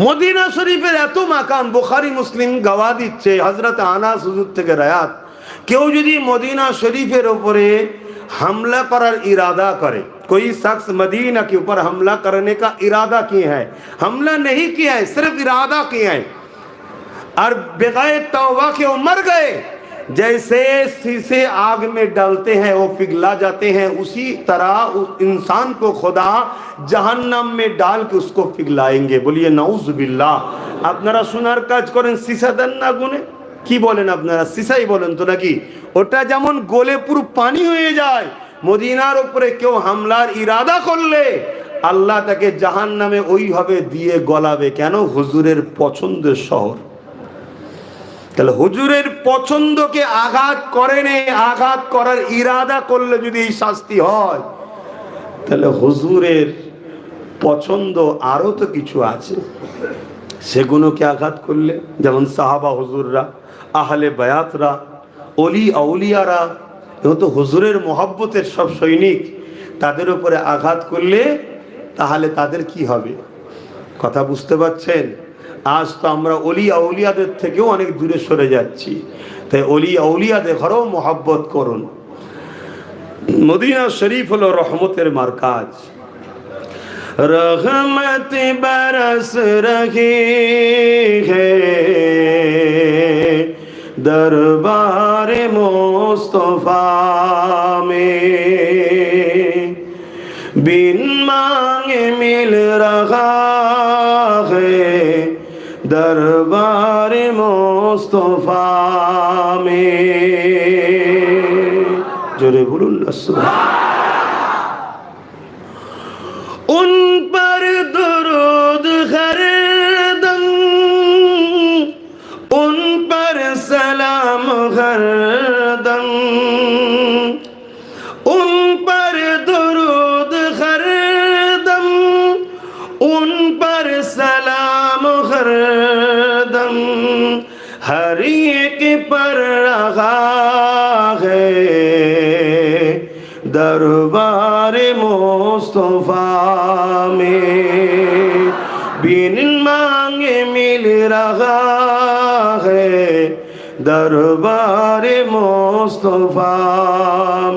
মদিনা শরীফের এত মাকাম, বুখারী মুসলিম গাওয়া দিচ্ছে হযরত আনাস হুজুর থেকে রায়াত, কেউ যদি মদিনা শরীফের উপরে हमला करार इरादा करे, कोई शख्स मदीना के ऊपर हमला करने का इरादा किए हैं, हमला नहीं किया है, सिर्फ इरादा किया है, और बगैर तौबा के वो मर गए, जैसे शीशे आग में डालते हैं वो पिघला जाते हैं, उसी तरह उस इंसान को खुदा जहन्नम में डाल के उसको पिघलाएंगे। बोलिए नाउजुबिल्लाह। আপনারা শোনার কাজ করেন, সীসা দেন না গুনে, কি বলেন আপনারা? সীসাই বলেন তো নাকি? ওটা যেমন গলে পুরো পানি হয়ে যায়, মদিনার উপরে কেউ হামলার ইরাদা করলে আল্লাহ তাকে জাহান্নামে ওইভাবে দিয়ে গলাবে। কেন? হুজুরের পছন্দের শহর। তাহলে হুজুরের পছন্দকে আঘাত করেনি, আঘাত করার ইরাদা করলে যদি এই শাস্তি হয়, তাহলে হুজুরের পছন্দ আরো তো কিছু আছে, সেগুলোকে আঘাত করলে, যেমন সাহাবা হুজুররা, আহলে বায়াতরা, অলি আউলিয়ারা, এও তো হুজুরের মোহাব্বতের সব সৈনিক, তাদের উপরে আঘাত করলে তাহলে তাদের কি হবে? কথা বুঝতে পারছেন? আজ তো আমরা অলি আউলিয়াদের থেকেও অনেক দূরে সরে যাচ্ছি। তাই আউলিয়াদের ঘরেও মোহাব্বত করুন। মদিনা শরীফ হলো রহমতের মারকাজ। रहमत बरस रही है दरबार मुस्तफा में, बिन मांगे मिल रहा है दरबार मुस्तफा में। जोरे बोलूं ना सुभान। उन पर दुरूद हरदम, उन पर सलाम हरदम, उन पर दुरूद हरदम, उन पर सलाम हरदम, हर एक पर रहा है दरबार मुस्तफा में, बिन मांगे मिल रहा है दरबार मुस्तफा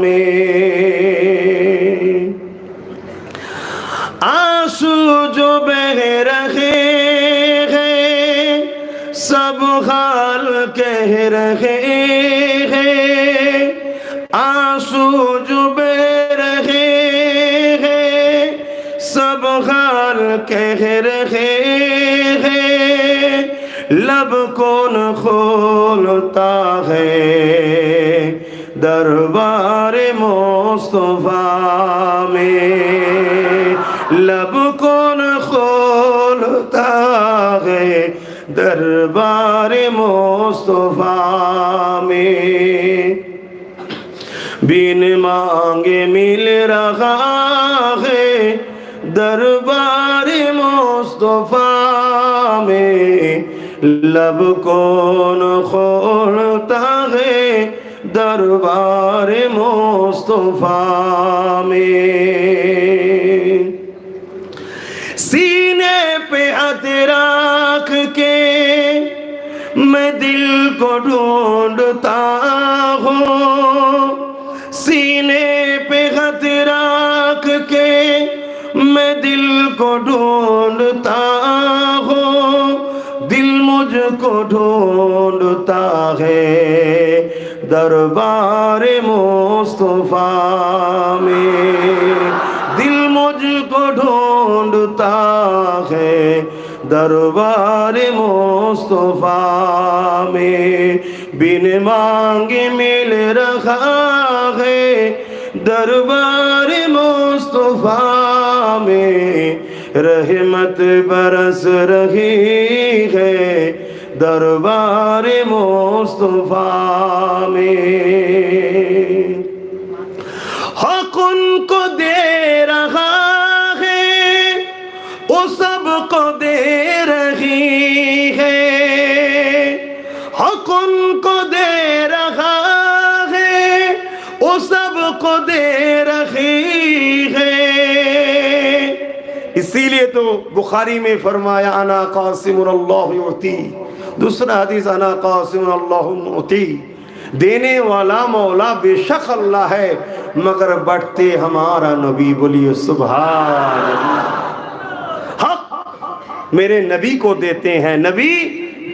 में। आंसू जो बह रहे हैं सब हाल कह रहे हैं, आंसू जो बह रहे हैं सब हाल कह रहे हैं, लब कौन खोलता है दरबार मुस्तफा में, लब कौन खोलता है दरबार मुस्तफा में। बिन मांगे मिल रहा है दरबार मुस्तफा में, लब कौन खोलता है दरबार मुस्तफा में। सीने पे हाथ रख के मैं दिल को ढूंढता हूँ, सीने पे हाथ रख के मैं दिल को ढूंढता हूँ, दिल मुझको ढूंढता है दरबार मुस्तफा में, दिल मुझको ढूंढता है दरबार मुस्तफा में, बिन मांगे मिल रहा है दरबार मुस्तफा में, रहमत बरस रही है दरबार मुस्तफा में। हक उनको दे रहा है वो सबको दे रही है, हक उनको दे रहा है वो सबको दे रही है। इसीलिए तो बुखारी में फरमाया अना कासिमुन अल्लाहु युती, दूसरा हदीस अना कासिमुन अल्लाहु मुती, देने वाला मौला बेशक अल्लाह है मगर बढ़ते हमारा नबी। बोलिए सुभान अल्लाह। हक मेरे नबी को देते हैं, नबी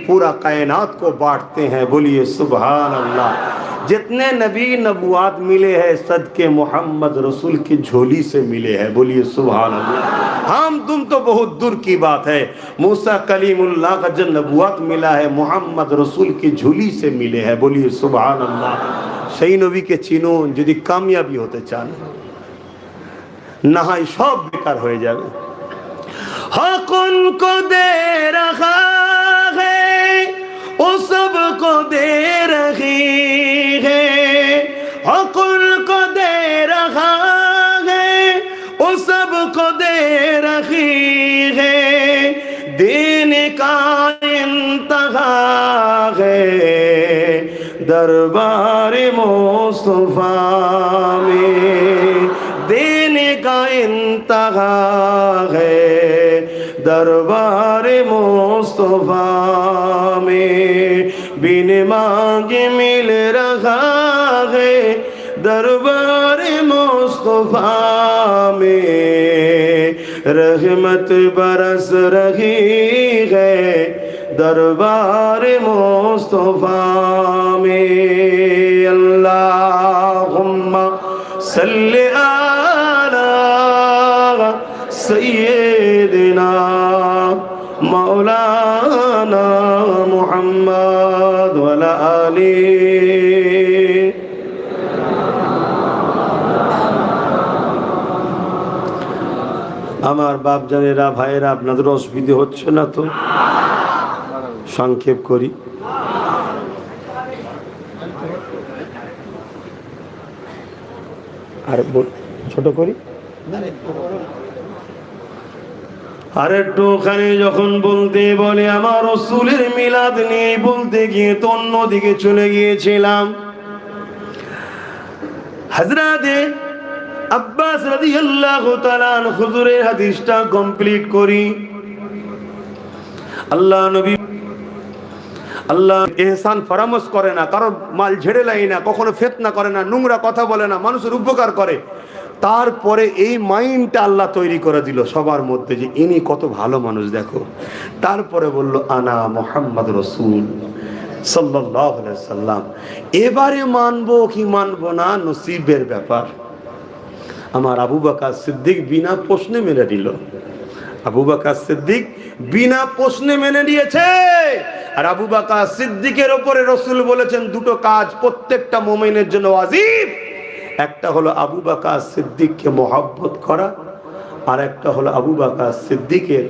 पूरा कायनात को बांटते हैं। बोलिए सुभान अल्लाह। जितने नबी नबुआत मिले हैं सदके मोहम्मद रसूल की झोली से मिले हैं। बोलिए सुभान अल्लाह। हम तुम तो बहुत दूर की बात है, मूसा कलीमुल्लाह का जो नबुआत मिला है मोहम्मद रसूल की झोली से मिले हैं। बोलिए सुभान अल्लाह। সেই নবীকে চিনো, যদি কামিয়াবি হতে চান না হয় সব বেকার হয়ে যাবে। हक उनको दे रहा है वो सबको दे रही है, हक उनको दे रहा है वो सबको दे रही है, देने का इंतहा है दरबार मुस्तफा में, देने का इंतहा है दरबार मुस्तफा में, बिन मांगे रहा है दरबार मुस्तफा में, रहमत बरस रही है दरबार मुस्तफा में। अल्लाहुम्मा सल्ली अला सय्यिदिना मौलाना मुहम्मद व अला आलिहि। আমার বাপজানেরা ভাইয়েরা, আপনাদের অসুবিধে হচ্ছে না তো? সংক্ষেপ করি। আর ছোট করি। আর একটুখানি যখন বলতে বলে আমার রাসূলের মিলাদ নিয়ে বলতে গিয়ে তো অন্যদিকে চলে গিয়েছিলাম। হযরতে আব্বাস রাদিয়াল্লাহু তাআলা হুজুরের হাদিসটা কমপ্লিট করি। আল্লাহ নবী আল্লাহ ইহসান ফরামস করে না, কারণ মাল ঝেড়ে লাই না, কখনো ফিতনা করে না, নোংরা কথা বলে না, মানুষের উপকার করে। তারপরে এই মাইন্ডটা আল্লাহ তৈরি করে দিল সবার মধ্যে যে ইনি কত ভালো মানুষ দেখো। তারপরে বলল আনা মুহাম্মদ রাসূল সাল্লাল্লাহু আলাইহি ওয়াসাল্লাম। এবারে মানবো কি মানবো না নসিবের ব্যাপার। আমার আবু বকর সিদ্দিক বিনা প্রশ্নে মেনে নিল। আবু বকর সিদ্দিক বিনা প্রশ্নে মেনে নিয়েছে। আর আবু বকর সিদ্দিকের উপরে রাসূল বলেছেন দুটো কাজ প্রত্যেকটা মুমিনের জন্য ওয়াজিব। একটা হলো আবু বকর সিদ্দিককে মহব্বত করা, আর একটা হলো আবু বকর সিদ্দিকের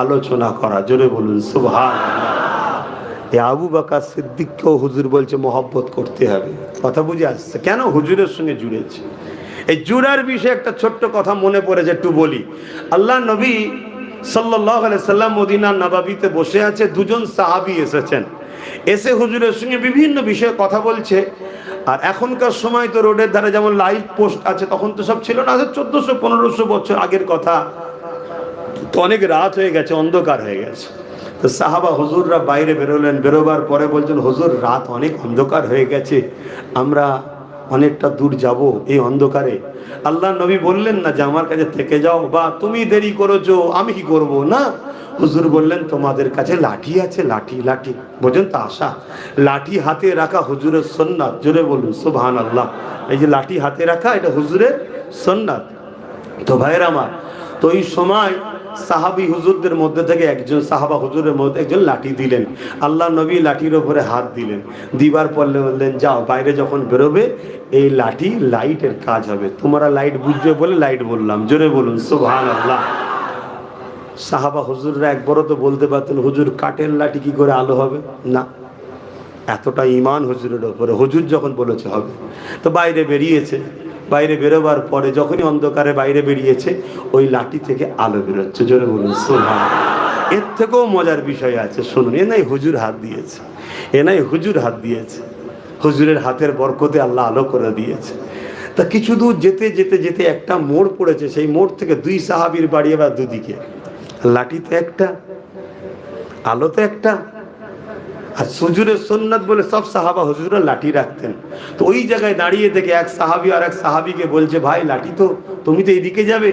আলোচনা করা। জোরে বলুন সুবহানাল্লাহ। এই আবু বকর সিদ্দিককেও হুজুর বলছে মহব্বত করতে হবে। কথা বুঝে আসছে কেন? হুজুরের সঙ্গে জুড়েছে। এই জুড়ার বিষয়ে একটা ছোট্ট কথা মনে পড়েছে, একটু বলি। আল্লাহ নবী সাল্লাল্লাহু আলাইহি সাল্লাম মদিনা নববীতে বসে আছে, দুজন সাহাবী এসেছেন। এসে হুজুরের সঙ্গে বিভিন্ন বিষয়ে কথা বলছে। আর এখনকার সময় তো রোডের ধারে যেমন লাইট পোস্ট আছে, তখন তো সব ছিল না। 1400-1500 বছর আগের কথা, তো অনেক রাত হয়ে গেছে, অন্ধকার হয়ে গেছে। তো সাহাবা হুজুররা বাইরে বেরোলেন। বেরোবার পরে বলছেন হুজুর রাত অনেক অন্ধকার হয়ে গেছে, আমরা অনেকটা দূর যাব এই অন্ধকারে। আল্লাহ নবী বললেন না যে আমার কাছে থেকে যাও বা তুমি দেরি করেছো আমি কি করব, না। হুজুর বললেন তোমাদের কাছে লাঠি আছে, লাঠি লাঠি বোঝেন তো আশা। লাঠি হাতে রাখা হুজুরের সুন্নাত। জোরে বলুন সুবহানাল্লাহ। এই যে লাঠি হাতে রাখা এটা হুজুরের সুন্নাত। তো ভাইরা আমার, তো এই সময় সাহাবী হুজুরদের মধ্যে থেকে একজন সাহাবা হুজুরের মধ্যে একজন লাঠি দিলেন। আল্লাহ নবী লাঠির উপরে হাত দিলেন। দিবার পরে বললেন যাও বাইরে যখন বেরোবে এই লাঠি লাইটের কাজ হবে, তোমরা লাইট বুঝবে বলে লাইট বললাম। জোরে বলুন সুবহানাল্লাহ। সাহাবা হুজুররা একবারও তো বলতে পারতেন হুজুর কাঠের লাঠি কি করে আলো হবে, না। এতটা ঈমান হুজুরের উপরে, হুজুর যখন বলেছে হবে। তো বাইরে বেরিয়েছে। বাইরে বেরোবার পরে যখনই অন্ধকারে বাইরে বেরিয়েছে ওই লাঠি থেকে আলো বেরোচ্ছে। জোরে বলুন সুবহানাল্লাহ। এর থেকেও মজার বিষয় আছে, শুনুন। এ নাই হুজুর হাত দিয়েছে, এ নাই হুজুর হাত দিয়েছে, হুজুরের হাতের বরকতে আল্লাহ আলো করে দিয়েছে। তা কিছু দূর যেতে যেতে যেতে একটা মোড় পড়েছে। সেই মোড় থেকে দুই সাহাবীর বাড়ি আবার দুদিকে। লাঠি তো একটা, আলো তো একটা। আর হুজুরের সুন্নাত বলে সব সাহাবা হুজুররা লাঠি রাখতেন। তো ওই জায়গায় দাঁড়িয়ে থেকে এক সাহাবী আর এক সাহাবীকে বলছে ভাই লাঠি তো, তুমি তো এইদিকে যাবে,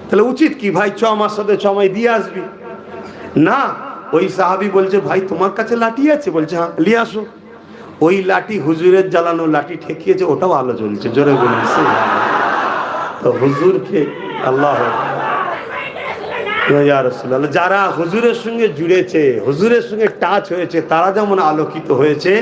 তাহলে উচিত কি ভাই চ আমার সাথে চমাই দিয়ে আসবি। না, ওই সাহাবী বলছে ভাই তোমার কাছে লাঠি আছে? বলছে হ্যাঁ, নিয়ে আসো। ওই লাঠি হুজুরের জ্বালানো লাঠি ঠেকিয়েছে, ওটাও আলো জ্বলছে। জোরে বলুন সুবহানাল্লাহ। তো হুজুরকে আল্লাহ যারা হুজুরের সঙ্গে জুড়েছে, হুজুরের সঙ্গে টাচ হয়েছে, তারা যেমন আলোকিত হয়েছে,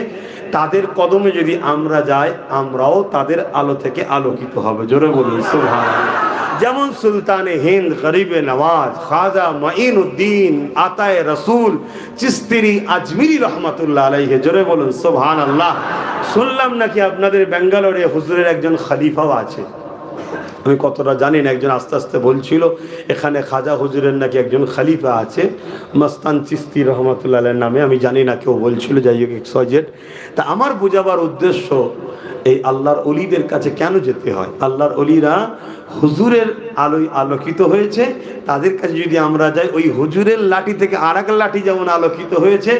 তাদের কদমে যদি আমরা যাই আমরাও তাদের আলো থেকে আলোকিত হবে। জোরে বলুন সুবহানাল্লাহ। যেমন সুলতানে হিন্দ, গরিবে নওয়াজ, খাজা মাইনুদ্দিন আতায়ে রসুল চিস্তিরি আজমিরি রহমাতুল্লাহ আলাইহি। জোরে বলুন সুবহানাল্লাহ। শুনলাম নাকি আপনাদের ব্যাঙ্গালোরে হুজুরের একজন খলিফাও আছে। আমি কতটা জানি না, একজন আস্তে আস্তে বলছিল এখানে খাজা হুজুরের নাকি একজন খলিফা আছে মস্তান চিস্তি রহমাতুল্লাহ আলাইহির নামে। আমি জানি না, কেউ বলছিল, যাই হোক XYZ। তা আমার বোঝাবার উদ্দেশ্য এই আল্লাহর অলিদের কাছে কেন যেতে হয়। আল্লাহর অলিরা হুজুরের আলোয় আলোকিত হয়েছে, তাদের কাছে যদি আমরা যাই ওই হুজুরের লাঠি থেকে আর এক লাঠি যেমন আলোকিত হয়েছে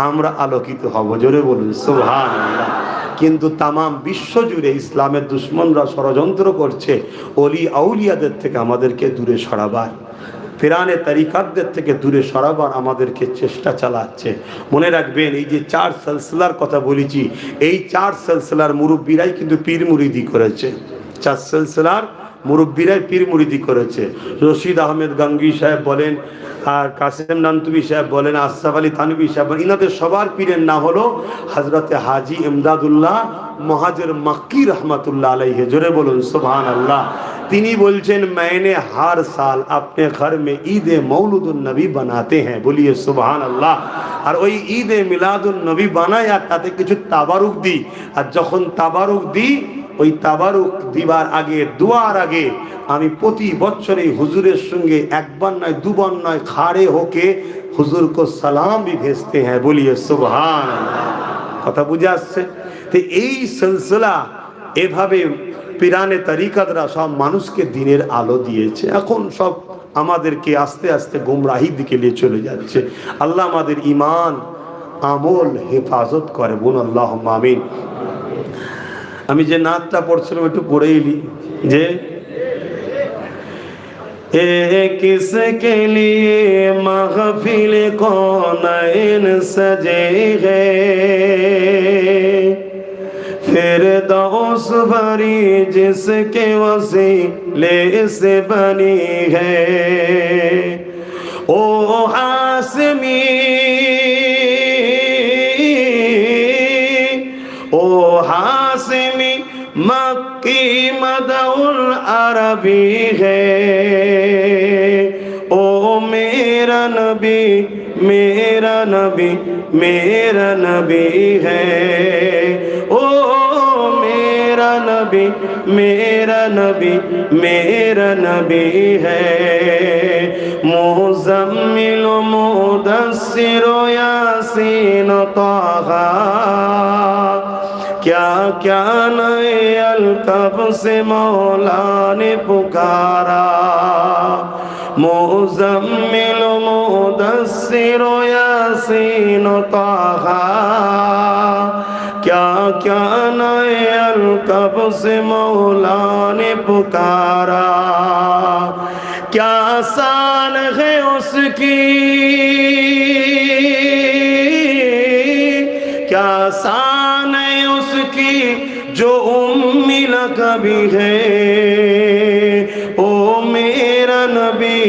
আমরা আলোকিত হব। জোরে বলুন সুবহানাল্লাহ। কিন্তু তামাম বিশ্ব জুড়ে ইসলামের দুশ্মনরা ষড়যন্ত্র করছে অলি আউলিয়াদের থেকে আমাদেরকে দূরে সরাবার, ফিরানে তরিকাতদের থেকে দূরে সরাবার আমাদেরকে চেষ্টা চালাচ্ছে। মনে রাখবেন, এই যে 4 সিলসিলার কথা বলেছি, এই 4 সিলসিলার মুরব্বীরাই কিন্তু পীর মুরিদি করেছে। 4 সিলসিলার মুরব্বীরাই পীর মুরিদি করেছে। রশিদ আহমেদ গাঙ্গী সাহেব বলেন, আর কাসেম নানতুবি সাহেব বলেন, আশরাফ আলী থানভী সাহেব বলেন, ইনাদের সবার পীরের নাম হলো হযরতে হাজী ইমদাদুল্লাহ মুহাজির মক্কি রহমতুল্লাহ আলাইহি। জোরে বলুন সুবহানাল্লাহ। তিনি বলছেন, मैंने हर साल अपने घर में ईद मौलूदुन नबी बनाते हैं, বলিয়ে সুবহানাল্লাহ। আর ওই ঈদে মিলাদুন নবী বানাই আর তাতে কিছু তাবারুক দিই, আর যখন তাবারুক দিই ওই তাবারুক দিবার আগে, দোয়ার আগে আমি প্রতি বছরে হুজুরের সঙ্গে একবার নয় দুবার নয় খাড়ে হোকে হুজুর কো সালাম भी भेजते हैं, বলিয়ে সুবহানাল্লাহ। কথা বুঝে আসছে? তো এই সিলসিলা এভাবে পিরানে তরিকাতরা সব মানুষকে দিনের আলো দিয়েছে। এখন সব আমাদেরকে আস্তে আস্তে গুমরাহির দিকে নিয়ে চলে যাচ্ছে। আল্লাহ আমাদের ঈমান আমল হেফাজত করে, বোন আল্লাহুম্মা আমিন। আমি যে নাতটা পড়ছিলাম একটু পড়েই নি, যে किसके लिए महफिल कौनैन सजे हैं, फिरदौस भरी जिसके वसीले से बनी है, ओ हासमी ओ हासमी मक्की मदउल अरबी है, ओ मेरा नबी मेरा नबी मेरा नबी है, ओ मेरा नबी मेरा नबी मेरा नबी है, मुज़म्मिल मुदस्सिर यासीन ताहा, क्या क्या नए अलकब से मौला ने पुकारा, मुज़म्मिल मुदस्सिर यासीन ताहा, क्या क्या नए अलकब से मौला ने पुकारा, क्या शान है उसकी, क्या शान है उसकी जो उम्मी लक़बी है, ओ मेरा नबी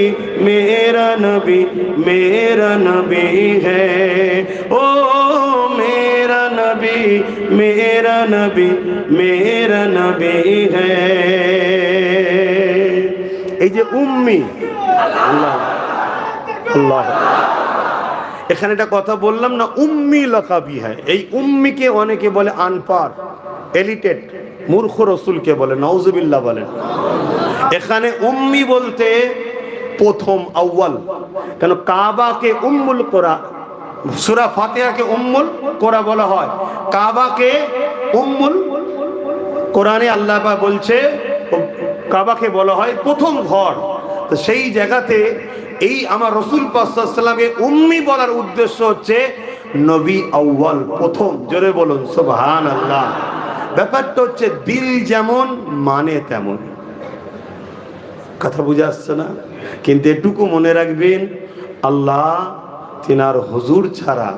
मेरा नबी मेरा नबी है, ओ मेरा नबी मेरा नबी मेरा नबी है। এই যে উম্মি, আল্লাহ আল্লাহ, এখানে একটা কথা বললাম না, উম্মি লকাবি হয়। এই উম্মিকে অনেকে বলে আনপাড়, এলিটেড, মূর্খ রসুলকে বলে, নাউজুবিল্লাহ বলেন। এখানে উম্মি বলতে প্রথম, আউয়াল। কেন কাবাকে উম্মুল কোরা, সূরা ফাতিহাকে উম্মুল কোরা বলা হয়, কাবাকে উম্মুল, কোরআনে আল্লাহ পাক বলছে কাবাকে বলা হয় প্রথম ঘর। তো সেই জায়গাতে এই আমার রাসূল পাক সাল্লাল্লাহু আলাইহি ওয়াসাল্লামকে উম্মি বলার উদ্দেশ্য হচ্ছে নবী আউয়াল, প্রথম। জোরে বলুন সুবহানাল্লাহ। ব্যাপারটা হচ্ছে দিল যেমন মানে তেমন। কথা বুঝে আসছে না? কিন্তু এটুকু মনে রাখবেন, আল্লাহ তিনার হুজুর ছাড়া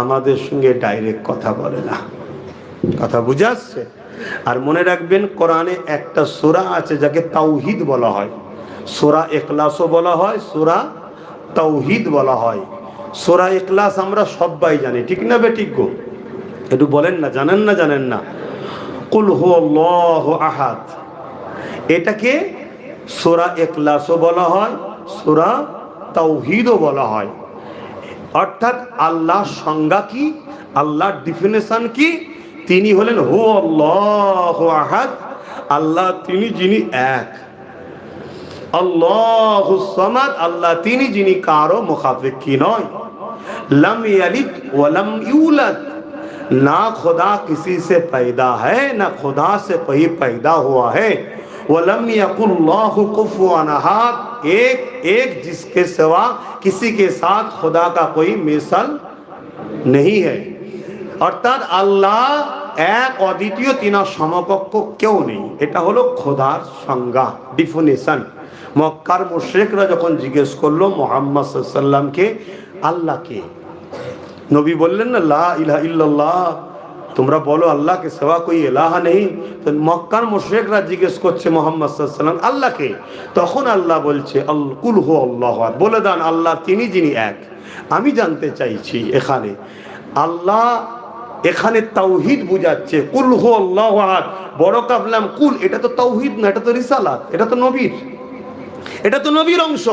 আমাদের সঙ্গে ডাইরেক্ট কথা বলে না। কথা বুঝে আসছে? আর মনে রাখবেন, কোরআনে একটা সূরা আছে যাকে তাওহীদ বলা হয়, সূরা ইখলাসও বলা হয়, সূরা তাওহীদ বলা হয়। সূরা ইখলাস আমরা সবাই জানি, ঠিক না বেঠিক গো? একটু বলেন না, জানেন না? জানেন না? কুল হুয়াল্লাহু আহাদ, এটাকে সূরা ইখলাসও বলা হয়, সূরা তাওহীদও বলা হয়। অর্থাৎ আল্লাহর সংজ্ঞা কি, আল্লাহর ডেফিনেশন কি? তিনি হলেন হুয়াল্লাহু আহাদ, আল্লাহ তিনি যিনি এক। আল্লাহুস সামাদ, আল্লাহ তিনি যিনি কারো মুখাপেক্ষী নয়। लम यलिद वलम यूलद, ना खुदा किसी से पैदा है ना खुदा से कहीं पैदा हुआ है। वलम यकुल्लाहु कुफुवन अहद, एक एक जिसके सिवा किसी के साथ खुदा का कोई मिसाल नहीं है। অর্থাৎ আল্লাহ এক, অদ্বিতীয়, তিনার সমকক্ষ কেউ নেই। এটা হলো খোদার সংজ্ঞা, ডিফিনিশন। মক্কার মুশরিকরা যখন জিজ্ঞেস করলো মুহাম্মদ সাল্লাল্লাহু আলাইহি ওয়াসাল্লামকে আল্লাহকে, নবী বললেন না লা ইলাহা ইল্লাল্লাহ, তোমরা বলো আল্লাহকে সিওয়া কোই ইলাহা নেই। তো মক্কার মুশরিকরা জিজ্ঞেস করছে মুহাম্মদ সাল্লাল্লাহু আলাইহি ওয়াসাল্লাম আল্লাহকে, তখন আল্লাহ বলছে কুল হু আল্লাহু আহাদ, বলে দেন আল্লাহ তিনি যিনি এক। আমি জানতে চাইছি এখানে আল্লাহ, এখানে তাওহীদ বুঝাচ্ছে, কুল হু আল্লাহু আহাদ, বড় কাফলাম কুল, এটা তো তাওহীদ না, এটা তো রিসালাত, এটা তো নবীর, এটা তো নবীর অংশ।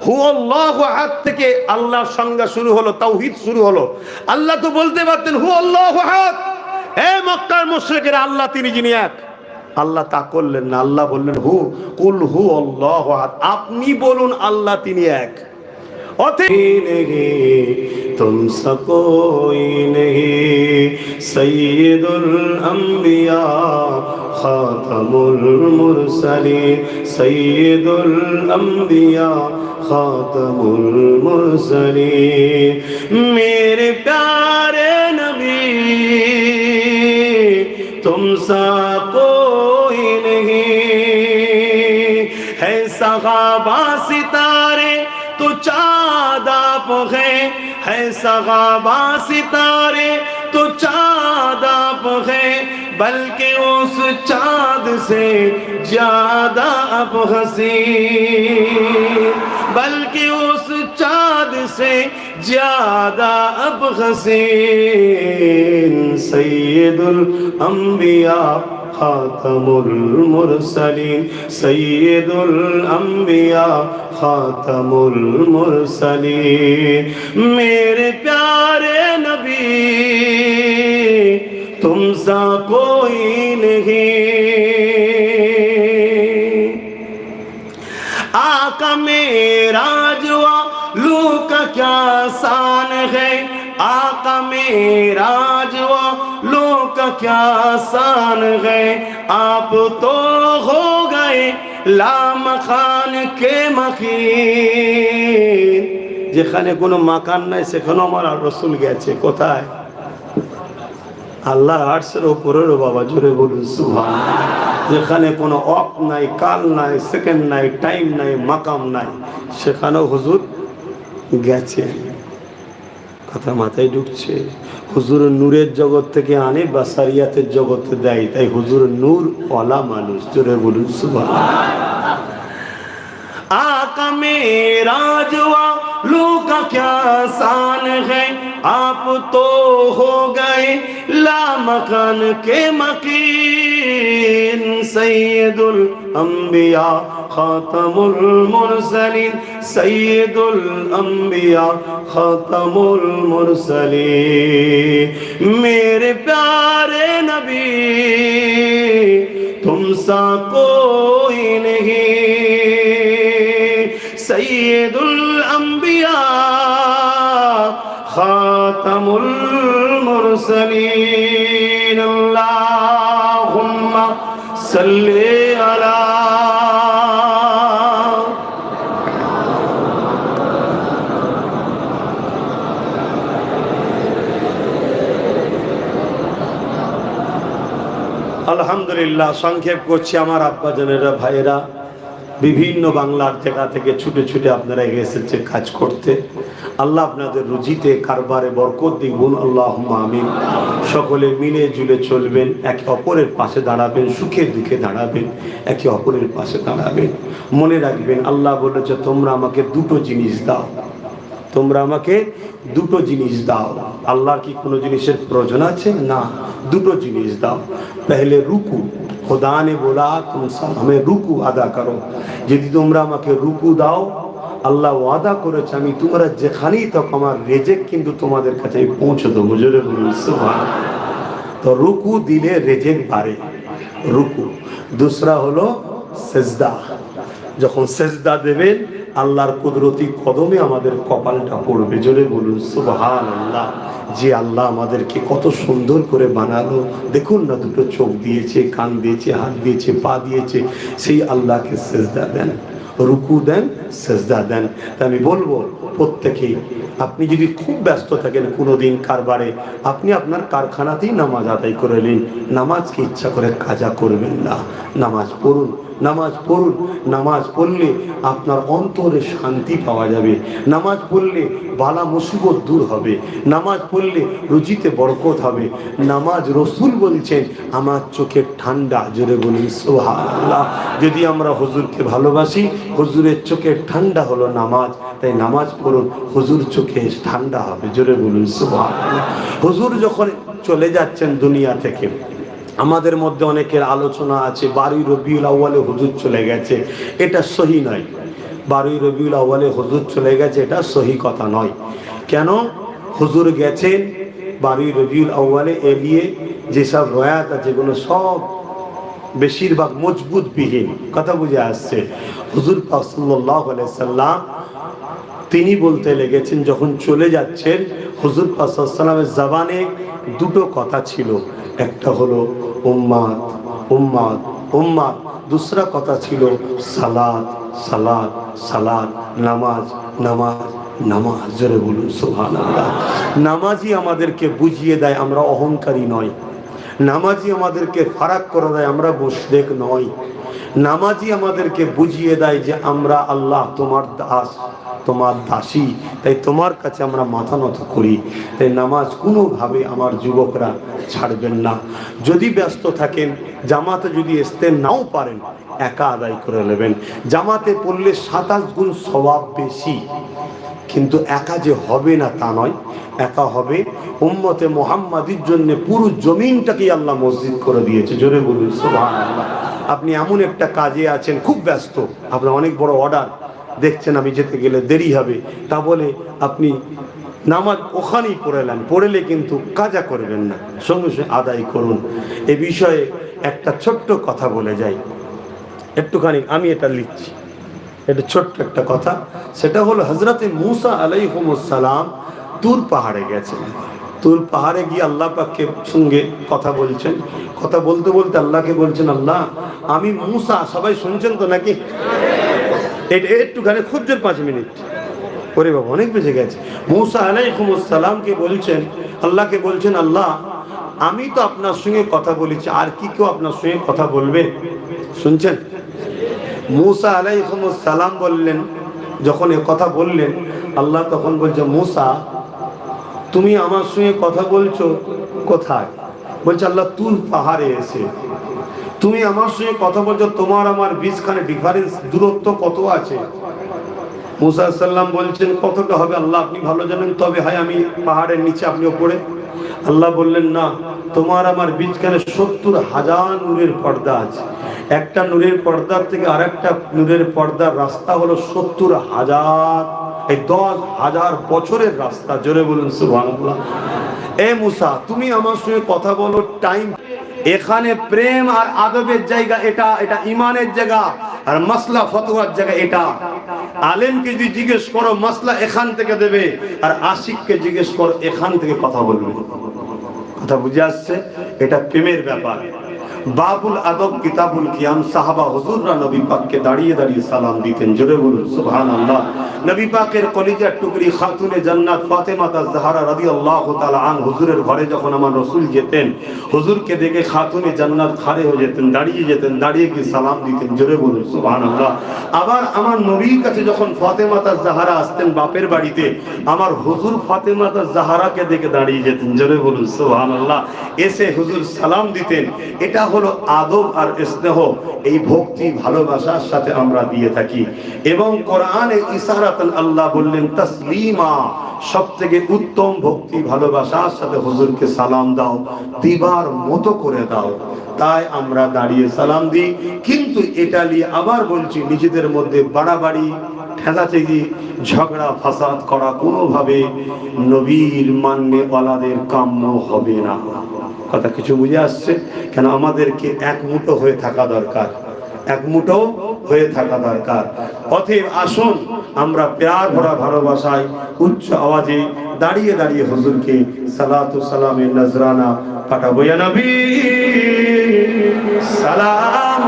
হু আল্লাহু আহাদ থেকে আল্লাহর সংজ্ঞা শুরু হলো, তাওহীদ শুরু হলো। আল্লাহ তো বলতে পারতেন হু আল্লাহু আহাদ, এ মক্কার মুশরিকেরা আল্লাহ তিনি যিনি এক। আল্লাহ তা করলেন না, আল্লাহ বললেন কুল হু আল্লাহু আহাদ, আপনি বলুন আল্লাহ তিনি এক। तुमसा कोई नहीं सैयदुल अंबिया खातमुल मुरसलीन, सैयदुल अंबिया खातमुल मुरसलीन। मेरे प्यारे नबी तुमसा कोई नहीं है, सहाबा सितारे तो चाँद आप है सहाबा सितारे तो चाँद आप है, बल्कि उस चाँद से ज्यादा आप हसीन, बल्कि उस चाँद से ज्यादा अब हसीन। सैयदुल अंबिया खातमुल मुरसलीन, सैयदुल अंबिया खातमुल मुरसलीन। मेरे प्यारे नबी तुमसा कोई नहीं। आका मेरा जुआ लू का क्या शान है, आका मेरा जुआ लो का क्या शान है, आप तो हो गए लामखान के मकीन। যেখানে কোনো মাকান নাই সেখানে আমার রাসূল গেছে, কোথায়? আল্লাহর আরশের উপরের বাবা, জোরে বলুন সুবহানাল্লাহ। যেখানে কোনো অক নাই, কাল নাই, সেকেন্ড নাই, টাইম নাই, মাকাম নাই, সেখানেও হুজুর গেছে। কথা মাথায় ঢুকছে? হুজুর নূরের জগৎ থেকে আনে বাসারিয়াতের জগতে দেয়, তাই হুজুর নূর ওয়ালা মানুষ, জোরে বলুন সুবহানাল্লাহ। आका मेरा जुआ लू का क्या शान है, आप तो हो गए लामकान के मकीन। सैयदुल अंबिया खातमुल मुरसलीन, सैयदुल अंबिया खातमुल मुरसलीन। मेरे प्यारे नबी तुमसा कोई नहीं, सैयदुल अंबिया खातमुल मुरसलीन। अल्लाहुम्मा सल्ली अला। আলহামদুলিল্লাহ, সংক্ষেপ করছি আমার আব্বা জানেরা, ভাইরা, বিভিন্ন বাংলার জায়গা থেকে ছুটে ছুটে আপনারা এসেছে কাজ করতে। আল্লাহ আপনাদের রুজিতে কারবারে বরকত দিন, আল্লাহুম্মা আমিন। সকলে মিলে জুলে চলবেন, একে অপরের পাশে দাঁড়াবেন, সুখে দুঃখে দাঁড়াবেন, একে অপরের পাশে দাঁড়াবেন। মনে রাখবেন আল্লাহ বলেছে তোমরা আমাকে দুটো জিনিস দাও, তোমরা আমাকে দুটো জিনিস দাও। আল্লাহর কি কোনো জিনিসের প্রয়োজন আছে? না, দুটো জিনিস দাও। পহলে রুকু, खुदा ने बोला तुम सब हमें रुकू अदा करो। यदि তোমরা আমাকে রুকু দাও, আল্লাহ ওয়াদা করেছে আমি তোমরা যেখানেই তো আমার রিজিক কিন্তু তোমাদের কাছে পৌঁছে দেবো, জোরে বলুন সুবহানাল্লাহ। তো রুকু দিলে রিজিক বাড়ে, রুকু। दूसरा হলো সিজদা, যখন সিজদা দেবেন আল্লাহর কুদরতি কদমে আমাদের কপালটা পড়বে, জোরে বলুন সুবহানাল্লাহ। যে আল্লাহ আমাদেরকে কত সুন্দর করে বানালো, দেখুন না, দুটো চোখ দিয়েছে, কান দিয়েছে, হাত দিয়েছে, পা দিয়েছে, সেই আল্লাহকে সিজদা দেন। রুকু দেন, সেজদা দেন। তাই আমি বলবো প্রত্যেকেই, আপনি যদি খুব ব্যস্ত থাকেন কোনোদিন কারবারে, আপনি আপনার কারখানাতেই নামাজ আদায় করে নিন। নামাজকে ইচ্ছা করে কাজা করবেন না। নামাজ পড়ুন, নামাজ পড়ুন। নামাজ পড়লে আপনার অন্তরে শান্তি পাওয়া যাবে। নামাজ পড়লে বালা মুসিবত দূর হবে। নামাজ পড়লে রুজিতে বরকত হবে। নামাজ রসুল বলছেন আমার চোখের ঠান্ডা। জোরে বলুন সুবহানাল্লাহ। যদি আমরা হুজুরকে ভালোবাসি, হুজুরের চোখের ঠান্ডা হলো নামাজ। তাই নামাজ পড়ুন, হুজুর চোখে ঠান্ডা হবে। জোরে বলুন সুবহানাল্লাহ। হুজুর যখন চলে যাচ্ছেন দুনিয়া থেকে, আমাদের মধ্যে অনেকের আলোচনা আছে 12 রবিউল আউয়ালে হুজুর চলে গেছে। এটা সহি নয়। 12 রবিউল আউয়ালে হুজুর চলে গেছে, এটা সহি কথা নয়। কেন? হুজুর গেছেন 12 রবিউল আউয়ালে। এলিয়ে যেসব রয়াত আছে যেগুলো সব বেশিরভাগ মজবুত বিহীন। কথা বুঝে আসছে? হুজুর পাক সাল্লাল্লাহু আলাইহি সাল্লাম তিনি বলতে লেগেছেন যখন চলে যাচ্ছেন, হুজুর পাক সাল্লাল্লাহু আলাইহি সাল্লামের জবানে দুটো কথা ছিল। একটা হলো উম্মাত উম্মাত উম্মাত, दूसरा কথা ছিল সালাত সালাত সালাত, নামাজ নামাজ নামাজ। জোরে বলুন সুবহানাল্লাহ। নামাজই আমাদেরকে বুঝিয়ে দেয় আমরা অহংকারী নয়। নামাজই আমাদেরকে ফারাক করে দেয় আমরা মুশরিক নই। নামাজই আমাদেরকে বুঝিয়ে দেয় যে আমরা আল্লাহ তোমার দাস, তোমার দাসী, তাই তোমার কাছে আমরা মাথা নত করি। তাই নামাজ কোনোভাবে আমার যুবকরা ছাড়বেন না। যদি ব্যস্ত থাকেন, জামাতে যদি আসতে নাও পারেন, একা আদায় করে নেবেন। জামাতে পড়লে 27 গুণ সওয়াব বেশি। কিন্তু একা যে হবে না তা নয়, একা হবে। উম্মতে মুহাম্মাদির জন্য পুরো জমিনটাকে আল্লাহ মসজিদ করে দিয়েছে। জোরে বলুন সুবহানাল্লাহ। আপনি এমন একটা কাজে আছেন, খুব ব্যস্ত, আপনার অনেক বড় অর্ডার, দেখছেন আমি যেতে গেলে দেরি হবে, তা বলে আপনি নামাজ ওখানেই পড়েলেন। পড়লে কিন্তু কাজা করবেন না, সঙ্গে সঙ্গে আদায় করুন। এ বিষয়ে একটা ছোট্ট কথা বলে যাই, একটুখানি আমি এটা লিখছি। এটা ছোট্ট একটা কথা, সেটা হলো হযরতে মূসা আলাইহিস সালাম তুর পাহাড়ে গেছেন। তুর পাহাড়ে গিয়ে আল্লাহ পাককে সঙ্গে কথা বলছেন। কথা বলতে বলতে আল্লাহকে বলছেন, আল্লাহ আমি মূসা, সবাই শুনছেন তো নাকি? এটা একটুখানি খুব জোর 5 মিনিট। ওরে বাবা, অনেক বেজে গেছে। মূসা আলাইহিস সালামকে বলছেন, আল্লাহকে বলছেন, আল্লাহ আমি তো আপনার সঙ্গে কথা বলেছি, আর কি কেউ আপনার সঙ্গে কথা বলবে? শুনছেন? মূসা আলাইহিস সালাম বললেন, যখন এ কথা বললেন, আল্লাহ তখন বলছে, মূসা তুমি আমার সঙ্গে কথা বলছো কোথায়? বলছে, আল্লাহ তুর পাহাড়ে এসে। তুমি আমার সঙ্গে কথা বলছো, তোমার আমার বিচখানে ডিফারেন্স, দূরত্ব কত আছে? মূসা সাল্লাম বলছেন, কতটা হবে আল্লাহ আপনি ভালো জানেন, তবে হয় আমি পাহাড়ের নিচে, আপনি ওপরে। আল্লাহ বললেন, না, তোমার আমার বিচখানে 70,000 নূরের পর্দা আছে। একটা নূরের পর্দার থেকে আরেকটা নূরের পর্দার রাস্তা হলো 70,000, এই 10,000 বছরের রাস্তা। জোরে বলুন সুবহানাল্লাহ। এ মূসা, তুমি আমার সঙ্গে কথা বলো, টাইম। এখানে প্রেম আর আদবের জায়গা এটা, এটা ইমানের জায়গা, আর মাসলা ফতোয়ার জায়গা এটা। আলেমকে যদি জিজ্ঞেস করো মাসলা এখান থেকে দেবে, আর আশিককে জিজ্ঞেস করো এখান থেকে কথা বলবে। কথা বুঝে আসছে? এটা প্রেমের ব্যাপার। বাবুল আদব কিতাবুল কিয়াম, সাহাবা হুজুররা নবী পাককে দাঁড়িয়ে দাঁড়িয়ে সালাম দিতেন। জোরে বলুন সুবহানাল্লাহ। নবী পাকের কলিজার টুকরি খাতুনে জান্নাত ফাতেমা তাজ-জাহরা রাদিয়াল্লাহু তাআলা আন হুজুরের ঘরে যখন আমার রাসূল যেতেন, হুজুরকে দেখে খাতুনে জান্নাত খাড়ে হয়ে যেতেন, দাঁড়িয়ে যেতেন, দাঁড়িয়ে গিয়ে সালাম দিতেন। জোরে বলুন সুবহানাল্লাহ। আবার আমার নবীর কাছে যখন ফাতেমা তাজ-জাহরা আসতেন বাপের বাড়িতে, আমার হুজুর ফাতেমা তাজ-জাহরাকে দেখে দাঁড়িয়ে যেতেন। জোরে বলুন সুবহানাল্লাহ। এসে হুজুর সালাম দিতেন। এটা হলো আদব আর স্নেহ, এই ভক্তি ভালোবাসার সাথে আমরা দিয়ে থাকি। এবং কোরআনে ইশারাতান আল্লাহ বললেন তাসলিমা, সবথেকে উত্তম ভক্তি ভালোবাসার সাথে হুজুরকে সালাম দাও, দিবার মতো করে দাও। তাই আমরা দাঁড়িয়ে সালাম দিই। কিন্তু এটা নিয়ে আবার বলছি, নিজেদের মধ্যে বাড়াবাড়ি, ঠেলাঠেলি, ঝগড়া ফাসাদ করা কোনোভাবে নবীর মান্যে ওয়ালাদের কাম্য হবে না। কথা কিছু বুঝে আসছে? কেন আমাদেরকে এক মুঠো হয়ে থাকা দরকার, এক মুঠো হয়ে থাকা দরকার। অতএব আসুন আমরা প্যার ভরা ভালোবাসায় উচ্চ আওয়াজে দাঁড়িয়ে দাঁড়িয়ে হুজুরকে সালাতু সালামের নজরানা পাঠাবো। ইয়া নবী সালাম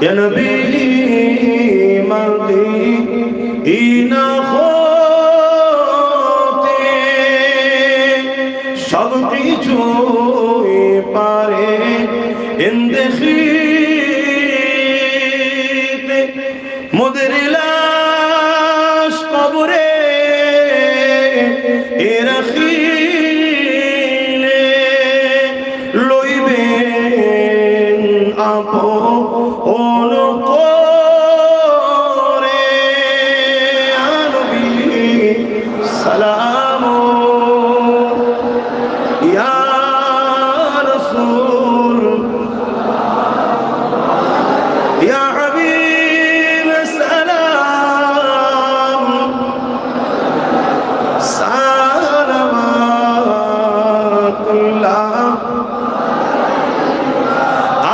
ইয়া নবী মদিনা হতে সব কিছু পারে ইন্দেখিতে মোদের লাশ কবরে রাখিলে লইবেন আপন করে নবী সালাম ইয়া রাসূল ইয়া হাবিব সালাম সালামাতুল্লাহ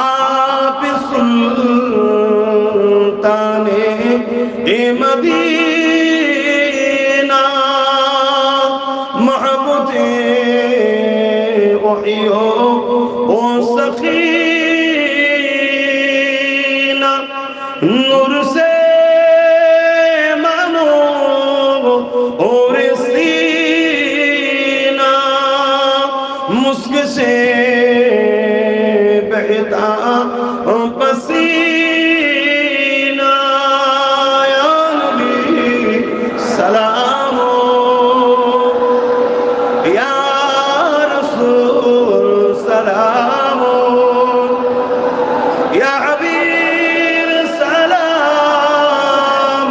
আপ সুলতানে মদিনা महबूबे ओहियो ओ सखीना नूर से मानो और सीना मुस्क से बहता पसीना या नबी सलाम या रसूल सलाम या हबीब सलाम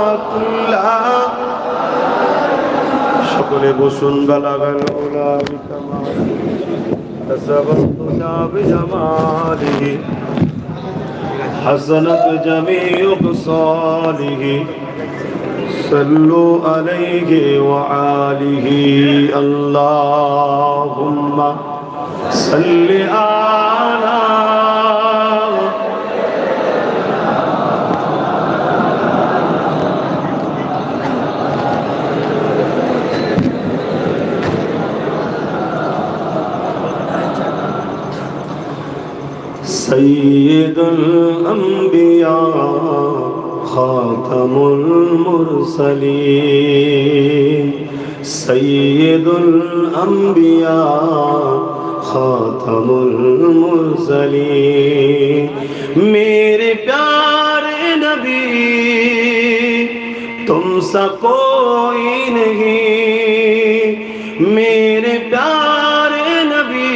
सालवातुल्लाह সকলে বসুন বালাগাল উলা বিকামাল তাসাবাতু বিজামালিহি حسنت جميع خصاله صلوا عليه وآله اللهم صل على سيد الأنبياء خاتم المرسلين سيد الأنبياء خاتم المرسلين मेरे प्यारे नबी तुम सा कोई नहीं मेरे प्यारे नबी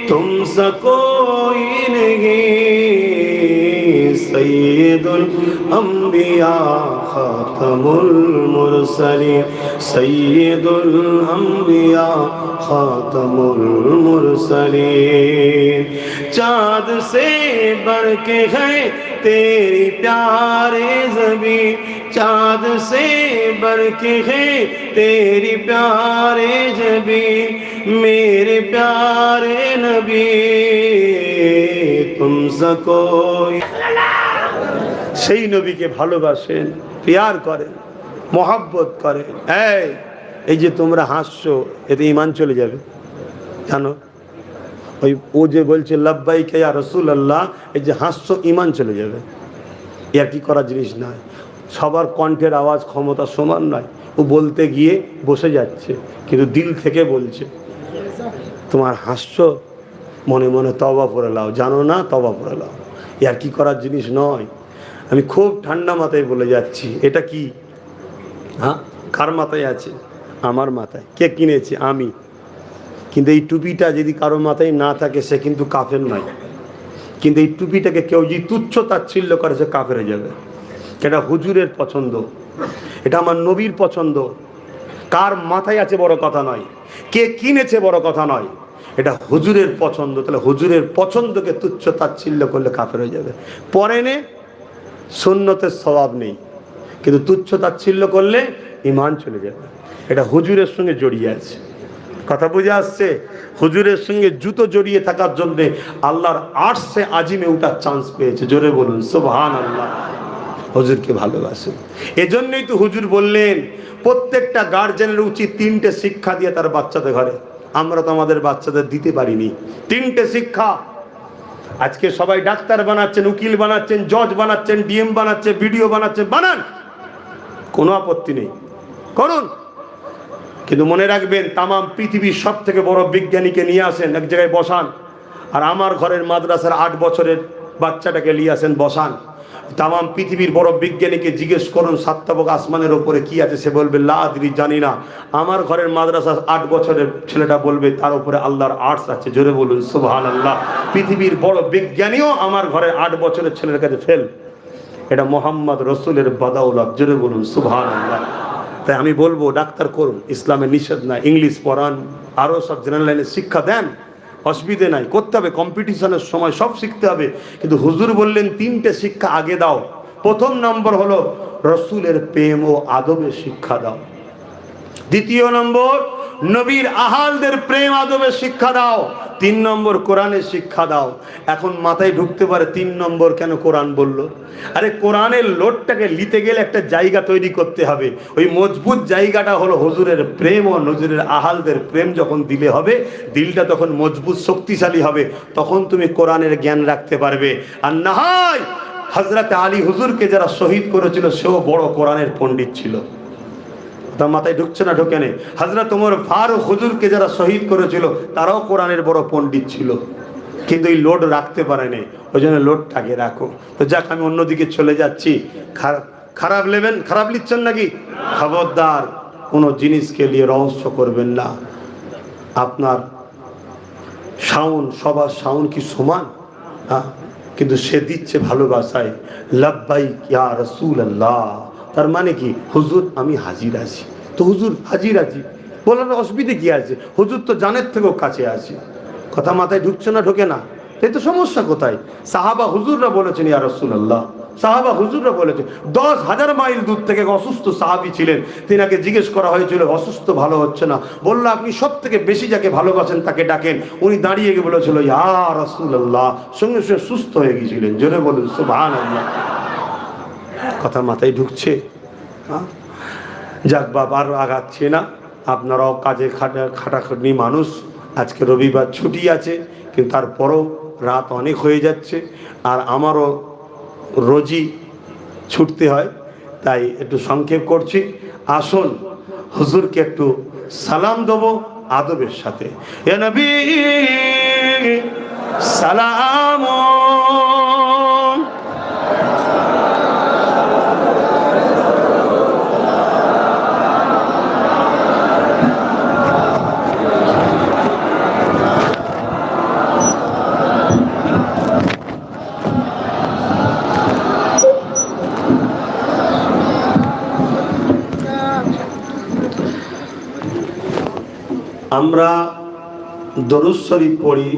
तुम सा कोई नहीं सैयदुल अंबिया खातमुल मुरसलीन सैयदुल अंबिया खातमुल मुरसलीन चाँद से बढ़ के है तेरी प्यारे ज़बी चाँद से बढ़ के है तेरी प्यारे ज़बी मेरे प्यारे नबी तुम सको সেই নবীকে ভালোবাসেন প্যার করেন মহব্বত করেন এই যে তোমরা হাসছো এতে ঈমান চলে যাবে জানো ওই ও যে বলছে লাব্বাইকা ইয়া রাসূলুল্লাহ এই যে হাসছো ঈমান চলে যাবে এর কি করার জিনিস নয় সবার কণ্ঠের আওয়াজ ক্ষমতা সমান নয় ও বলতে গিয়ে বসে যাচ্ছে কিন্তু দিল থেকে বলছে তোমার হাসছো মনে মনে তওবা করে লাও জানো না তওবা করে লাও এর কি করার জিনিস নয় আমি খুব ঠান্ডা মাথায় বলে যাচ্ছি এটা কি হ্যাঁ কার মাথায় আছে আমার মাথায় কে কিনেছে আমি কিন্তু এই টুপিটা যদি কারো মাথায় না থাকে সে কিন্তু কাফের নয় কিন্তু এই টুপিটাকে কেউ যদি তুচ্ছ তাচ্ছিল্য করে সে কাফের হয়ে যাবে এটা হুজুরের পছন্দ এটা আমার নবীর পছন্দ কার মাথায় আছে বড় কথা নয় কে কিনেছে বড় কথা নয় এটা হুজুরের পছন্দ তাহলে হুজুরের পছন্দকে তুচ্ছ তাচ্ছিল্য করলে কাফের হয়ে যাবে পরে নে সুন্নতের স্বভাব নেই কিন্তু তুচ্ছ তাচ্ছিল্য করলে ঈমান চলে যাবে এটা হুজুরের সঙ্গে জড়িয়ে আছে কথা বুঝে আসছে হুজুরের সঙ্গে জুতো জড়িয়ে থাকার জন্য আল্লাহর আরশে আজিমে ওঠার চান্স পেয়েছে জোরে বলুন সুবহানাল্লাহ হুজুরকে ভালোবাসেন এজন্যই তো হুজুর বললেন প্রত্যেকটা গার্জেনের উচিত তিনটে শিক্ষা দিয়ে তার বাচ্চাদের ঘরে আমরা তো আমাদের বাচ্চাদের দিতে পারিনি। 3টে শিক্ষা। আজকে সবাই ডাক্তার বানাচ্ছেন, উকিল বানাচ্ছেন, জজ বানাচ্ছেন, ডিএম বানাচ্ছে, বিডিও বানাচ্ছেন, বানান, কোনো আপত্তি নেই, করুন। কিন্তু মনে রাখবেন, তামাম পৃথিবীর সব থেকে বড় বিজ্ঞানীকে নিয়ে আসেন, এক জায়গায় বসান, আর আমার ঘরের মাদ্রাসার 8 বছরের বাচ্চাটাকে নিয়ে আসেন, বসান। তামাম পৃথিবীর বড় বিজ্ঞানীকে জিজ্ঞেস করুন সাতটাবক আসমানের ওপরে কি আছে, সে বলবে লা আদরি, জানি না। আমার ঘরের মাদ্রাসার 8 বছরের ছেলেটা বলবে তার উপরে আল্লাহর আর্টস আছে। জোরে বলুন সুবহানাল্লাহ। পৃথিবীর বড় বিজ্ঞানীও আমার ঘরের 8 বছরের ছেলের কাছে ফেল। এটা মোহাম্মদ রসুলের বাদাউলাত। জোরে বলুন সুবহানাল্লাহ। তাই আমি বলবো ডাক্তার করুন, ইসলামে নিষেধ না। ইংলিশ পড়ান, আরও সব জেনারেল লাইনে শিক্ষা দেন, অসুবিধে নাই, করতে হবে। কম্পিটিশনের সময় সব শিখতে হবে, কিন্তু হুজুর বললেন 3টে শিক্ষা আগে দাও। প্রথম নম্বর হলো রসুলের প্রেম ও আদবের শিক্ষা দাও। দ্বিতীয় নম্বর নবীর আহালদের প্রেম আদবের শিক্ষা দাও। 3 নম্বর কোরআনের শিক্ষা দাও। এখন মাথায় ঢুকতে পারে 3 নম্বর কেন কোরআন বলল। আরে কোরআনের লোডটাকে নিতে গেলে একটা জায়গা তৈরি করতে হবে। ওই মজবুত জায়গাটা হলো হুজুরের প্রেম ও নজরের আহালদের প্রেম। যখন দিলে হবে, দিলটা তখন মজবুত শক্তিশালী হবে, তখন তুমি কোরআনের জ্ঞান রাখতে পারবে। আর না হয় হযরত আলী হুজুরকে যারা শহীদ করেছিল সেও বড় কোরআনের পণ্ডিত ছিল। তার মাথায় ঢুকছে না, ঢোকে নেই। হযরত ওমর ফারুক হুজুরকে যারা শহীদ করেছিল তারাও কোরআনের বড় পণ্ডিত ছিল, কিন্তু এই লোড রাখতে পারেনি। ওই জন্য লোডটাকে রাখো। তো যাক, আমি অন্যদিকে চলে যাচ্ছি। খারাপ নেবেন, খারাপ লিখছেন নাকি? খবরদার কোনো জিনিসকে নিয়ে রহস্য করবেন না। আপনার সাউন্ড, সবার সাউন্ড কি সমান? হ্যাঁ, কিন্তু সে দিচ্ছে ভালোবাসায়, লাব্বাইক ইয়া রাসূলুল্লাহ। তার মানে কি? হুজুর আমি হাজির আছি। তো হুজুর হাজির আছি বলার অসুবিধে কি আছে? হুজুর তো জানের থেকেও কাছে আছে। কথা মাথায় ঢুকছে না, ঢোকে না? এই তো সমস্যা কোথায়? সাহাবা হুজুররা বলেছেন ইয়া রাসূলুল্লাহ, সাহাবা হুজুররা বলেছেন। 10,000 মাইল দূর থেকে অসুস্থ সাহাবী ছিলেন, তিনাকে জিজ্ঞেস করা হয়েছিল অসুস্থ, ভালো হচ্ছে না। বললো আপনি সব থেকে বেশি যাকে ভালোবাসেন তাকে ডাকেন। উনি দাঁড়িয়ে গিয়ে বলেছিল ইয়া রাসূলুল্লাহ, সঙ্গে সঙ্গে সুস্থ হয়ে গিয়েছিলেন। জোরে বলুন সুবহানাল্লাহ। কথা মাথায় ঢুকছে? যাক বাবা, আর আগাচ্ছে না। আপনারাও কাজে খাটাখাটনি মানুষ। আজকে রবিবার ছুটি আছে, কিন্তু তারপরও রাত অনেক হয়ে যাচ্ছে, আর আমারও রোজই ছুটতে হয়, তাই একটু সংক্ষেপ করছি। আসুন হুজুরকে একটু সালাম দেবো আদবের সাথে। ইয়া নবী সালাম। আমরা দরুদ শরীফ পড়ি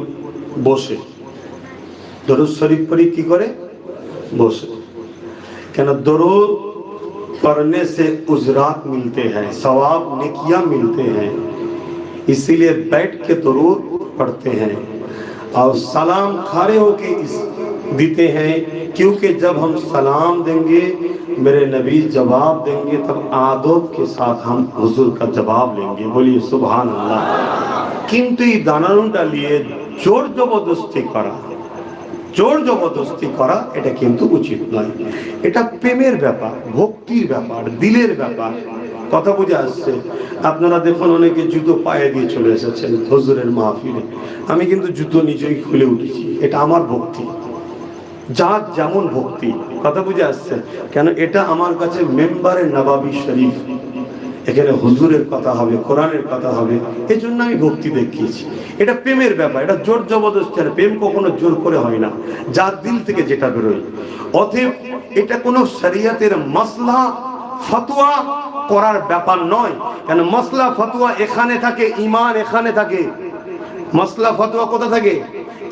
বসে। দরুদ শরীফ পড়ি কি করে? বসে। কেন? দরুদ पढ़ने से उजरात मिलते हैं, सवाब नेकियां मिलते हैं, इसीलिए बैठ के दरूद पढ़ते हैं। और सलाम खड़े होके देते हैं, क्योंकि जब हम सलाम देंगे मेरे नबी जवाब देंगे, तब आदब के साथ हम हुजूर का जवाब लेंगे। बोलिए सुभान अल्लाह। किंतु ये दानानुटा लिए जोर जबरदस्ती करा, জোর জবরদস্তি করা এটা কিন্তু উচিত নয়। এটা প্রেমের ব্যাপার, ভক্তির ব্যাপার, দিলের ব্যাপার। কথা বুঝে আসছে? আপনারা দেখুন অনেকে জুতো পায়ে দিয়ে চলে এসেছেন হুজুরের মাহফিলে। আমি কিন্তু জুতো নিজেই খুলে উঠেছি, এটা আমার ভক্তি। যার যেমন ভক্তি। কথা বুঝে আসছে? কেন? এটা আমার কাছে মেম্বারে নবাবী শরীফ, এখানে হুজুরের কথা হবে, কোরআনের কথা হবে, এই জন্য আমি ভক্তি দেখিয়েছি। এটা প্রেমের ব্যাপার, এটা জোর জবরদস্তি। প্রেম কখনো জোর করে হয় না, যার দিল থেকে যেটা বেরোয়। অতএব এটা কোনো শরীয়তের মাসলা ফতোয়া করার ব্যাপার নয়। কেন? মাসলা ফতোয়া এখানে থাকে, ঈমান এখানে থাকে। মাসলা ফতোয়া কোথা থাকে?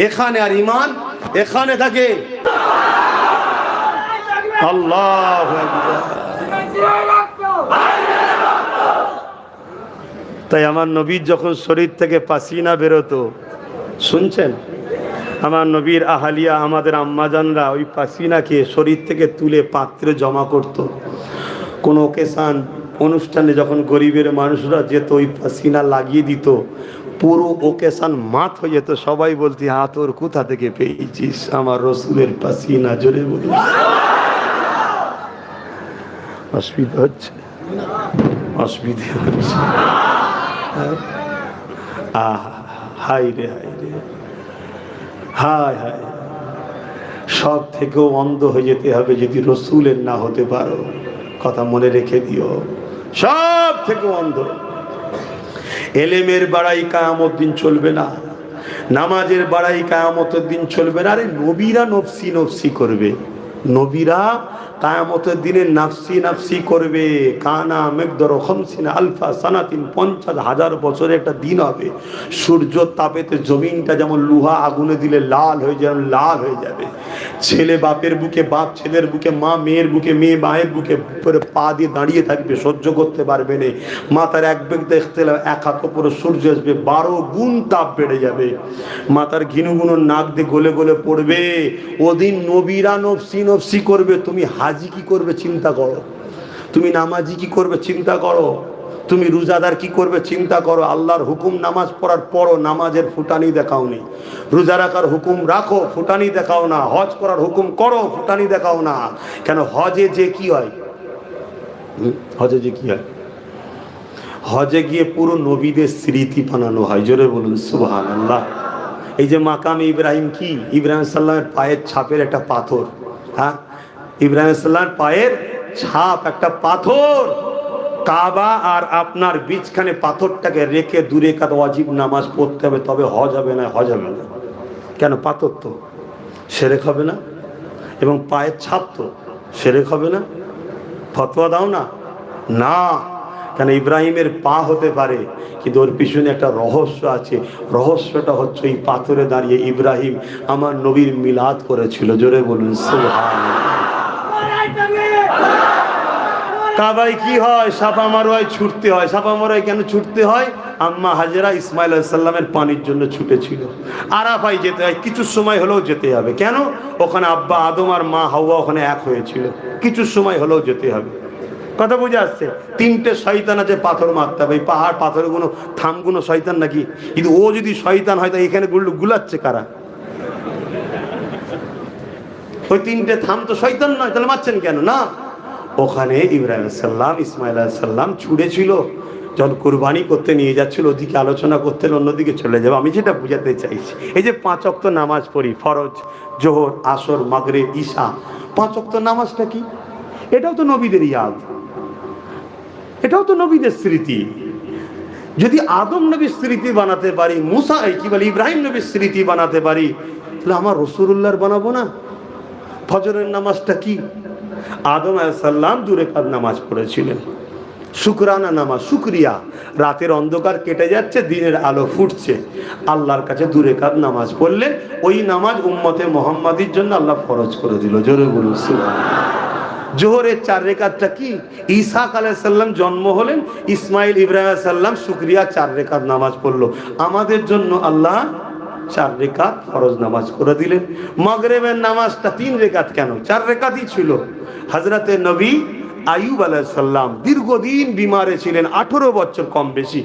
এখানে। আর ঈমান এখানে থাকে। আল্লাহু আকবার। তাই আমার নবীর যখন শরীর থেকে পাসিনা বেরোতো, শুনছেন? আমার নবীর আহালিয়া, আমাদের আম্মাজানরা ওই পাসিনাকে শরীর থেকে তুলে পাত্রে জমা করত। কোনো ওকেশান অনুষ্ঠানে যখন গরিবের মানুষরা যেত, ওই পাসিনা লাগিয়ে দিত, পুরো ওকেশন মাত হয়ে যেত, সবাই বলতি হ্যাঁ তোর কোথা থেকে পেয়েছিস? আমার রসুলের পাসিনা, জোরে বলি। অসুবিধা হচ্ছে, অসুবিধা হচ্ছে। হাই রে হাই রে, হায় হায়। সব থেকেও অন্ধ হয়ে যেতে হবে যদি রসুলের না হতে পারো, কথা মনে রেখে দিও। সব থেকে অন্ধ। এলেমের বাড়াই কিয়ামত দিন চলবে না, নামাজের বাড়াই কিয়ামতের দিন চলবে না। আরে নবীরা নফসি নফসি করবে, নবীরা কিয়ামতের দিনে নাফসি নাফসি করবে। কানা মিকদার 50 আলফা সানাতিন, 50,000 বছরের একটা দিন হবে। সূর্য তাপেতে জমিনটা যেমন লোহা আগুনে দিলে লাল হয়ে যাবে, লাল হয়ে যাবে। ছেলে বাপের বুকে, বাপ ছেলের বুকে, মা মেয়ের বুকে, মেয়ে মায়ের বুকে পরে পা দিয়ে দাঁড়িয়ে থাকবে, সহ্য করতে পারবে না। মাথার এক বেগ দেখতে এক হাত উপরে সূর্য আসবে, 12 গুণ তাপ বেড়ে যাবে। মাথার ঘিনু ঘিনু নাক দিয়ে গলে গলে পড়বে। ওদিন নবীরা নফসি নফসি করবে। তুমি হাজি কি করবে চিন্তা করো, তুমি নামাজি কি করবে চিন্তা করো, তুমি রোজাদার কি করবে চিন্তা করো। আল্লাহর হুকুম নামাজ পড়ার পরও নামাজের ফুটানি দেখাওনি, রোজা রাখার হুকুম রাখো ফুটানি দেখাও না, হজ করার হুকুম করো ফুটানি দেখাও না। কেন? হজে যে কি হয়, হজে যে কি হয়, হজে গিয়ে পুরো নবীদের স্মৃতি বানানো হয়। জোরে বলুন সুবহানাল্লাহ। এই যে মাকামে ইব্রাহিম, কি ইব্রাহিম সাল্লামের পায়ের ছাপের একটা পাথর, হ্যাঁ ইব্রাহিম সাল্লামের পায়ের ছাপ একটা পাথর। কাবা আর আপনার বীজখানে পাথরটাকে রেখে দূরে কাদ ওয়াজিব নামাজ পড়তে হবে, তবে হজ হবে না, হজ হবে না। কেন? পাথর তো সেরেক হবে না, এবং পায়ের ছাপ তো সেরেক হবে না। ফতোয়া দাও না, না। কেন? ইব্রাহিমের পা হতে পারে, কিন্তু ওর পিছনে একটা রহস্য আছে। রহস্যটা হচ্ছে এই পাথরে দাঁড়িয়ে ইব্রাহিম আমার নবীর মিলাদ করেছিল। জোরে বলুন সুবহানাল্লাহ। কাবায় কি হয়? সাফা মারওয়ায় ছুটতে হয়। সাফা মারওয়ায় কেন ছুটতে হয়? আম্মা হাজেরা ইসমাইল আলাইহিস সালামের পানির জন্য ছুটেছিল। আরাফায় যেতে হয়, কিছু সময় হলেও যেতে হবে। কেন? ওখানে আব্বা আদম আর মা হাওয়া ওখানে এক হয়েছিল, কিছু সময় হলেও যেতে হবে। কথা বুঝে আসছে? 3টে শয়তান আছে, পাথর মারতে হবে। এই পাহাড় পাথরগুলো থামগুলো শয়তান নাকি? কিন্তু ও যদি শয়তান হয়, তো এখানে গুলাচ্ছে কারা? ওই 3টে থাম তো শয়তান নয়, তাহলে মারছেন কেন? না, ওখানে ইব্রাহিম সাল্লাম ইসমাইল আলাইহিস সালাম ছুড়েছিল। যখন কুরবানি করতে নিয়ে যাচ্ছিল, ওদিকে আলোচনা করতে, অন্যদিকে চলে যাবে। আমি যেটা বুঝাতে চাইছি, এই যে 5 ওয়াক্ত নামাজ পড়ি, ফরজ, জোহর, আসর, মাগরিব, ঈশা, 5 ওয়াক্ত নামাজটা কি? এটাও তো নবীদের ইয়াদ, এটাও তো নবীদের স্মৃতি। যদি আদম নবীর স্মৃতি বানাতে পারি, মুসা কি বলে ইব্রাহিম নবীর স্মৃতি বানাতে পারি, তাহলে আমার রাসূলুল্লাহর বানাবো না? ফজরের নামাজটা কি? আদম আলাইহিস সালাম 2 রাকাত নামাজ পড়েছিলেন, শুকরানা নামাজ, শুকরিয়া। রাতের অন্ধকার কেটে যাচ্ছে, দিনের আলো ফুটছে, আল্লাহর কাছে 2 রাকাত নামাজ পড়লেন। ওই নামাজ উম্মতে মুহাম্মাদির জন্য আল্লাহ ফরজ করে দিল। জোরে বলুন সুবহানাল্লাহ। জোহরের 4 রাকাতটা কি? ঈসা আলাইহিস সালাম জন্ম হলেন, ইসমাইল ইব্রাহিম আলাইহিস সালাম শুকরিয়া 4 রাকাত নামাজ পড়লো। আমাদের জন্য আল্লাহ 4 রাকাত ফরজ নামাজ করে দিলেন। মাগরিবের নামাজটা 3 রাকাত কেন? 4 রাকাতই ছিল। হযরতে নবী আইয়ুব আলাইহিস সালাম দীর্ঘদিন বিমারে ছিলেন, 18 বছর কম বেশি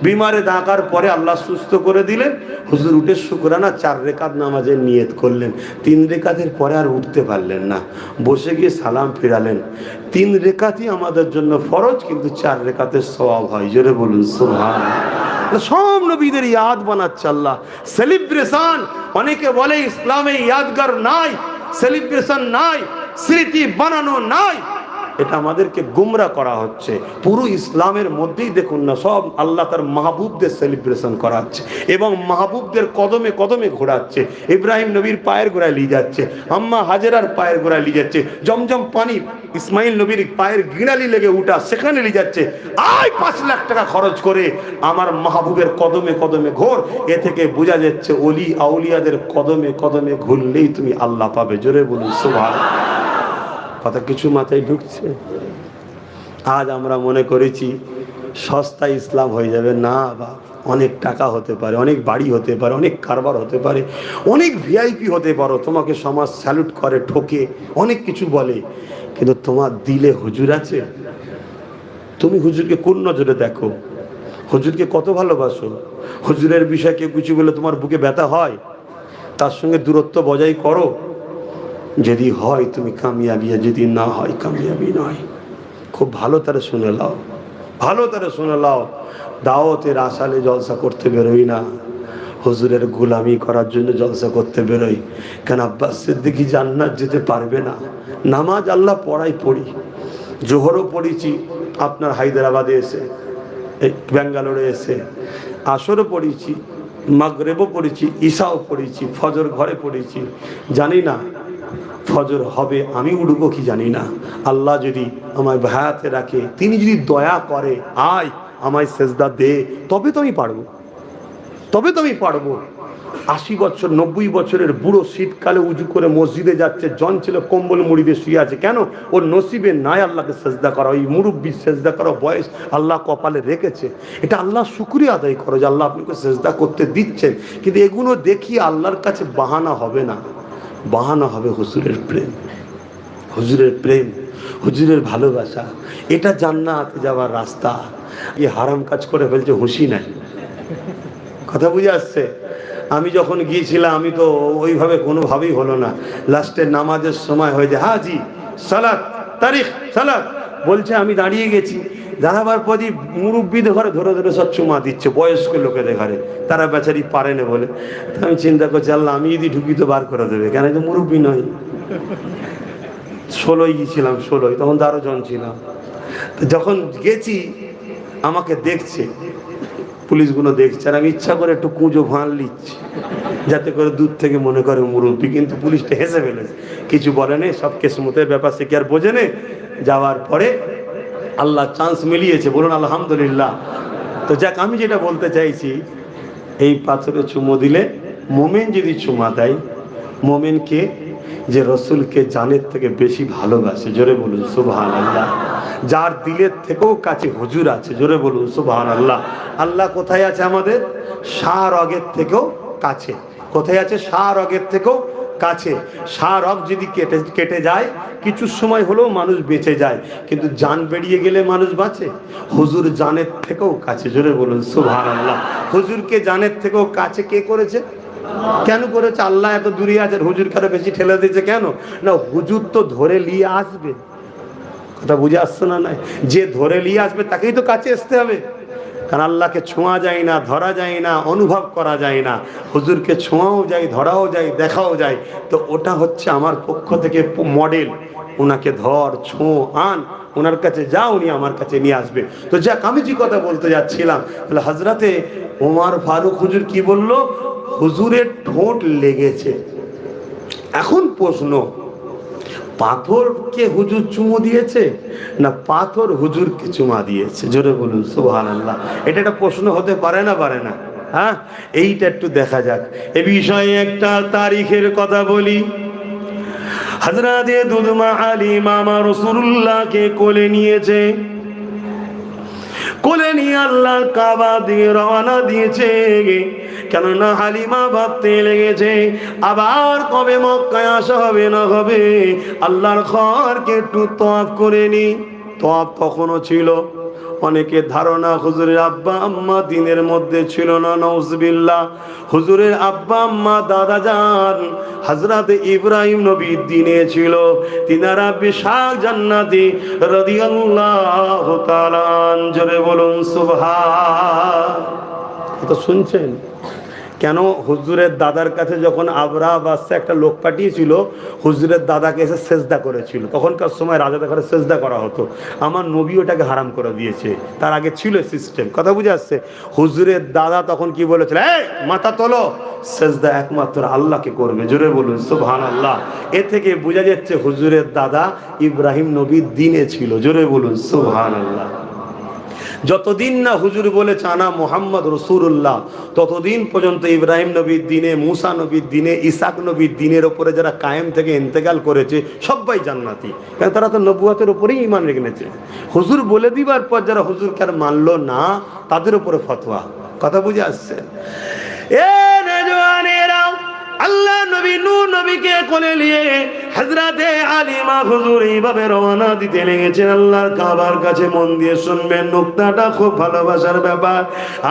বিমারে থাকার পরে আল্লাহ সুস্থ করে দিলেন। হুজুর উঠে শুকরানা 4 রাকাত নামাজের নিয়ত করলেন। 3 রাকাতের পরে আর উঠতে পারলেন না, বসে গিয়ে সালাম ফিরালেন। 3 রাকাতই আমাদের জন্য ফরজ, কিন্তু 4 রাকাতের সওয়াব হয়। জোরে বলুন সুবহানাল্লাহ। সব নবীদের ইয়াদ বানাচ্ছে আল্লাহ। সেলিব্রেশন, অনেকে বলে ইসলামে ইয়াদগার নাই, সেলিব্রেশন নাই, স্মৃতি বানানো নাই। এটা আমাদেরকে গুমরা করা হচ্ছে। পুরো ইসলামের মধ্যেই দেখুন না, সব আল্লাহ তার মাহবুবদের সেলিব্রেশন করাচ্ছে এবং মাহবুবদের কদমে কদমে ঘোরাচ্ছে। ইব্রাহিম নবীর পায়ের গোড়ায় নিয়ে যাচ্ছে, আম্মা হাজেরার পায়ের গোড়ায় নিয়ে যাচ্ছে, জমজম পানি ইসমাইল নবীর পায়ের গিরালি লেগে উঠা সেখানে নিয়ে যাচ্ছে। আয় 5 লাখ টাকা খরচ করে আমার মাহবুবের কদমে কদমে ঘোর। এ থেকে বোঝা যাচ্ছে ওলি আউলিয়াদের কদমে কদমে ঘুরলেই তুমি আল্লাহ পাবে। জোরে বলুন সুবহানাল্লাহ। কথা কিছু মাথায় ঢুকছে? আজ আমরা মনে করেছি সস্তা ইসলাম হয়ে যাবে। না বাপ, অনেক টাকা হতে পারে, অনেক বাড়ি হতে পারে, অনেক কারবার হতে পারে, অনেক ভিআইপি হতে পারো, তোমাকে সমাজ স্যালুট করে, ঠকে, অনেক কিছু বলে, কিন্তু তোমার দিলে হুজুর আছে? তুমি হুজুরকে কোন নজরে দেখো? হুজুরকে কত ভালোবাসো, হুজুরের বিষয়ে কেউ কিছু বলে তোমার বুকে ব্যথা হয়, তার সঙ্গে দূরত্ব বজায় করো। যদি হয় তুমি কামিয়াবি, যদি না হয় কামিয়াবি নয়। খুব ভালো তারা শুনে লাও, ভালো তারা শুনে লাও। দাওয়াতের আসালে জলসা করতে বেরোই না, হুজুরের গোলামি করার জন্য জলসা করতে বেরোই। কেন আব্বাস সিদ্দিকী জান্নাত যেতে পারবে না। নামাজ আল্লাহ পড়ি, জোহরও পড়েছি আপনার হায়দ্রাবাদে এসে, ব্যাঙ্গালোরে এসে, আসরও পড়েছি, মাগরিবও পড়েছি, ঈশাও পড়েছি, ফজর ঘরে পড়েছি। জানি না ফজর হবে আমি উঠবো কি জানি না। আল্লাহ যদি আমায় ভায়াতে রাখে, তিনি যদি দয়া করে আয় আমায় সেজদা দে, তবে তো আমি পারবো, তবে তো আমি পারবো। 80 বছর 90 বছরের বুড়ো শীতকালে উজু করে মসজিদে যাচ্ছে, জন ছিল কম্বল মুড়িতে শুয়ে আছে। কেন? ওর নসিবে নাই আল্লাহকে সেজদা করা, ওই মুরব্বী সেজদা করা বয়স আল্লাহ কপালে রেখেছে। এটা আল্লাহ শুকরিয়া আদায় করো যে আল্লাহ আপনাকে সেজদা করতে দিচ্ছেন। কিন্তু এগুলো দেখিয়ে আল্লাহর কাছে বাহানা হবে না, বাহানা হবে হুজুরের প্রেম, হুজুরের প্রেম, হুজুরের ভালোবাসা। এটা জান্নাতে যাওয়ার রাস্তা। এই হারাম কাজ করে ফেলছে, হুঁশি নাই। কথা বুঝে আসছে? আমি যখন গিয়েছিলাম আমি তো ওইভাবে কোনোভাবেই হলো না। লাস্টে নামাজের সময় হয়ে যায়, হাজি সালাত তারিখ সালাত বলছে, আমি দাঁড়িয়ে গেছি। দাঁড়াবার পরই মুরব্বীদের ঘরে ধরে ধরে সব চুমা দিচ্ছে, বয়স্ক লোকেদের ঘরে, তারা বেচারি পারে না বলে। আমি চিন্তা করছি, আল্লাহ আমি যদি ঢুকি তো বার করে দেবে, কেন যে মুরব্বী নয়। 16 গিয়েছিলাম, 16 তখন 12 জন ছিলাম। তো যখন গেছি আমাকে দেখছে, পুলিশগুলো দেখছে, আর আমি ইচ্ছা করে একটু কুঁজো ভাঁড় লিচ্ছি যাতে করে দূর থেকে মনে করে মুরব্বী। কিন্তু পুলিশটা হেসে ফেলেছে, কিছু বলেনি, সব কেসমতের ব্যাপার, সে কি আর বোঝেনে। যাওয়ার পরে আল্লাহ চান্স মিলিয়েছে, বলুন আলহামদুলিল্লাহ। তো যাক, আমি যেটা বলতে চাইছি, এই পাথরে চুমো দিলে মোমেন যদি চুমা দেয়, মোমেনকে যে রসুলকে জানের থেকে বেশি ভালোবাসে, জোরে বলুন সুবহানাল্লাহ। যার দিলের থেকেও কাছে হুজুর আছে, জোরে বলুন সুবহানাল্লাহ। আল্লাহ কোথায় আছে? আমাদের শাহরগের থেকেও কাছে। কোথায় আছে? শাহরগের থেকেও কাছে। শাহরগ যদি কেটে যায় কিছু সময় হলেও মানুষ বেঁচে যায়, কিন্তু জান বেরিয়ে গেলে মানুষ বাঁচে? হুজুর জানের থেকেও কাছে, জোরে বলুন সুবহানাল্লাহ। হুজুরকে জানের থেকেও কাছে কে করেছে? কেন করেছে? আল্লাহ এত দূরে আছে, হুজুর কারো বেশি ঠেলে দিয়েছে কেন? না, হুজুর তো ধরে নিয়ে আসবে। কথা বুঝে আসছে না? নাই, যে ধরে নিয়ে আসবে তাকেই তো কাছে আসতে হবে। কারণ আল্লাহকে ছোঁয়া যায় না, ধরা যায় না, অনুভব করা যায় না। হুজুরকে ছোঁয়াও যায়, ধরাও যায়, দেখাও যায়। তো ওটা হচ্ছে আমার পক্ষ থেকে মডেল। ওনাকে ধর, ছোঁ, আন, ওনার কাছে যা, উনি আমার কাছে নিয়ে আসবে। তো যাক, আমি যে কথা বলতে যাচ্ছিলাম, তাহলে হজরতে ওমর ফারুক হুজুর কি বলল? হুজুরের ঠোঁট লেগেছে। এখন প্রশ্ন, পাথরকে হুজুর চুমু দিয়েছে না পাথর হুজুরকে চুমা দিয়েছে? জোরে বলুন সুবহানাল্লাহ। এটা একটা প্রশ্ন হতে পারে না? পারে না? হ্যাঁ, এইটা একটু দেখা যাক। এ বিষয়ে একটা তারিখের কথা বলি। হযরতে দুদমা হালিমা রাসূলুল্লাহকে কোলে নিয়েছে, কোলে নিয়ে আল্লাহর কাবা দিয়ে রওনা দিয়েছে। কেননা হালিমা ভাবতে লেগেছে আবার কবে মক্কায় আসা হবে না হবে, আল্লাহর ঘরকে একটু তওয়াফ করে নি। তওয়াফ তখনও ছিল। অনেকের ধারণা হুজুরের আব্বা আম্মা দিনের মধ্যে ছিল না, নাউজুবিল্লাহ। হুজুরের আব্বা আম্মা দাদা জান হযরত ইব্রাহিম নবীর দিনে ছিল। তিনারা বিশাল জান্নাতি রাদিয়াল্লাহু তাআলা। জোরে বলুন সুবহান। তো শুনছেন কেন? হুজুরের দাদার কাছে যখন আবরাহা বাদশা একটা লোক পাঠিয়েছিল, হুজুরের দাদাকে এসে সেজদা করেছিল। তখনকার সময় রাজাদের ঘরে সেজদা করা হতো। আমার নবী ওটাকে হারাম করে দিয়েছে, তার আগে ছিল সিস্টেম। কথা বুঝে আসছে? হুজুরের দাদা তখন কি বলেছিল? এই মাথা তোলো, সেজদা একমাত্র আল্লাহকে করবে। জোরে বলুন সুবহানাল্লাহ। এ থেকে বোঝা যাচ্ছে হুজুরের দাদা ইব্রাহিম নবীর দিনে ছিল। জোরে বলুন সুবহানাল্লাহ। যতদিন না হুজুর বলেছে আনা মুহাম্মদ রাসূলুল্লাহ, ততদিন পর্যন্ত ইব্রাহিম নবীর দিনে, মুসা নবীর দিনে, ইসাক নবীর দিনের ওপরে যারা কায়েম থেকে ইন্তেকাল করেছে সবাই জান্নাতি। কারণ তারা তো নবুয়তের উপরেই ঈমান রেখেছে। হুজুর বলে দিবার পর যারা হুজুরকে আর মানলো না, তাদের উপরে ফতোয়া। কথা বুঝে আসছে? এ নওজওয়ানেরা, আল্লাহ নবী নূহ নবীকে কোলে নিয়ে হযরতে আলিমা হুজুর এইভাবে রওনা দিতে লেগেছেন আল্লাহর কাবার কাছে। মন দিয়ে শুনবেন, নুকতাটা খুব ভালোবাসার ব্যাপার।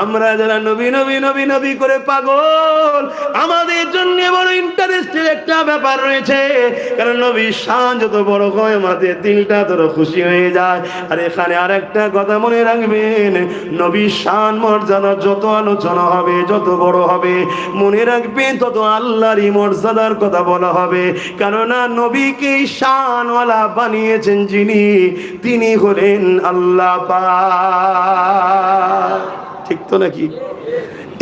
আমরা যারা নবী নবী নবী নবী করে পাগল, আমাদের জন্য বড় ইন্টারেস্টের একটা ব্যাপার রয়েছে, কারণ নবীর শান যত বড় হয় আমাদের দিলটা তত খুশি হয়ে যায়। আর এখানে আরেকটা কথা মনে রাখবেন, নবীর শান মর্যাদা যত আলোচনা হবে, যত বড় হবে, মনে রাখবেন তত আল্লাহরই মর্যাদার কথা বলা হবে। কেননা নবীকে শানওয়ালা বানিয়েছেন যিনি, তিনি হলেন আল্লাহ পাক। ঠিক তো নাকি?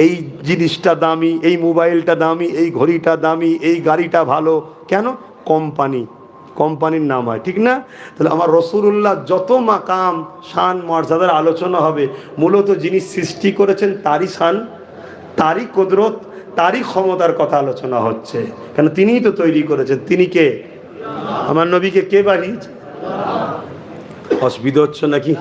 এই জিনিসটা দামি, এই মোবাইলটা দামি, এই ঘড়িটা দামি, এই গাড়িটা ভালো, কেন? কোম্পানির নাম হয়, ঠিক না? তাহলে আমার রাসূলুল্লাহ যত মাকাম শান মর্যাদার আলোচনা হবে, মূলত যিনি সৃষ্টি করেছেন তারই শান, তারই কুদরত, তারই ক্ষমতার কথা আলোচনা হচ্ছে। কেন? তিনিই তো তৈরি করেছেন। তিনি কে? আমার নবীকে কে বানিয়েছে? অসুবিধা হচ্ছে নাকি?